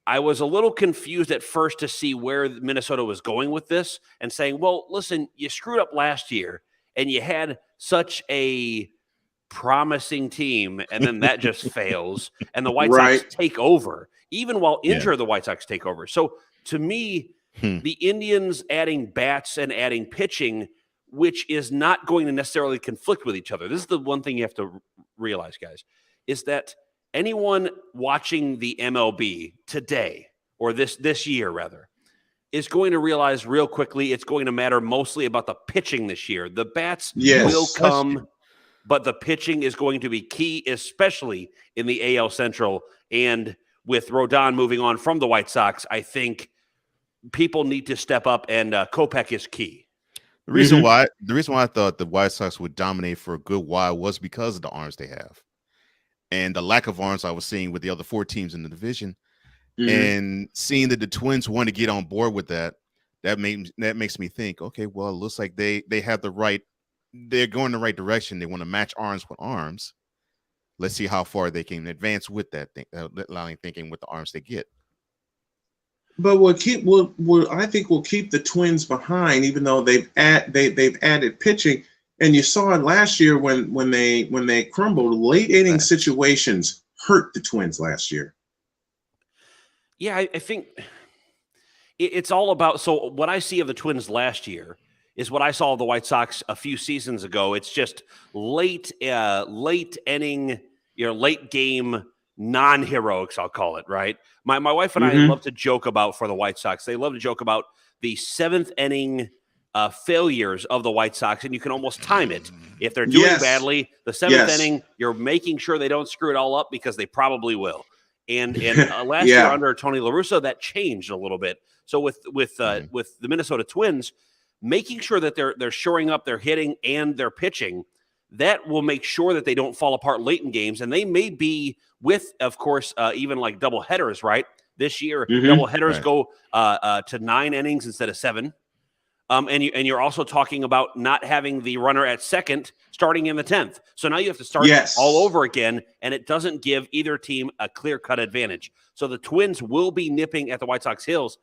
I was a little confused at first to see where Minnesota was going with this and saying, well, listen, you screwed up last year, and you had such a promising team, and then that just fails, and the White Sox take over. Even while injured, the White Sox take over. So to me, the Indians adding bats and adding pitching, which is not going to necessarily conflict with each other. This is the one thing you have to realize, guys, is that anyone watching the MLB today, or this year rather, is going to realize real quickly it's going to matter mostly about the pitching this year. The bats will come, but the pitching is going to be key, especially in the AL Central. And with Rodon moving on from the White Sox, I think people need to step up, and Kopech is key. The reason why I thought the White Sox would dominate for a good while was because of the arms they have, and the lack of arms I was seeing with the other 4 teams in the division, and seeing that the Twins want to get on board with that makes me think, okay, well, it looks like they have the right. They're going the right direction. They want to match arms with arms. Let's see how far they can advance with that thing, allowing thinking with the arms they get. But I think we'll keep the Twins behind, even though they've added pitching. And you saw it last year when they crumbled. Late inning situations hurt the Twins last year. Yeah, I think it's all about. So what I see of the Twins last year is what I saw of the White Sox a few seasons ago. It's just late inning, late game non-heroics, I'll call it, right? My wife and I love to joke about, for the White Sox, they love to joke about the 7th inning failures of the White Sox, and you can almost time it. If they're doing badly, the 7th inning, you're making sure they don't screw it all up, because they probably will. And last year under Tony La Russa, that changed a little bit. So with the Minnesota Twins, making sure that they're shoring up their hitting and their pitching, that will make sure that they don't fall apart late in games. And they may be with, of course, even like double headers, right? This year, double headers go to 9 innings instead of 7. And you're also talking about not having the runner at second starting in the 10th. So now you have to start all over again, and it doesn't give either team a clear-cut advantage. So the Twins will be nipping at the White Sox heels.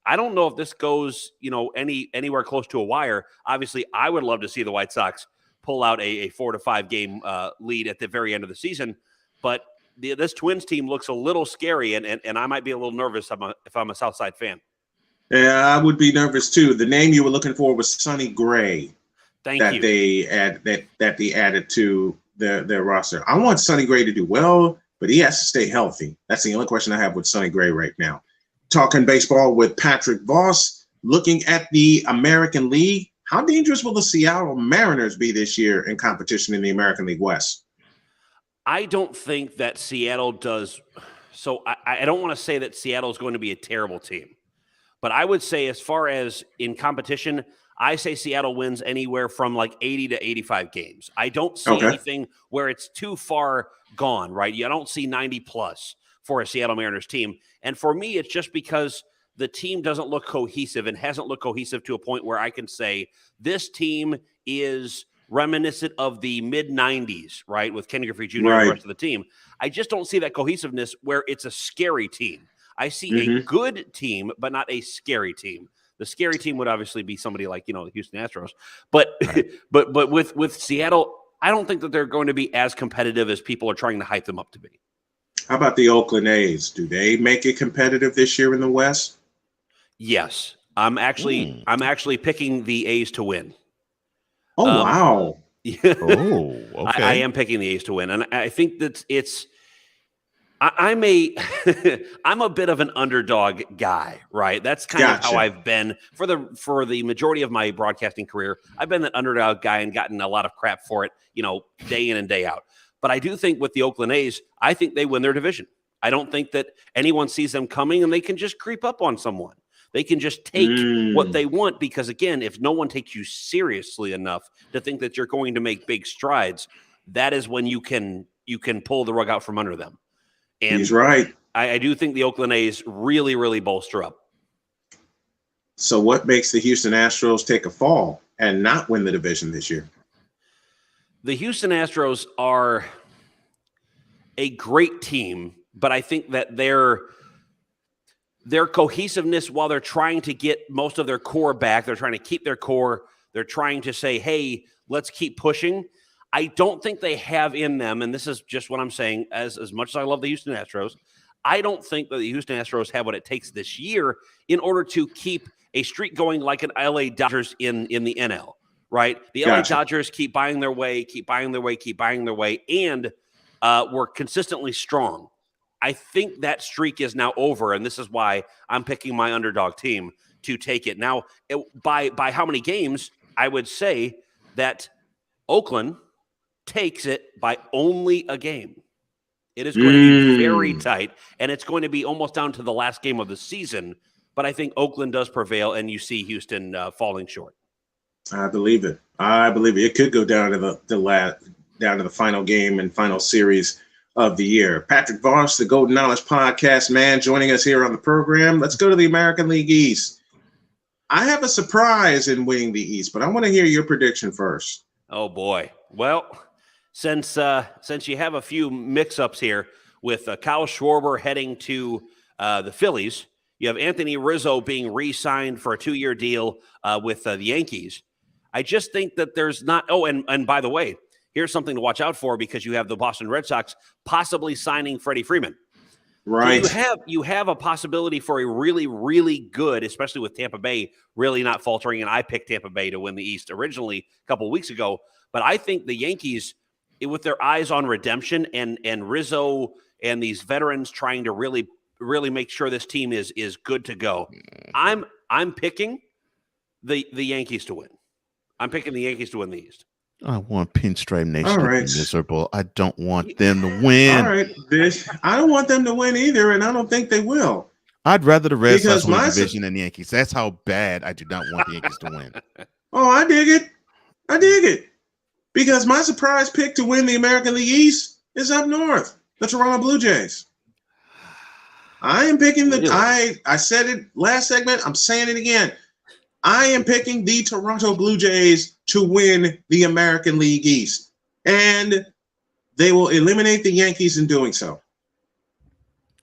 I don't know if this goes, anywhere close to a wire. Obviously, I would love to see the White Sox pull out a 4-5 game lead at the very end of the season. But this Twins team looks a little scary, and I might be a little nervous if I'm a Southside fan. Yeah, I would be nervous too. The name you were looking for was Sonny Gray. Thank you. They added to their roster. I want Sonny Gray to do well, but he has to stay healthy. That's the only question I have with Sonny Gray right now. Talking baseball with Patrick Voss, looking at the American League. How dangerous will the Seattle Mariners be this year in competition in the American League West? I don't think that Seattle does. So I don't want to say that Seattle is going to be a terrible team. But I would say as far as in competition, I say Seattle wins anywhere from like 80 to 85 games. I don't see anything where it's too far gone, right? I don't see 90 plus for a Seattle Mariners team. And for me, it's just because the team doesn't look cohesive and hasn't looked cohesive to a point where I can say this team is reminiscent of the mid-90s, right, with Kenny Griffey Jr. and the rest of the team. I just don't see that cohesiveness where it's a scary team. I see a good team, but not a scary team. The scary team would obviously be somebody like, the Houston Astros. But but with Seattle, I don't think that they're going to be as competitive as people are trying to hype them up to be. How about the Oakland A's? Do they make it competitive this year in the West? Yes. I'm actually picking the A's to win. Oh, wow. Yeah. Oh, okay. I am picking the A's to win. And I think that I'm a bit of an underdog guy, right? That's kind of how I've been for the majority of my broadcasting career. I've been that underdog guy and gotten a lot of crap for it, day in and day out. But I do think with the Oakland A's, I think they win their division. I don't think that anyone sees them coming and they can just creep up on someone. They can just take what they want because, again, if no one takes you seriously enough to think that you're going to make big strides, that is when you can pull the rug out from under them. And he's right. I do think the Oakland A's really, really bolster up. So what makes the Houston Astros take a fall and not win the division this year? The Houston Astros are a great team, but I think that their cohesiveness, while they're trying to get most of their core back, they're trying to keep their core, they're trying to say, hey, let's keep pushing. I don't think they have in them, and this is just what I'm saying, as much as I love the Houston Astros, I don't think that the Houston Astros have what it takes this year in order to keep a streak going like an LA Dodgers in the NL, right? The LA Dodgers keep buying their way, and were consistently strong. I think that streak is now over, and this is why I'm picking my underdog team to take it. Now, by how many games, I would say that Oakland takes it by only a game. It is going to be very tight, and it's going to be almost down to the last game of the season. But I think Oakland does prevail, and you see Houston falling short. I believe it. It could go down to the final game and final series of the year. Patrick Voss, the Golden Knowledge Podcast man, joining us here on the program. Let's go to the American League East. I have a surprise in winning the East, but I want to hear your prediction first. Oh boy. Well, since you have a few mix-ups here with Kyle Schwarber heading to the Phillies, you have Anthony Rizzo being re-signed for a 2-year deal with the Yankees. I just think that there's not. Oh, and by the way, here's something to watch out for because you have the Boston Red Sox possibly signing Freddie Freeman. Right. So you have a possibility for a really, really good, especially with Tampa Bay really not faltering. And I picked Tampa Bay to win the East originally a couple of weeks ago. But I think the Yankees, with their eyes on redemption and Rizzo and these veterans trying to really, really make sure this team is good to go, I'm picking the Yankees to win. I'm picking the Yankees to win the East. I want Pinstripe Nation All to right. be miserable. I don't want them to win. All right, I don't want them to win either, and I don't think they will. I'd rather the Red Because Sox win the division than the Yankees. That's how bad I do not want the Yankees to win. Oh, I dig it. I dig it. Because my surprise pick to win the American League East is up north, the Toronto Blue Jays. I am picking I said it last segment. I'm saying it again. I am picking the Toronto Blue Jays to win the American League East. And they will eliminate the Yankees in doing so.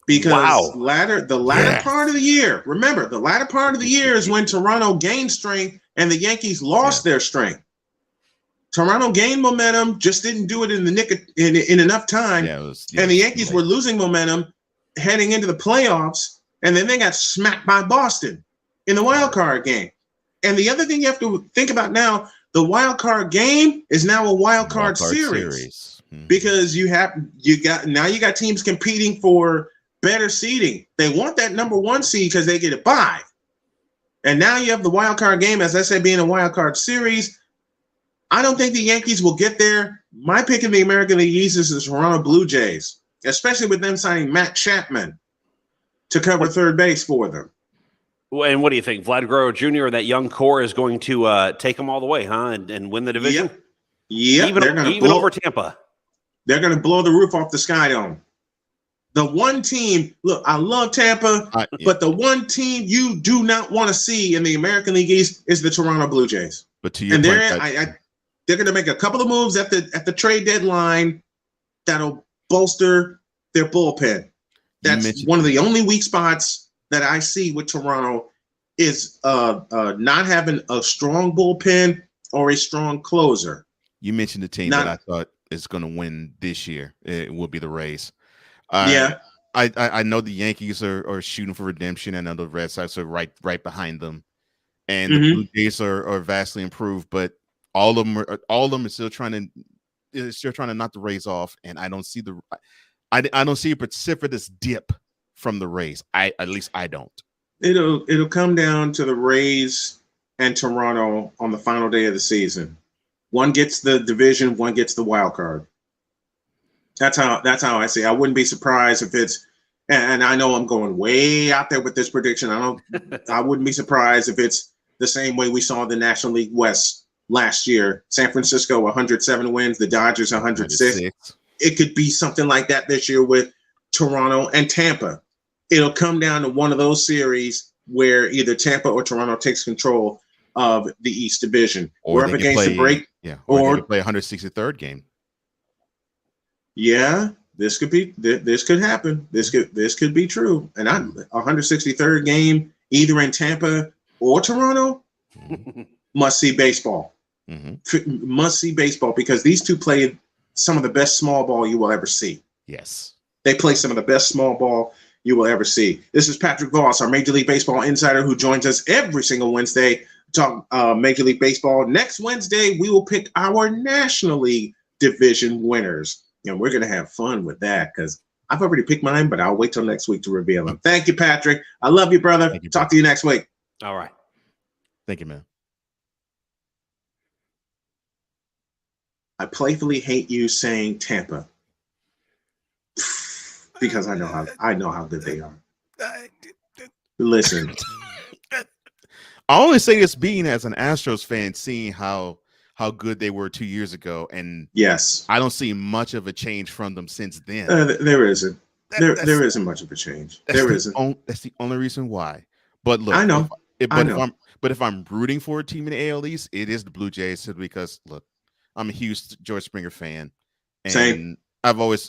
Because the latter part of the year, remember, the latter part of the year is when Toronto gained strength and the Yankees lost their strength. Toronto gained momentum, just didn't do it in the nick in enough time. And the Yankees were losing momentum heading into the playoffs, and then they got smacked by Boston in the wild card game. And the other thing you have to think about now, the wild card game is now a wild card series. Because you got teams competing for better seeding. They want that number one seed because they get a bye. And now you have the wild card game, as I said, being a wild card series. I don't think the Yankees will get there. My pick in the American League East is the Toronto Blue Jays, especially with them signing Matt Chapman to cover third base for them. And what do you think? Vlad Guerrero Jr. or that young core is going to take them all the way, huh? And win the division? Yeah. Even over Tampa. They're going to blow the roof off the Sky Dome. The one team, look, I love Tampa, but the one team you do not want to see in the American League East is the Toronto Blue Jays. But to your and point, they're going to make a couple of moves at the trade deadline that'll bolster their bullpen. That's one of the only weak spots that I see with Toronto is not having a strong bullpen or a strong closer. You mentioned the team that I thought is going to win this year. It will be the Rays. I know the Yankees are shooting for redemption, and I know the Red Sox are right behind them, and the Blue Jays are vastly improved. But all of them are still trying to knock the Rays off, and I don't see I don't see a precipitous dip from the Rays. At least I don't. It'll come down to the Rays and Toronto on the final day of the season. One gets the division, one gets the wild card. That's how I see it. I wouldn't be surprised if it's, and I know I'm going way out there with this prediction. I wouldn't be surprised if it's the same way we saw the National League West last year. San Francisco 107 wins, the Dodgers 106. It could be something like that this year with Toronto and Tampa. It'll come down to one of those series where either Tampa or Toronto takes control of the East Division. We're up against the break. Yeah, or they could play 163rd game. Yeah, this could happen. This could be true. And 163rd game, either in Tampa or Toronto, must see baseball. Must see baseball because these two play some of the best small ball you will ever see. Yes. They play some of the best small ball you will ever see. This is Patrick Voss, our Major League Baseball insider, who joins us every single Wednesday to talk Major League Baseball. Next Wednesday, we will pick our National League division winners. And we're going to have fun with that because I've already picked mine, but I'll wait till next week to reveal them. Thank you, Patrick. I love you, brother. Talk to you next week. All right. Thank you, man. I playfully hate you saying Tampa because I know how good they are. Listen, I only say this being as an Astros fan, seeing how good they were 2 years ago, and yes, I don't see much of a change from them since then. There isn't. There isn't much of a change. There isn't. That's the only reason why. But look, I know. If I'm rooting for a team in the AL East, it is the Blue Jays because look, I'm a huge George Springer fan, and same. I've always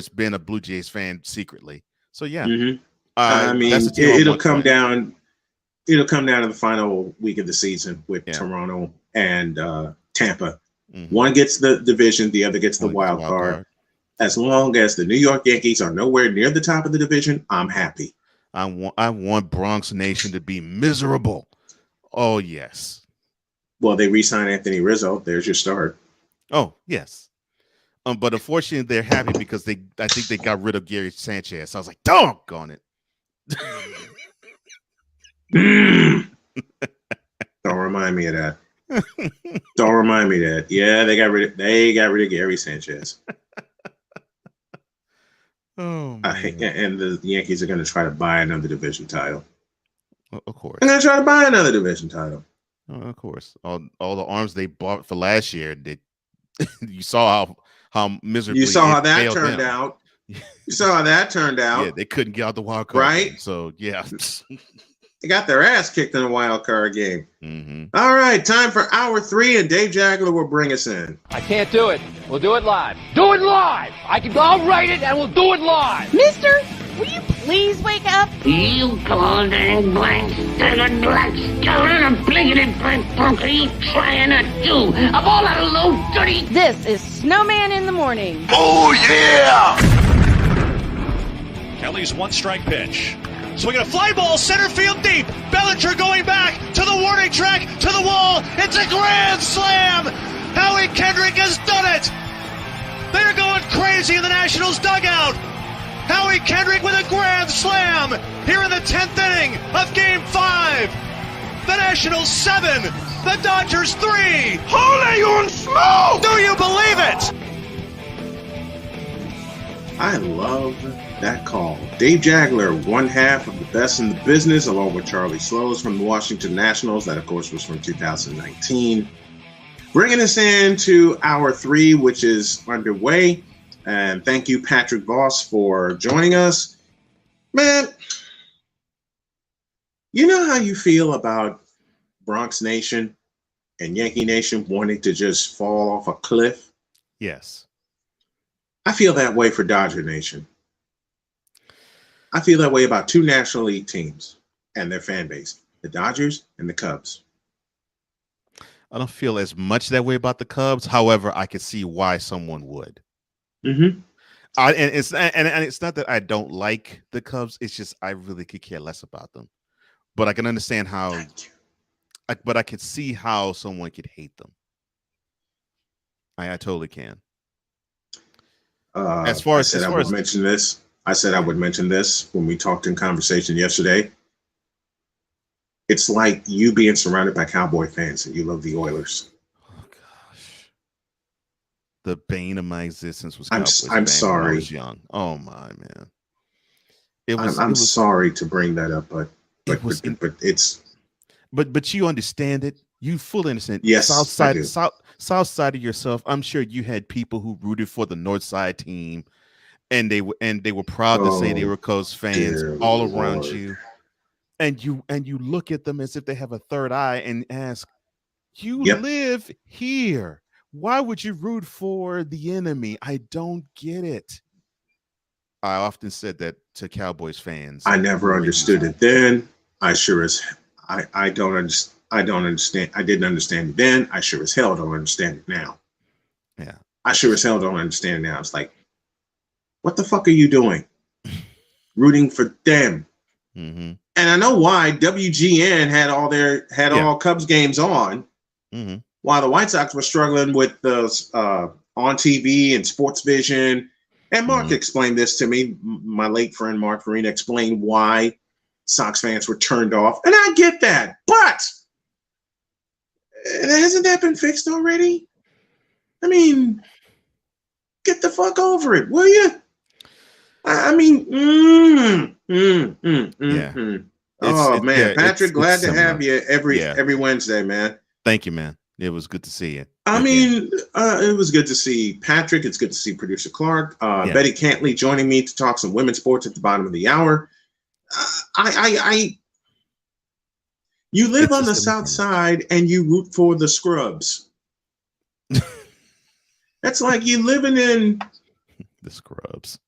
been a Blue Jays fan secretly. So yeah, I mean, it'll come down to the final week of the season with Toronto and Tampa. One gets the division, the other gets the wild card. As long as the New York Yankees are nowhere near the top of the division, I'm happy. I want Bronx Nation to be miserable. Oh yes. Well, they re-signed Anthony Rizzo. There's your start. Oh yes. But unfortunately, they're happy because I think they got rid of Gary Sanchez. So I was like, doggone it. Don't remind me of that. Don't remind me of that. Yeah, they got rid of Gary Sanchez. Oh, and the Yankees are going to try to buy another division title. Of course. They're going to try to buy another division title. Of course. All the arms they bought for last year, you saw how miserably you saw how that failed turned them. out. You saw how that turned out. Yeah, they couldn't get out the wild card right? game, so yeah. They got their ass kicked in the wild card game. Mm-hmm. All right, time for hour 3, and Dave Jagler will bring us in. I can't do it. We'll do it live. Do it live! I'll write it and we'll do it live! Mister, will you please wake up? You cold and blank, stupid black stone and blinkety black punk are you trying to do? Of all that low dirty... This is Snowman in the Morning. Oh, yeah! Kelly's one-strike pitch. Swinging a fly ball, center field deep. Bellinger going back to the warning track, to the wall. It's a grand slam! Howie Kendrick has done it! They're going crazy in the Nationals dugout! Howie Kendrick with a grand slam here in the 10th inning of Game 5. The Nationals 7, the Dodgers 3. Holy un smoke! Do you believe it? I love that call. Dave Jagler, one half of the best in the business, along with Charlie Slows from the Washington Nationals. That, of course, was from 2019. Bringing us into hour 3, which is underway. And thank you, Patrick Voss, for joining us. Man, you know how you feel about Bronx Nation and Yankee Nation wanting to just fall off a cliff? Yes. I feel that way for Dodger Nation. I feel that way about 2 National League teams and their fan base, the Dodgers and the Cubs. I don't feel as much that way about the Cubs. However, I could see why someone would. Mm-hmm. And it's not that I don't like the Cubs. It's just I really could care less about them. But I can understand how. But I could see how someone could hate them. I totally can. I said I would mention this when we talked in conversation yesterday. It's like you being surrounded by Cowboy fans and you love the Oilers. Oh gosh, the bane of my existence was. I'm sorry. When I was young. Oh my man. I'm sorry to bring that up, but it's. But you understand it. You fully understand. Yes, South side of yourself. I'm sure you had people who rooted for the North Side team, and they were proud to say they were Cubs fans all around you. And you look at them as if they have a third eye and ask, you live here. Why would you root for the enemy? I don't get it. I often said that to Cowboys fans. I never understood it then. I don't understand. I didn't understand it then. I sure as hell don't understand it now. Yeah. I sure as hell don't understand it now. It's like, what the fuck are you doing? Rooting for them. Mm-hmm. And I know why. WGN had all Cubs games on, while the White Sox were struggling with the on TV and Sports Vision. And Mark explained this to me. My late friend Mark Farina explained why Sox fans were turned off, and I get that. But hasn't that been fixed already? I mean, get the fuck over it, will you? I mean, Oh man, Patrick, glad to have you every Wednesday, man. Thank you, man. It was good to see you. I mean, it was good to see Patrick. It's good to see producer Clark, Betty Cantley joining me to talk some women's sports at the bottom of the hour. You live on the South Side and you root for the scrubs. That's like you living in the scrubs.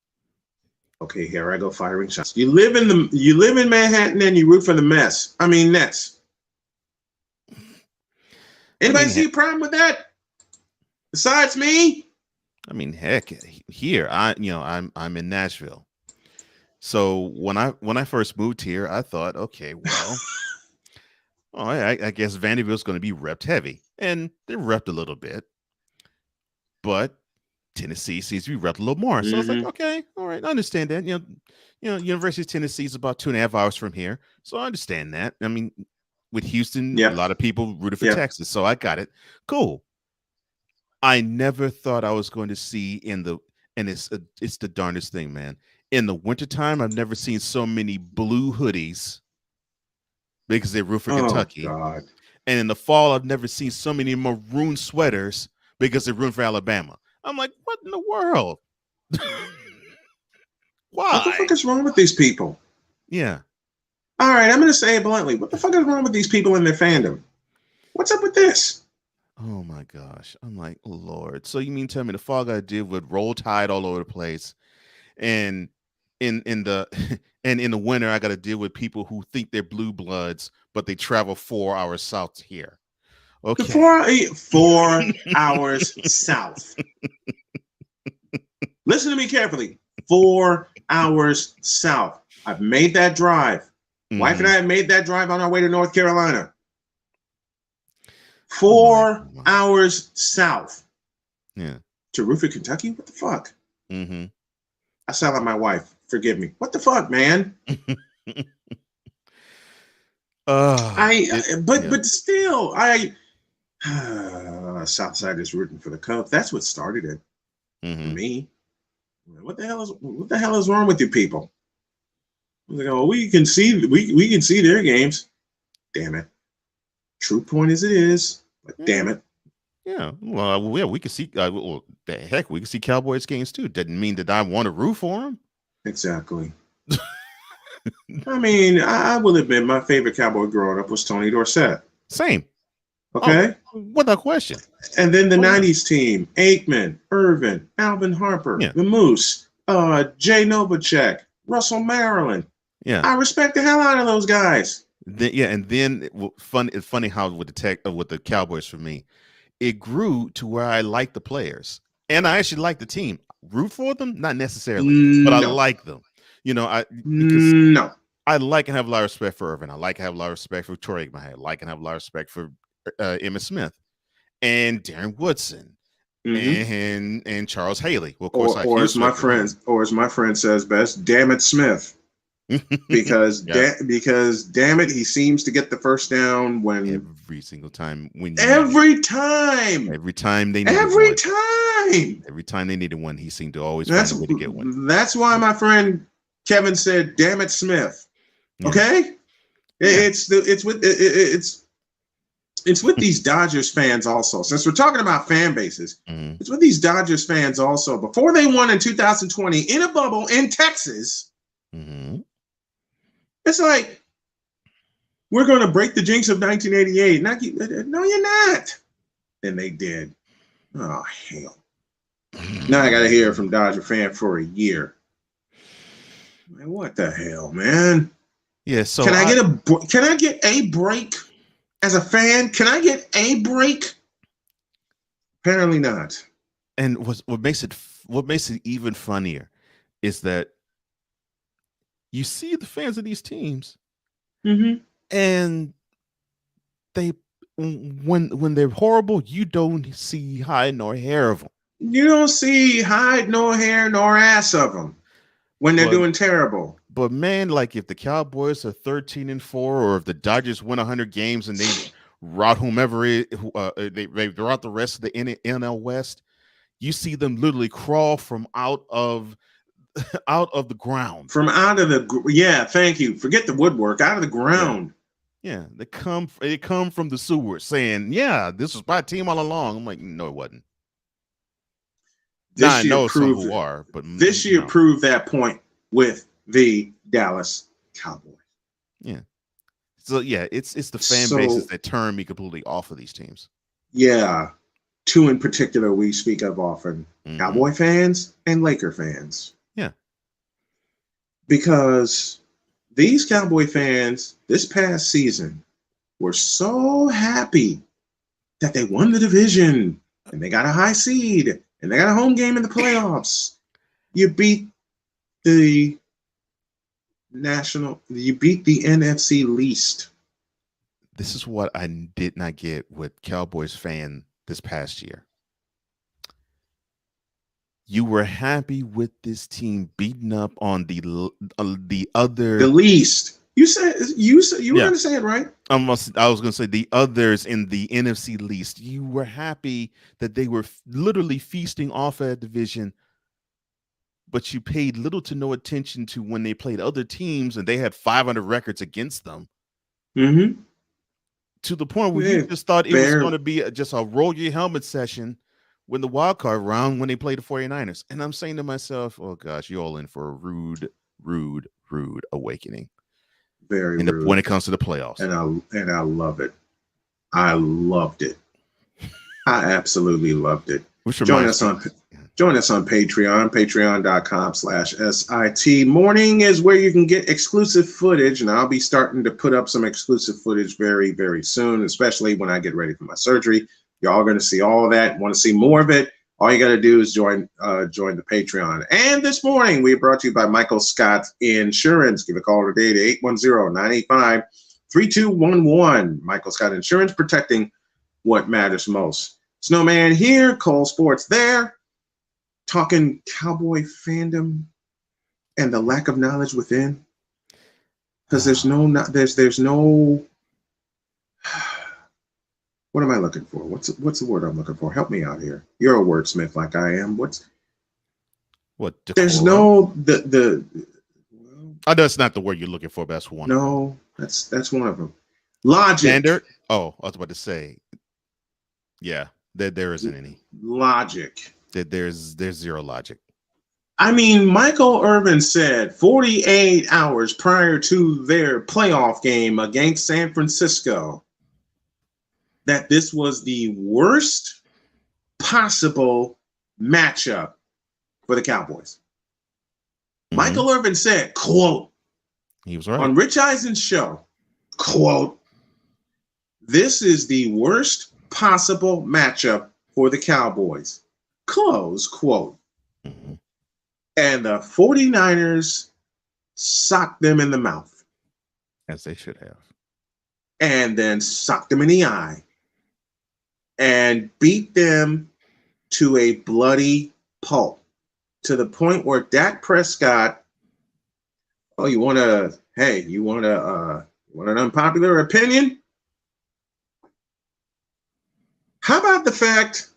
Okay, here I go firing shots. You live in Manhattan and you root for the mess. I mean Nets. Anybody see a problem with that? Besides me? I mean, heck, here I'm in Nashville. So when I first moved here, I thought, okay, well, I guess Vanderbilt's going to be repped heavy, and they repped a little bit, but Tennessee seems to be repped a little more. So I was like, okay, all right, I understand that. You know, University of Tennessee is about 2.5 hours from here, so I understand that. I mean, with Houston. Yep. A lot of people rooted for Yep. Texas, so I got it. Cool. I never thought I was going to see and it's the darndest thing, man. In the wintertime, I've never seen so many blue hoodies because they root for Kentucky. God. And in the fall, I've never seen so many maroon sweaters because they root for Alabama. I'm like, what in the world? Why? What the fuck is wrong with these people? Yeah. All right, I'm going to say it bluntly. What the fuck is wrong with these people and their fandom? What's up with this? Oh my gosh. I'm like, oh Lord. So you mean tell me the fall guy did with Roll Tide all over the place, and in the and in the winter I got to deal with people who think they're blue bloods, but they travel 4 hours south here. Okay. 4 hours south. Listen to me carefully. 4 hours south. I've made that drive. Wife and I have made that drive on our way to North Carolina. 4 hours south. Yeah. To root for Kentucky? What the fuck? Mm-hmm. I sound like my wife. Forgive me. What the fuck, man? But still, Southside is rooting for the Cubs. That's what started it for me. What the hell is wrong with you people? I was like, oh, we can see their games. Damn it. True point as it is, but damn it. Yeah. Well, yeah, we can see. Well, the heck, we can see Cowboys games too. Doesn't mean that I want to root for them. Exactly. I mean, I will admit my favorite Cowboy growing up was Tony Dorsett. Same. Okay. Oh, without question. And then the 90s team, Aikman, Irvin, Alvin Harper, the Moose, Jay Novacek, Russell Maryland. Yeah. I respect the hell out of those guys. And then it's funny how with the Cowboys for me, it grew to where I like the players. And I actually like the team. Root for them? Not necessarily, but I like them. I like and have a lot of respect for Irvin. I like and have a lot of respect for Troy Aikman. I like and have a lot of respect for Emmitt Smith and Darren Woodson and Charles Haley. Well, of course, or as my friend says best, damn it, Smith. Because damn it, he seems to get the first down when every single time every time they needed one, he seemed to always find a way to get one. That's why my friend Kevin said, "Damn it, Smith." Okay, it's with these Dodgers fans also. Since we're talking about fan bases, it's with these Dodgers fans also. Before they won in 2020 in a bubble in Texas. It's like, we're going to break the jinx of 1988. No, you're not. Then they did. Oh, hell. Now I got to hear from Dodger fan for a year. Man, what the hell, man? Yeah, so can I get a break as a fan? Can I get a break? Apparently not. And what makes it even funnier is that you see the fans of these teams, and they when they're horrible, you don't see hide nor hair of them. You don't see hide nor hair nor ass of them when they're doing terrible. But man, like if the Cowboys are 13-4, or if the Dodgers win 100 games and they rout whomever they rout the rest of the NL West, you see them literally crawl from out of the ground. Thank you. Forget the woodwork, out of the ground. Yeah, they come from the sewers saying, yeah, this was my team all along. I'm like, no, it wasn't. I know some who are, but this year proved that point with the Dallas Cowboys. Yeah. So yeah, it's the fan bases that turn me completely off of these teams. Yeah. Two in particular we speak of often. Cowboy fans and Laker fans. Yeah. Because these Cowboy fans this past season were so happy that they won the division and they got a high seed and they got a home game in the playoffs. You beat the NFC least. This is what I did not get with Cowboys fan this past year. You were happy with this team beating up on the least. You were going to say it right. I was going to say the others in the NFC least. You were happy that they were literally feasting off a division, but you paid little to no attention to when they played other teams and they had 500 records against them. Mm-hmm. To the point where you just thought it was going to be just a roll your helmet session when the wild card round when they played the 49ers. And I'm saying to myself, oh gosh, you're all in for a rude awakening. Very rude when it comes to the playoffs. And I love it. I loved it. I absolutely loved it. Join us on Patreon, patreon.com/SIT. Morning is where you can get exclusive footage, and I'll be starting to put up some exclusive footage very, very soon, especially when I get ready for my surgery. Y'all are going to see all of that. Want to see more of it? All you got to do is join the Patreon. And this morning, we are brought to you by Michael Scott Insurance. Give a call today to 810-985-3211. Michael Scott Insurance, protecting what matters most. Snowman here, Cole Sports there, talking Cowboy fandom and the lack of knowledge within. Because there's no. What am I looking for? What's the word I'm looking for? Help me out here. You're a wordsmith like I am. What? There's no Oh, that's not the word you're looking for. But that's one. No, that's one of them. Logic. Standard. Oh, I was about to say. Yeah, there isn't any logic. There's zero logic. I mean, Michael Irvin said 48 hours prior to their playoff game against San Francisco that this was the worst possible matchup for the Cowboys. Mm-hmm. Michael Irvin said, quote, he was right on Rich Eisen's show, quote, this is the worst possible matchup for the Cowboys, close quote. Mm-hmm. And the 49ers socked them in the mouth. As they should have. And then socked them in the eye. And beat them to a bloody pulp, to the point where Dak Prescott, you want an unpopular opinion? How about the fact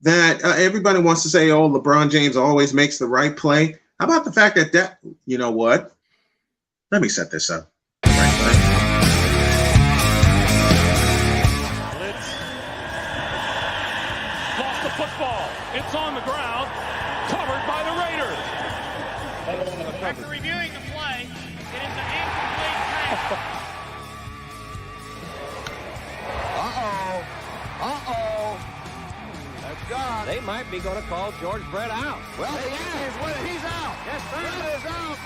that everybody wants to say, oh, LeBron James always makes the right play? How about the fact that you know what? Let me set this up. It's on the ground, covered by the Raiders. After reviewing the play, it is an incomplete pass. That's gone. They might be going to call George Brett out. Well, the Yankees win it. He's out. Yes, sir. Brett is out.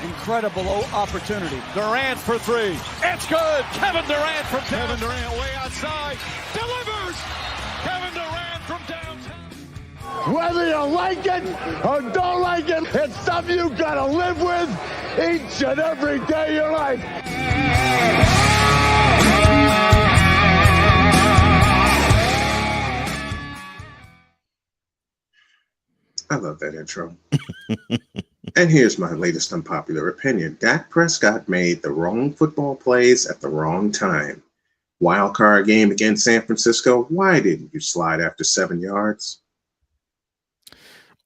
Incredible opportunity. Durant for three. It's good. Kevin Durant from downtown. Kevin Durant way outside. Delivers. Kevin Durant from downtown. Whether you like it or don't like it, it's stuff you gotta live with each and every day of your life. I love that intro. And here's my latest unpopular opinion. Dak Prescott made the wrong football plays at the wrong time. Wild card game against San Francisco. Why didn't you slide after 7 yards?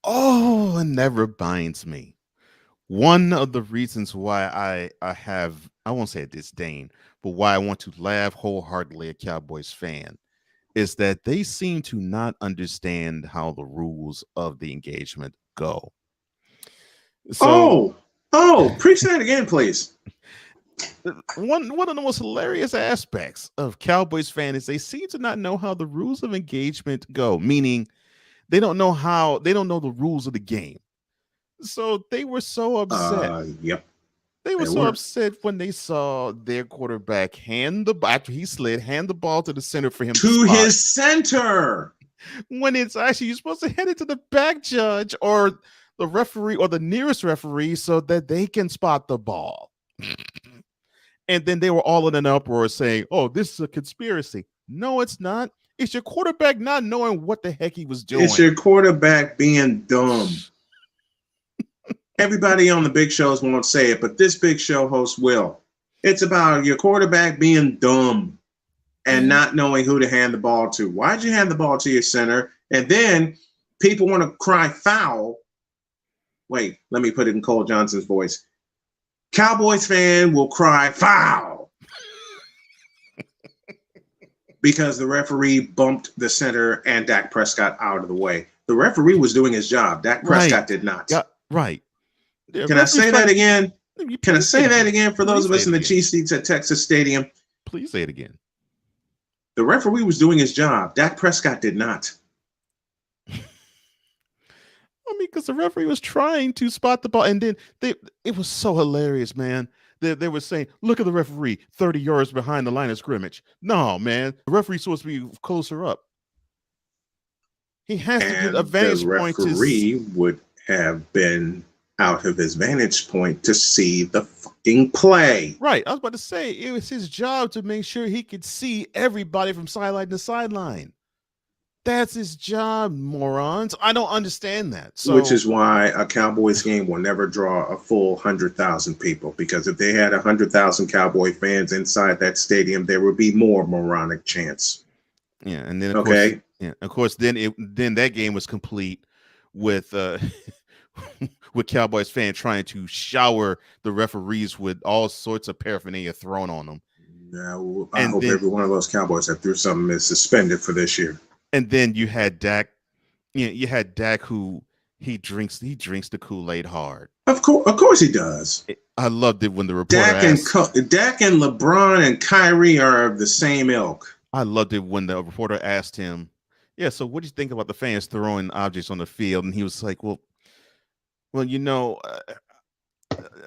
Oh, and that reminds me. One of the reasons why I have, I won't say a disdain, but why I want to laugh wholeheartedly at Cowboys fan is that they seem to not understand how the rules of the engagement go. So, preach that again, please. One of the most hilarious aspects of Cowboys fan is they seem to not know how the rules of engagement go, meaning they don't know the rules of the game. So they were so upset. Yep. They were so upset when they saw their quarterback hand the ball to the center for him to his center. When it's actually you're supposed to hand it to the back judge or the referee or the nearest referee so that they can spot the ball. And then they were all in an uproar saying, oh, this is a conspiracy. No, it's not. It's your quarterback not knowing what the heck he was doing. It's your quarterback being dumb. Everybody on the big shows won't say it, but this big show host will. It's about your quarterback being dumb and not knowing who to hand the ball to. Why'd you hand the ball to your center? And then people want to cry foul. Wait, let me put it in Cole Johnson's voice. Cowboys fan will cry foul because the referee bumped the center and Dak Prescott out of the way. The referee was doing his job. Dak Prescott did not. Yeah, right. Can I say that again? Can I say that again for those of us in the cheese seats at Texas Stadium? Please say it again. The referee was doing his job. Dak Prescott did not. I mean, because the referee was trying to spot the ball, and then it was so hilarious, man. They were saying, look at the referee 30 yards behind the line of scrimmage. No, man. The referee's supposed to be closer up. He has to get a vantage point. The referee would have been out of his vantage point to see the fucking play. Right. I was about to say, it was his job to make sure he could see everybody from sideline to sideline. That's his job, morons. I don't understand that. So, which is why a Cowboys game will never draw a full 100,000 people, because if they had 100,000 Cowboy fans inside that stadium, there would be more moronic chants. Yeah, and then of course, then that game was complete with with Cowboys fans trying to shower the referees with all sorts of paraphernalia thrown on them. Now, I hope every one of those Cowboys that threw something is suspended for this year. And then you had Dak. You had Dak, who he drinks the Kool-Aid hard. Of course he does. I loved it when the reporter Dak and LeBron and Kyrie are of the same ilk. I loved it when the reporter asked him, "Yeah, so what do you think about the fans throwing objects on the field?" And he was like, "Well, you know,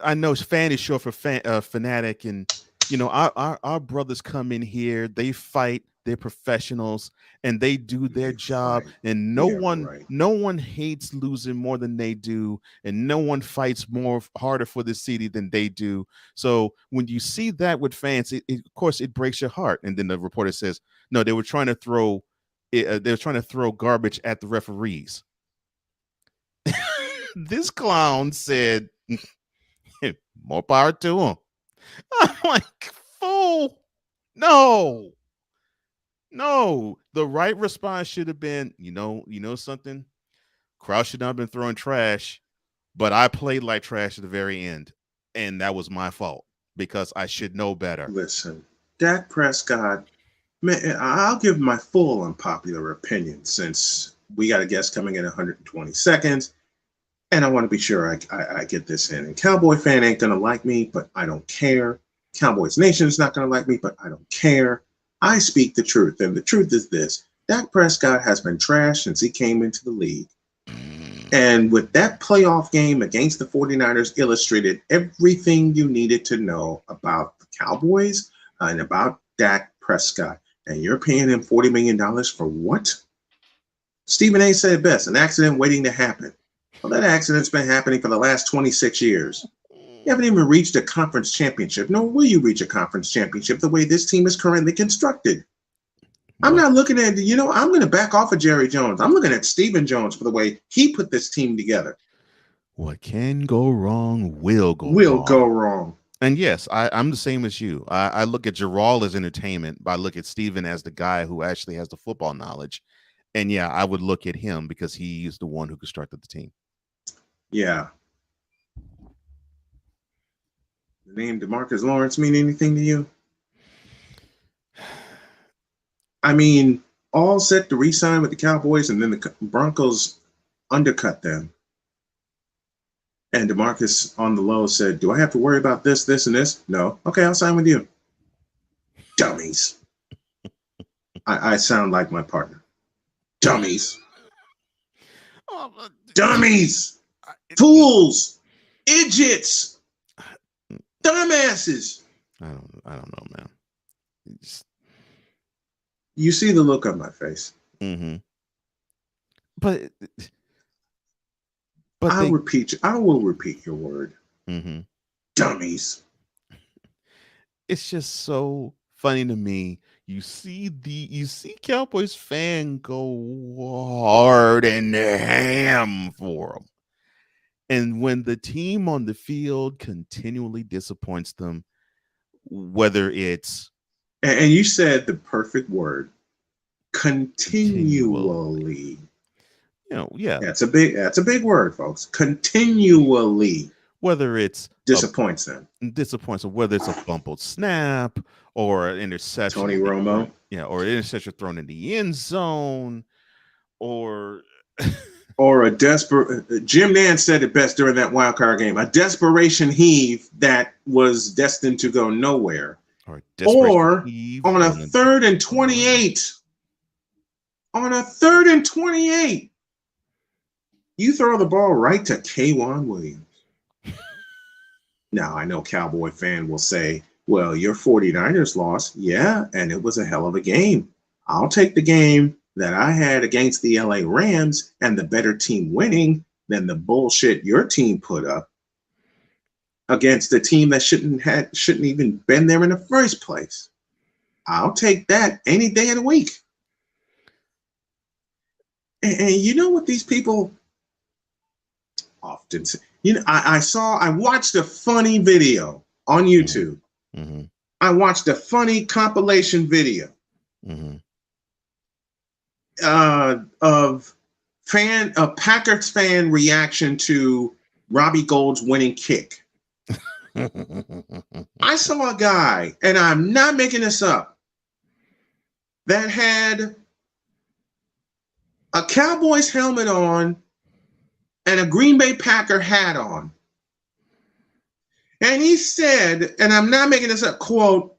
I know fan is short for fanatic, and you know, our brothers come in here, they fight, they're professionals, and they do their job, and no one hates losing more than they do, and no one fights harder for the city than they do. So when you see that with fans, it of course it breaks your heart." And then the reporter says, "No, they were trying to throw garbage at the referees." This clown said, "More power to him." I'm like, fool. No. The right response should have been, you know something? Crowd should not have been throwing trash, but I played like trash at the very end, and that was my fault because I should know better. Listen, Dak Prescott, man, I'll give my full unpopular opinion since we got a guest coming in 120 seconds, and I want to be sure I get this in. And Cowboy fan ain't going to like me, but I don't care. Cowboys Nation is not going to like me, but I don't care. I speak the truth, and the truth is this. Dak Prescott has been trashed since he came into the league. And with that playoff game against the 49ers illustrated everything you needed to know about the Cowboys and about Dak Prescott. And you're paying him $40 million for what? Stephen A. said it best, an accident waiting to happen. Well, that accident's been happening for the last 26 years. You haven't even reached a conference championship, nor will you reach a conference championship the way this team is currently constructed. I'm not looking at, I'm going to back off of Jerry Jones. I'm looking at Stephen Jones for the way he put this team together. What can go wrong will go wrong. And yes, I'm the same as you. I look at Gerald as entertainment, but I look at Stephen as the guy who actually has the football knowledge. And yeah, I would look at him because he is the one who constructed the team. Yeah. The name DeMarcus Lawrence mean anything to you? I mean, all set to re-sign with the Cowboys, and then the Broncos undercut them. And DeMarcus on the low said, "Do I have to worry about this, this, and this?" No. Okay, I'll sign with you. Dummies. I sound like my partner. Dummies. Dummies. Fools. Idiots. Dumbasses. I don't know, man. You see the look on my face. Mm-hmm. But I will repeat your word. Mm-hmm. Dummies. It's just so funny to me. You see Cowboys fan go hard and ham for them. And when the team on the field continually disappoints them, whether it's and you said the perfect word, continually. Yeah. That's a big word, folks. Continually. Whether it's disappoints them, whether it's a fumbled snap or an interception, Tony Romo, or an interception thrown in the end zone, or a desperate. Jim Nantz said it best during that wild card game: a desperation heave that was destined to go nowhere, or on a 3rd and 28. On a 3rd and 28. You throw the ball right to K'Wan Williams. Now, I know Cowboy fan will say, well, your 49ers lost. Yeah, and it was a hell of a game. I'll take the game that I had against the LA Rams and the better team winning than the bullshit your team put up against a team that shouldn't even been there in the first place. I'll take that any day of the week. And you know what these people often say? I watched a funny video on YouTube. Mm-hmm. I watched a funny compilation video of Packers fan reaction to Robbie Gould's winning kick. I saw a guy, and I'm not making this up, that had a Cowboys helmet on and a Green Bay Packer hat on. And he said, and I'm not making this up, quote,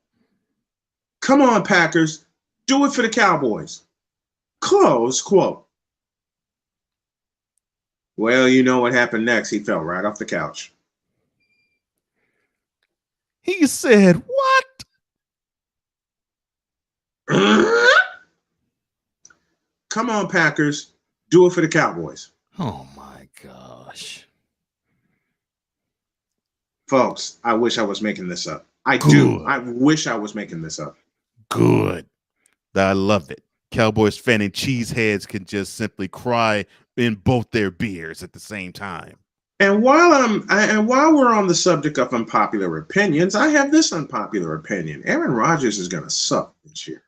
"Come on, Packers, do it for the Cowboys." Close quote. Well, you know what happened next. He fell right off the couch. He said, what? Come on, Packers, do it for the Cowboys. Oh, my gosh. Folks, I wish I was making this up. I do. I wish I was making this up. Good. I love it. Cowboys fan and cheeseheads can just simply cry in both their beers at the same time. And while we're on the subject of unpopular opinions, I have this unpopular opinion. Aaron Rodgers is going to suck this year.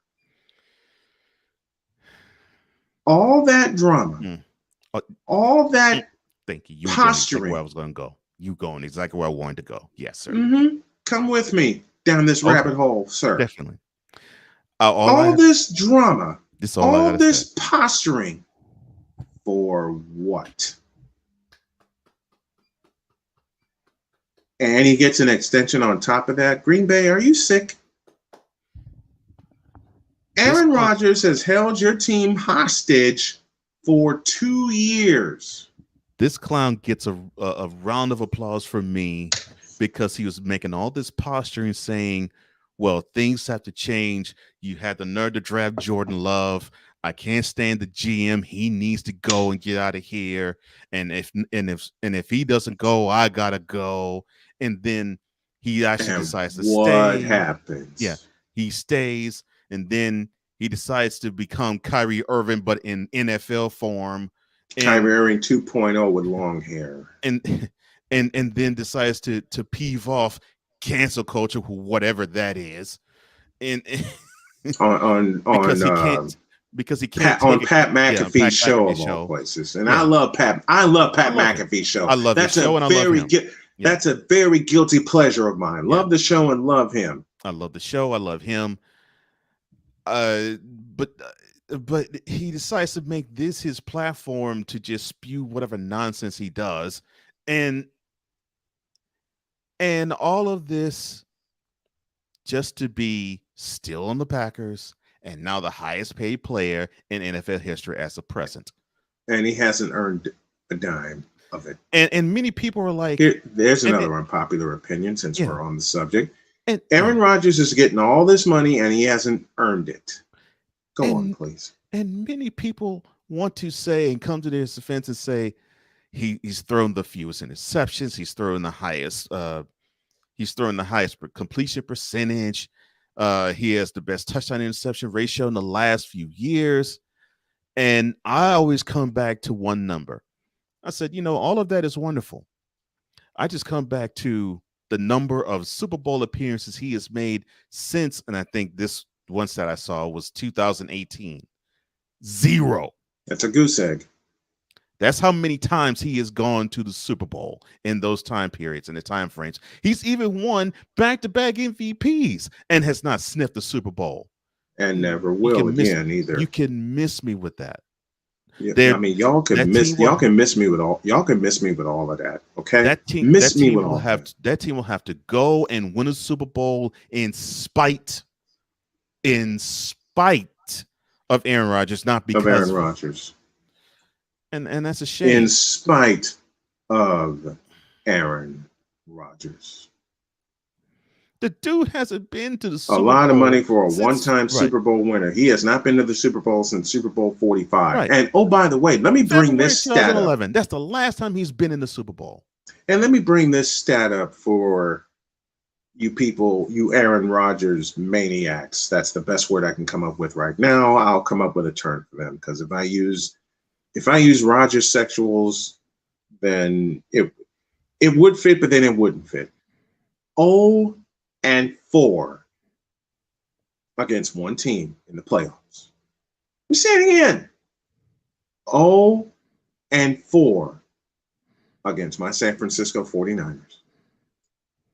All that drama, all that thank you. Posturing. Exactly where I was going to go. You going exactly where I wanted to go. Yes, sir. Mm-hmm. Come with me down this rabbit hole, sir. Definitely. All this drama, all this posturing, for what? And he gets an extension on top of that. Green Bay, are you sick? Aaron Rodgers has held your team hostage for 2 years. This clown gets a round of applause from me because he was making all this posturing saying, well, things have to change. You had the nerve to draft Jordan Love. I can't stand the GM. He needs to go and get out of here. And if he doesn't go, I gotta go. And then he actually decides to stay. What happens? Yeah, he stays, and then he decides to become Kyrie Irving, but in NFL form. Kyrie Irving 2.0 with long hair. And then decides to peeve off cancel culture, whatever that is. And because he can't on Pat McAfee's show of all places. And I love Pat. I love Pat McAfee's show. I love that show, and I love him. That's a very guilty pleasure of mine. Love the show and love him. I love the show. I love him. But he decides to make this his platform to just spew whatever nonsense he does, and all of this just to be still on the Packers and now the highest paid player in NFL history as of present. And he hasn't earned a dime of it. And many people are like, there's another unpopular opinion since we're on the subject. And Aaron Rodgers is getting all this money and he hasn't earned it. Go on, please. And many people want to say and come to their defense and say he's thrown the fewest interceptions. He's thrown the highest. He's thrown the highest completion percentage. He has the best touchdown interception ratio in the last few years. And I always come back to one number. I said, all of that is wonderful. I just come back to the number of Super Bowl appearances he has made since, and I think this one stat I saw was 2018. 0. That's a goose egg. That's how many times he has gone to the Super Bowl in those time periods and the time frames. He's even won back-to-back MVPs and has not sniffed the Super Bowl. And never will again either. You can miss me with that. Yeah, I mean, y'all can miss me with all of that. Okay, that team will have to go and win a Super Bowl in spite of Aaron Rodgers, not because of Aaron Rodgers. And that's a shame. In spite of Aaron Rodgers. The dude hasn't been to the Super Bowl. A lot of money for a one-time Super Bowl winner. He has not been to the Super Bowl since Super Bowl 45. Right. And oh, by the way, let me bring this stat up. That's the last time he's been in the Super Bowl. And let me bring this stat up for you people, you Aaron Rodgers maniacs. That's the best word I can come up with right now. I'll come up with a term for them, because if I use Rodgers sexuals, then it would fit, but then it wouldn't fit. 0-4 against one team in the playoffs. I'm saying it again. 0-4 against my San Francisco 49ers.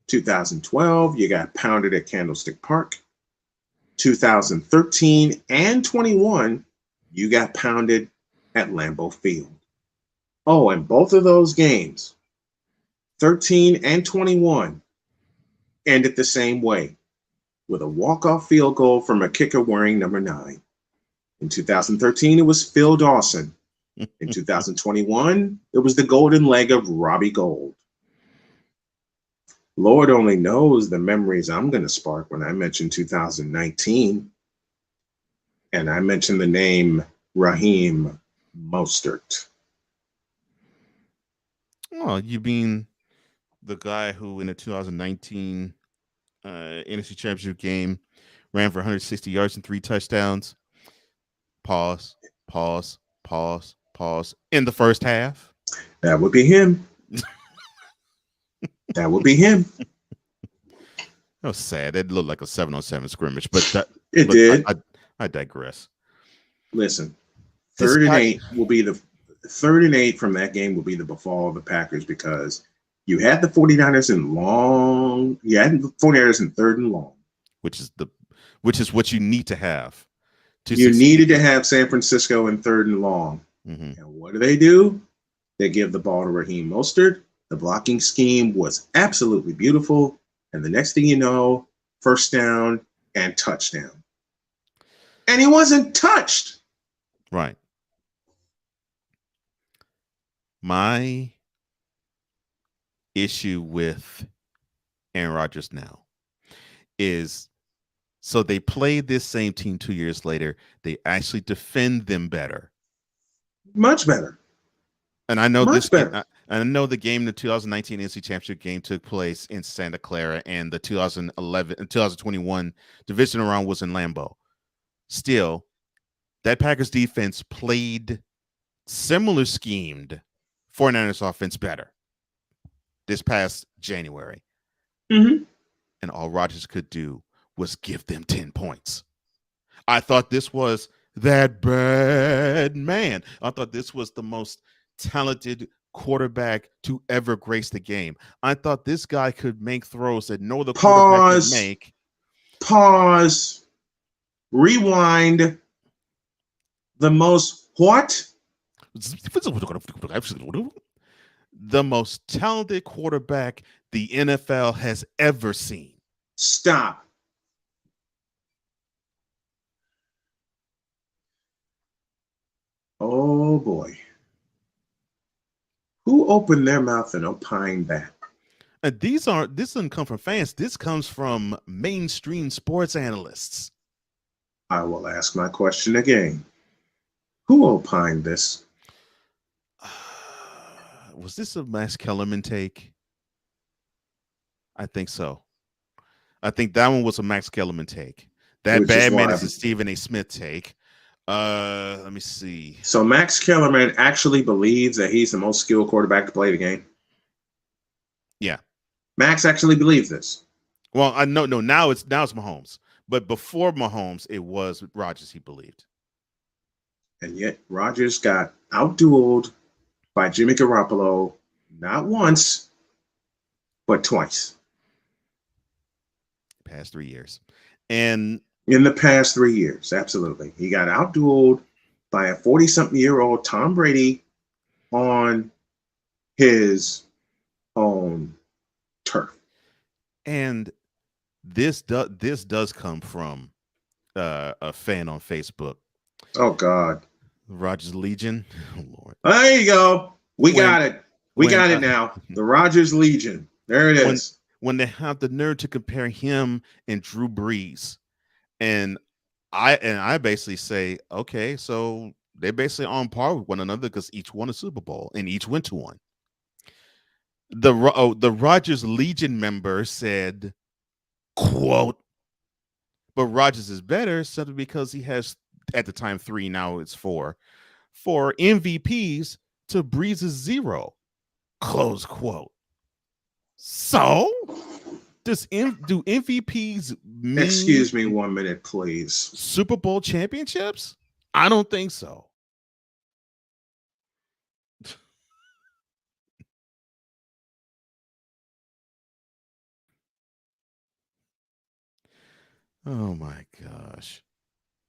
2012, you got pounded at Candlestick Park. 2013 and 21, you got pounded at Lambeau Field. Oh, and both of those games, 13 and 21, ended the same way, with a walk-off field goal from a kicker wearing number 9. In 2013, it was Phil Dawson. In 2021, it was the golden leg of Robbie Gould. Lord only knows the memories I'm going to spark when I mention 2019, and I mention the name Raheem Mostert. Oh, you mean the guy who in the 2019 NFC Championship game ran for 160 yards and 3 touchdowns? Pause. In the first half? That would be him. That would be him. That was sad. It looked like a 7-on-7 scrimmage, but it did. I digress. Listen, 3rd and 8 will be the 3rd and 8 from that game will be the befall of the Packers, because you had the 49ers in long. You had the 49ers in 3rd and long, which is what you need to have. You needed to have San Francisco in 3rd and long. Mm-hmm. And what do? They give the ball to Raheem Mostert. The blocking scheme was absolutely beautiful. And the next thing you know, first down and touchdown. And he wasn't touched. Right. My issue with Aaron Rodgers now is, so they played this same team 2 years later. They actually defend them better. Much better. And I know better. I know the game, the 2019 NC Championship game, took place in Santa Clara, and the 2021 divisional round was in Lambeau. Still, that Packers defense played similar schemed 49ers offense better this past January. Mm-hmm. And all Rodgers could do was give them 10 points. I thought this was that bad man. I thought this was the most talented quarterback to ever grace the game. I thought this guy could make throws that no other quarterback could make. Pause. Rewind. The most what? The most talented quarterback the NFL has ever seen. Stop. Oh boy. Who opened their mouth and opined that? This doesn't come from fans. This comes from mainstream sports analysts. I will ask my question again. Who opined this? Was this a Max Kellerman take? I think so. I think that one was a Max Kellerman take. That bad man is a Stephen A. Smith take. Let me see. So Max Kellerman actually believes that he's the most skilled quarterback to play the game? Yeah. Max actually believes this. Well, I know. No, now it's Mahomes. But before Mahomes, it was Rodgers. He believed. And yet Rodgers got outdueled by Jimmy Garoppolo not once, but twice. Past 3 years. And in the past 3 years, absolutely. He got outdueled by a 40-something-year-old Tom Brady on his own turf. And this does come from a fan on Facebook. Oh, God. Rodgers Legion. Oh, Lord. There you go. We got it. We got it now. The Rodgers Legion. There it is. When they have the nerve to compare him and Drew Brees. And I basically say, okay, so they're basically on par with one another because each won a Super Bowl and each went to one. The Rodgers Legion member said, quote, but Rodgers is better simply because he has, at the time, 3, now it's 4 MVPs to Brees' 0, close quote. So do MVPs mean, excuse me 1 minute, please, Super Bowl championships? I don't think so. Oh my gosh.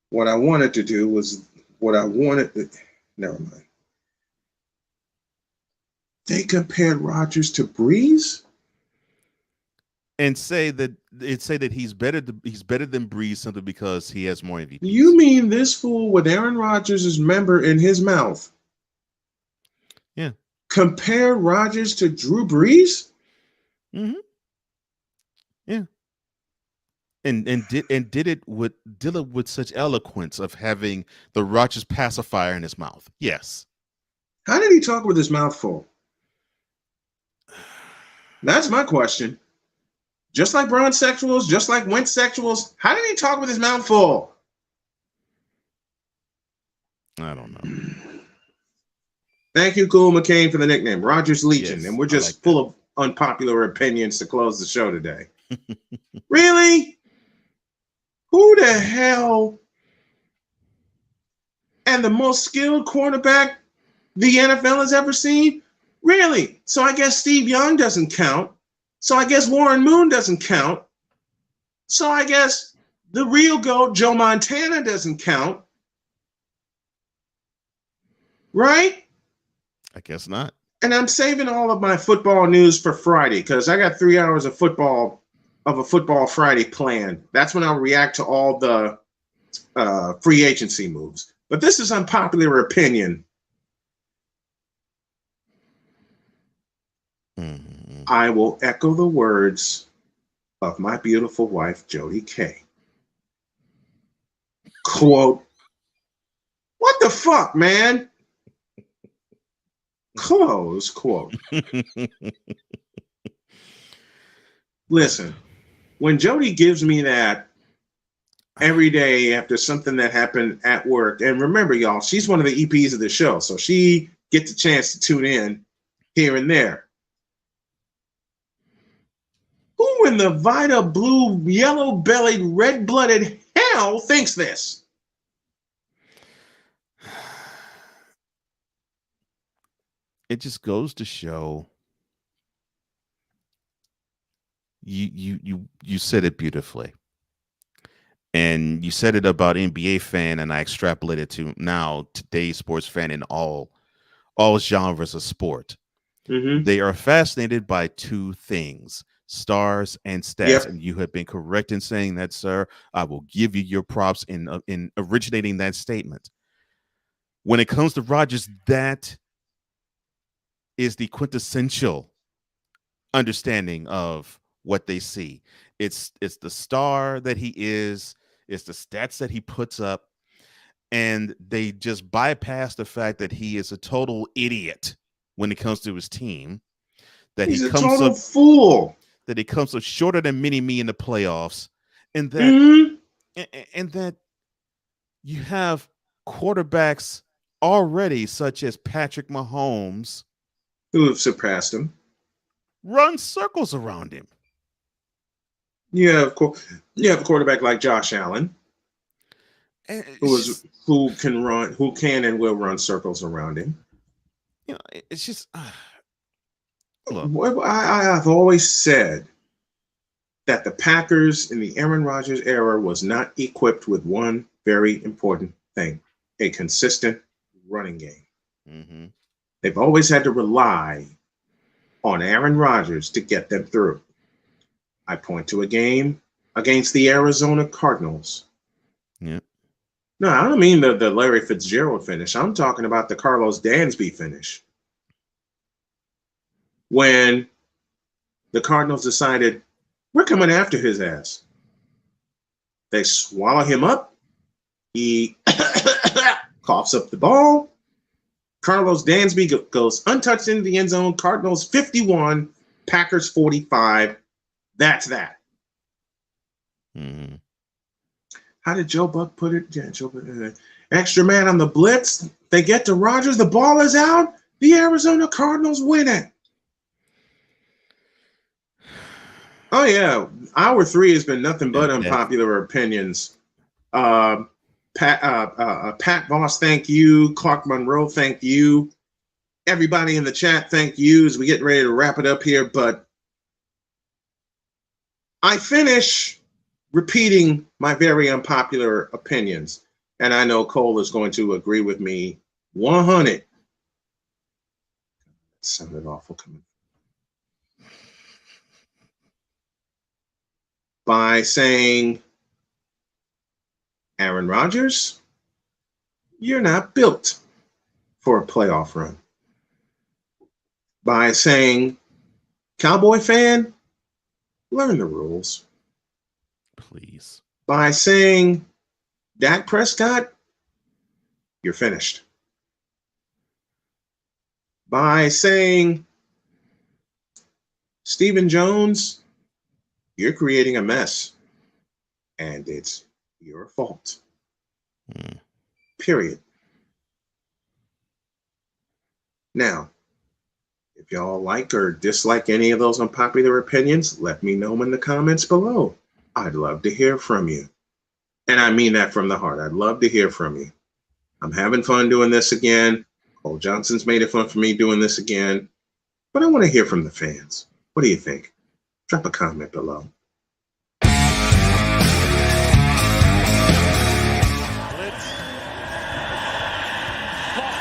What I wanted to do was never mind. They compared Rodgers to Brees and say that he's better than Brees simply because he has more MVPs. You mean this fool with Aaron Rodgers' member in his mouth? Yeah. Compare Rodgers to Drew Brees? Mm-hmm. Yeah. And did it with such eloquence of having the Rodgers pacifier in his mouth. Yes. How did he talk with his mouth full? That's my question. Just like bronzexuals, just like winksexuals, how did he talk with his mouth full? I don't know. Thank you, Cool McCain, for the nickname, Rodgers Legion. Yes, and we're just full of unpopular opinions to close the show today. Really? Who the hell? And the most skilled quarterback the NFL has ever seen? Really? So I guess Steve Young doesn't count. So I guess Warren Moon doesn't count. So I guess the real GOAT, Joe Montana, doesn't count. Right? I guess not. And I'm saving all of my football news for Friday because I got 3 hours of a football Friday planned. That's when I'll react to all the free agency moves. But this is unpopular opinion. Mm-hmm. I will echo the words of my beautiful wife, Jody Kay. Quote, what the fuck, man? Close quote. Listen, when Jody gives me that every day after something that happened at work, and remember, y'all, she's one of the EPs of the show, so she gets a chance to tune in here and there. Who in the Vita blue, yellow-bellied, red-blooded hell thinks this? It just goes to show you said it beautifully. And you said it about NBA fan, and I extrapolated to now today's sports fan in all genres of sport. Mm-hmm. They are fascinated by two things: stars and stats. Yep. And you have been correct in saying that, sir. I will give you your props in originating that statement. When it comes to Rodgers, that is the quintessential understanding of what they see. It's the star that he is. It's the stats that he puts up, and they just bypass the fact that he is a total idiot when it comes to his team. That he's he a comes total up fool. That he comes up shorter than Mini-Me in the playoffs, and that and that you have quarterbacks already, such as Patrick Mahomes, who have surpassed him. run circles around him. You have a quarterback like Josh Allen, who can and will run circles around him. You know, it's just. I've always said that the Packers in the Aaron Rodgers era was not equipped with one very important thing: a consistent running game. Mm-hmm. They've always had to rely on Aaron Rodgers to get them through. I point to a game against the Arizona Cardinals. Yeah. No, I don't mean the Larry Fitzgerald finish. I'm talking about the Carlos Dansby finish. When the Cardinals decided, we're coming after his ass. They swallow him up. He coughs up the ball. Carlos Dansby goes untouched into the end zone. Cardinals 51, Packers 45. That's that. Mm-hmm. How did Joe Buck put it? Yeah, extra man on the blitz. They get to Rodgers. The ball is out. The Arizona Cardinals win it. Oh, yeah. Hour 3 has been nothing but unpopular opinions. Pat Voss, thank you. Clark Monroe, thank you. Everybody in the chat, thank you. As we get ready to wrap it up here, but I finish repeating my very unpopular opinions, and I know Cole is going to agree with me 100. That sounded awful coming. By saying, Aaron Rodgers, you're not built for a playoff run. By saying, Cowboy fan, learn the rules. Please. By saying, Dak Prescott, you're finished. By saying, Stephen Jones, you're creating a mess, and it's your fault. Period. Now, if y'all like or dislike any of those unpopular opinions, let me know in the comments below. I'd love to hear from you. And I mean that from the heart. I'd love to hear from you. I'm having fun doing this again. Cole Johnson's made it fun for me doing this again. But I want to hear from the fans. What do you think? Drop a comment below. Lost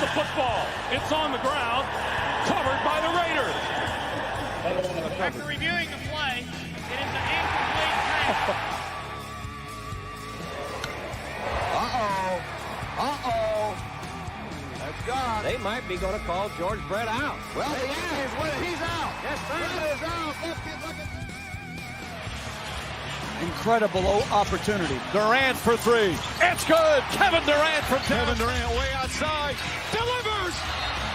the football. It's on the ground. Covered by the Raiders. After reviewing the play, it is an incomplete pass. That's gone. They might be going to call George Brett out. Well, the answer is whether he's out. Yes, sir. Brett is out. Incredible opportunity. Durant for 3. It's good. Kevin Durant from downtown. Kevin Durant way outside. Delivers.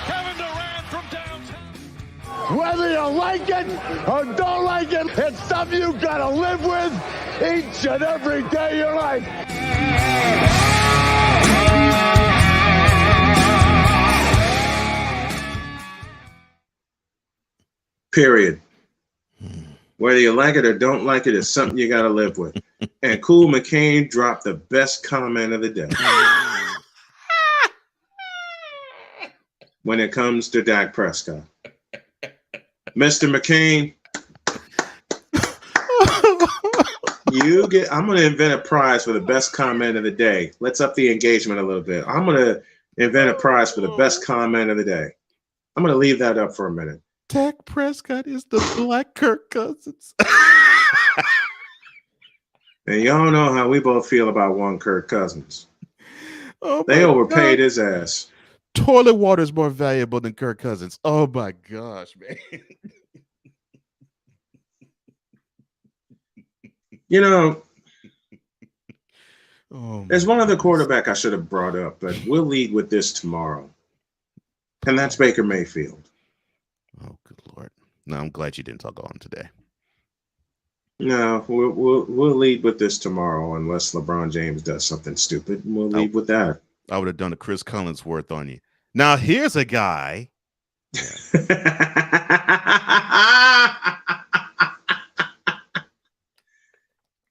Kevin Durant from downtown. Whether you like it or don't like it, it's something you gotta live with each and every day of your life. Period. Whether you like it or don't like it, it's something you got to live with. And Cool McCain dropped the best comment of the day. When it comes to Dak Prescott. Mr. McCain, I'm going to invent a prize for the best comment of the day. Let's up the engagement a little bit. I'm going to invent a prize for the best comment of the day. I'm going to leave that up for a minute. Dak Prescott is the black Kirk Cousins. And y'all know how we both feel about one Kirk Cousins. Oh, they overpaid his ass. Toilet water is more valuable than Kirk Cousins. Oh my gosh, man. You know, there's one other quarterback I should have brought up, but we'll lead with this tomorrow. And that's Baker Mayfield. Oh, good Lord. No, I'm glad you didn't talk on today. No, we'll lead with this tomorrow unless LeBron James does something stupid. We'll lead with that. I would have done a Chris Collinsworth on you. Now, here's a guy. Yeah.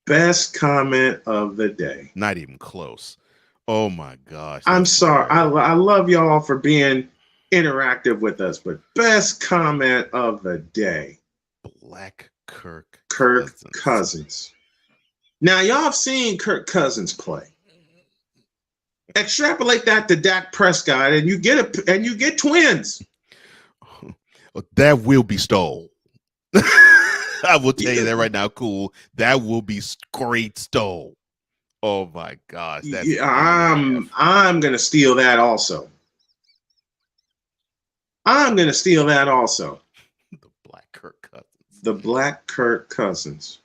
Best comment of the day. Not even close. Oh my gosh. I'm sorry. I love y'all for being interactive with us, but best comment of the day. Black Kirk Cousins. Now y'all have seen Kirk Cousins play. Extrapolate that to Dak Prescott, and you get twins. That will be stole. I will tell you that right now. Cool. That will be great stole. Oh my gosh. I'm gonna steal that also. The Black Kirk Cousins. The Black Kirk Cousins.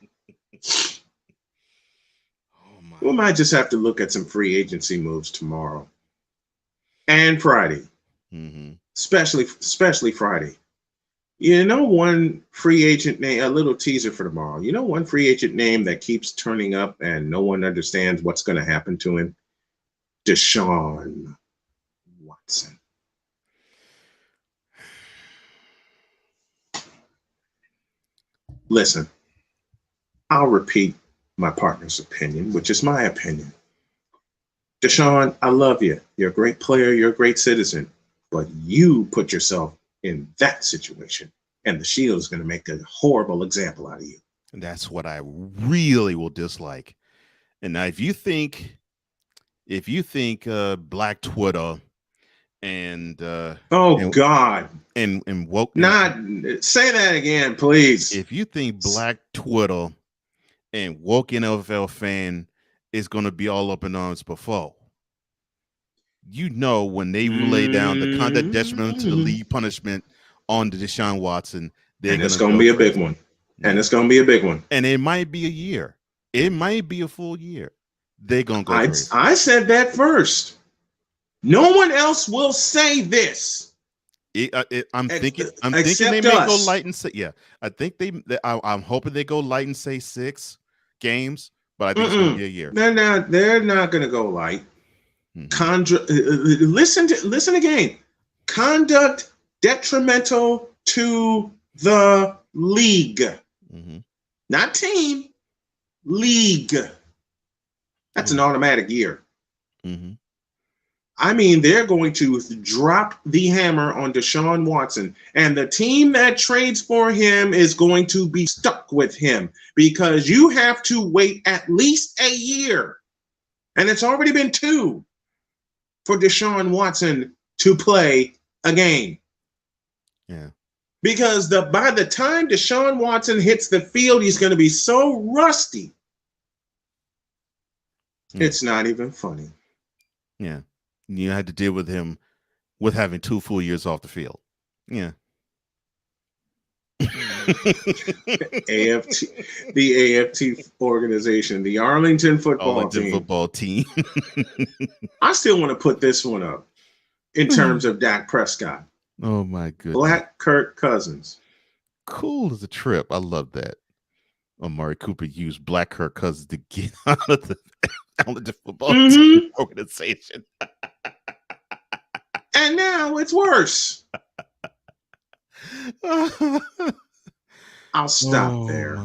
We might just have to look at some free agency moves tomorrow and Friday, especially Friday. You know, one free agent name, a little teaser for tomorrow. You know, one free agent name that keeps turning up and no one understands what's going to happen to him? Deshaun Watson. Listen, I'll repeat my partner's opinion, which is my opinion. Deshaun, I love you. You're a great player. You're a great citizen. But you put yourself in that situation, and the Shield is going to make a horrible example out of you. And that's what I really will dislike. And now, if you think Black Twitter and God and woke, not say that again, please. If you think Black Twitter and woke NFL fan is going to be all up in arms before, you know, when they lay down the conduct detrimental to the league punishment on the Deshaun Watson, it's going to be a big one. And it's going to be a big one. And it might be a year. It might be a full year. They're going to go crazy. I said that first. No one else will say this. I'm thinking they may go light and say, yeah. I think I'm hoping they go light and say 6 games, but I think it's going to be a year. They're not going to go light. Listen again. Conduct detrimental to the league, not team, league. That's an automatic year. I mean, they're going to drop the hammer on Deshaun Watson, and the team that trades for him is going to be stuck with him because you have to wait at least a year, and it's already been 2 for Deshaun Watson to play a game. Yeah. Because by the time Deshaun Watson hits the field, he's going to be so rusty. It's not even funny. Yeah. You had to deal with him with having 2 full years off the field. Yeah. The AFT organization, the Arlington football team. I still want to put this one up in terms of Dak Prescott. Oh my goodness. Black Kirk Cousins. Cool as a trip. I love that. Amari Cooper used Black Kirk Cousins to get out of the football team organization. And now it's worse. I'll stop there.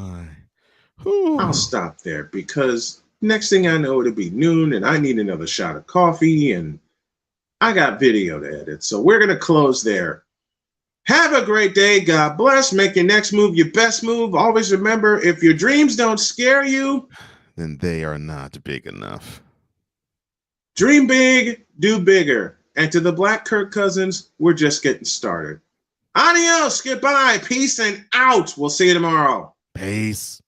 I'll stop there because next thing I know, it'll be noon and I need another shot of coffee and I got video to edit. So we're going to close there. Have a great day. God bless. Make your next move your best move. Always remember, if your dreams don't scare you, then they are not big enough. Dream big, do bigger. And to the Black Kirk Cousins, we're just getting started. Adios, goodbye, peace, and out. We'll see you tomorrow. Peace.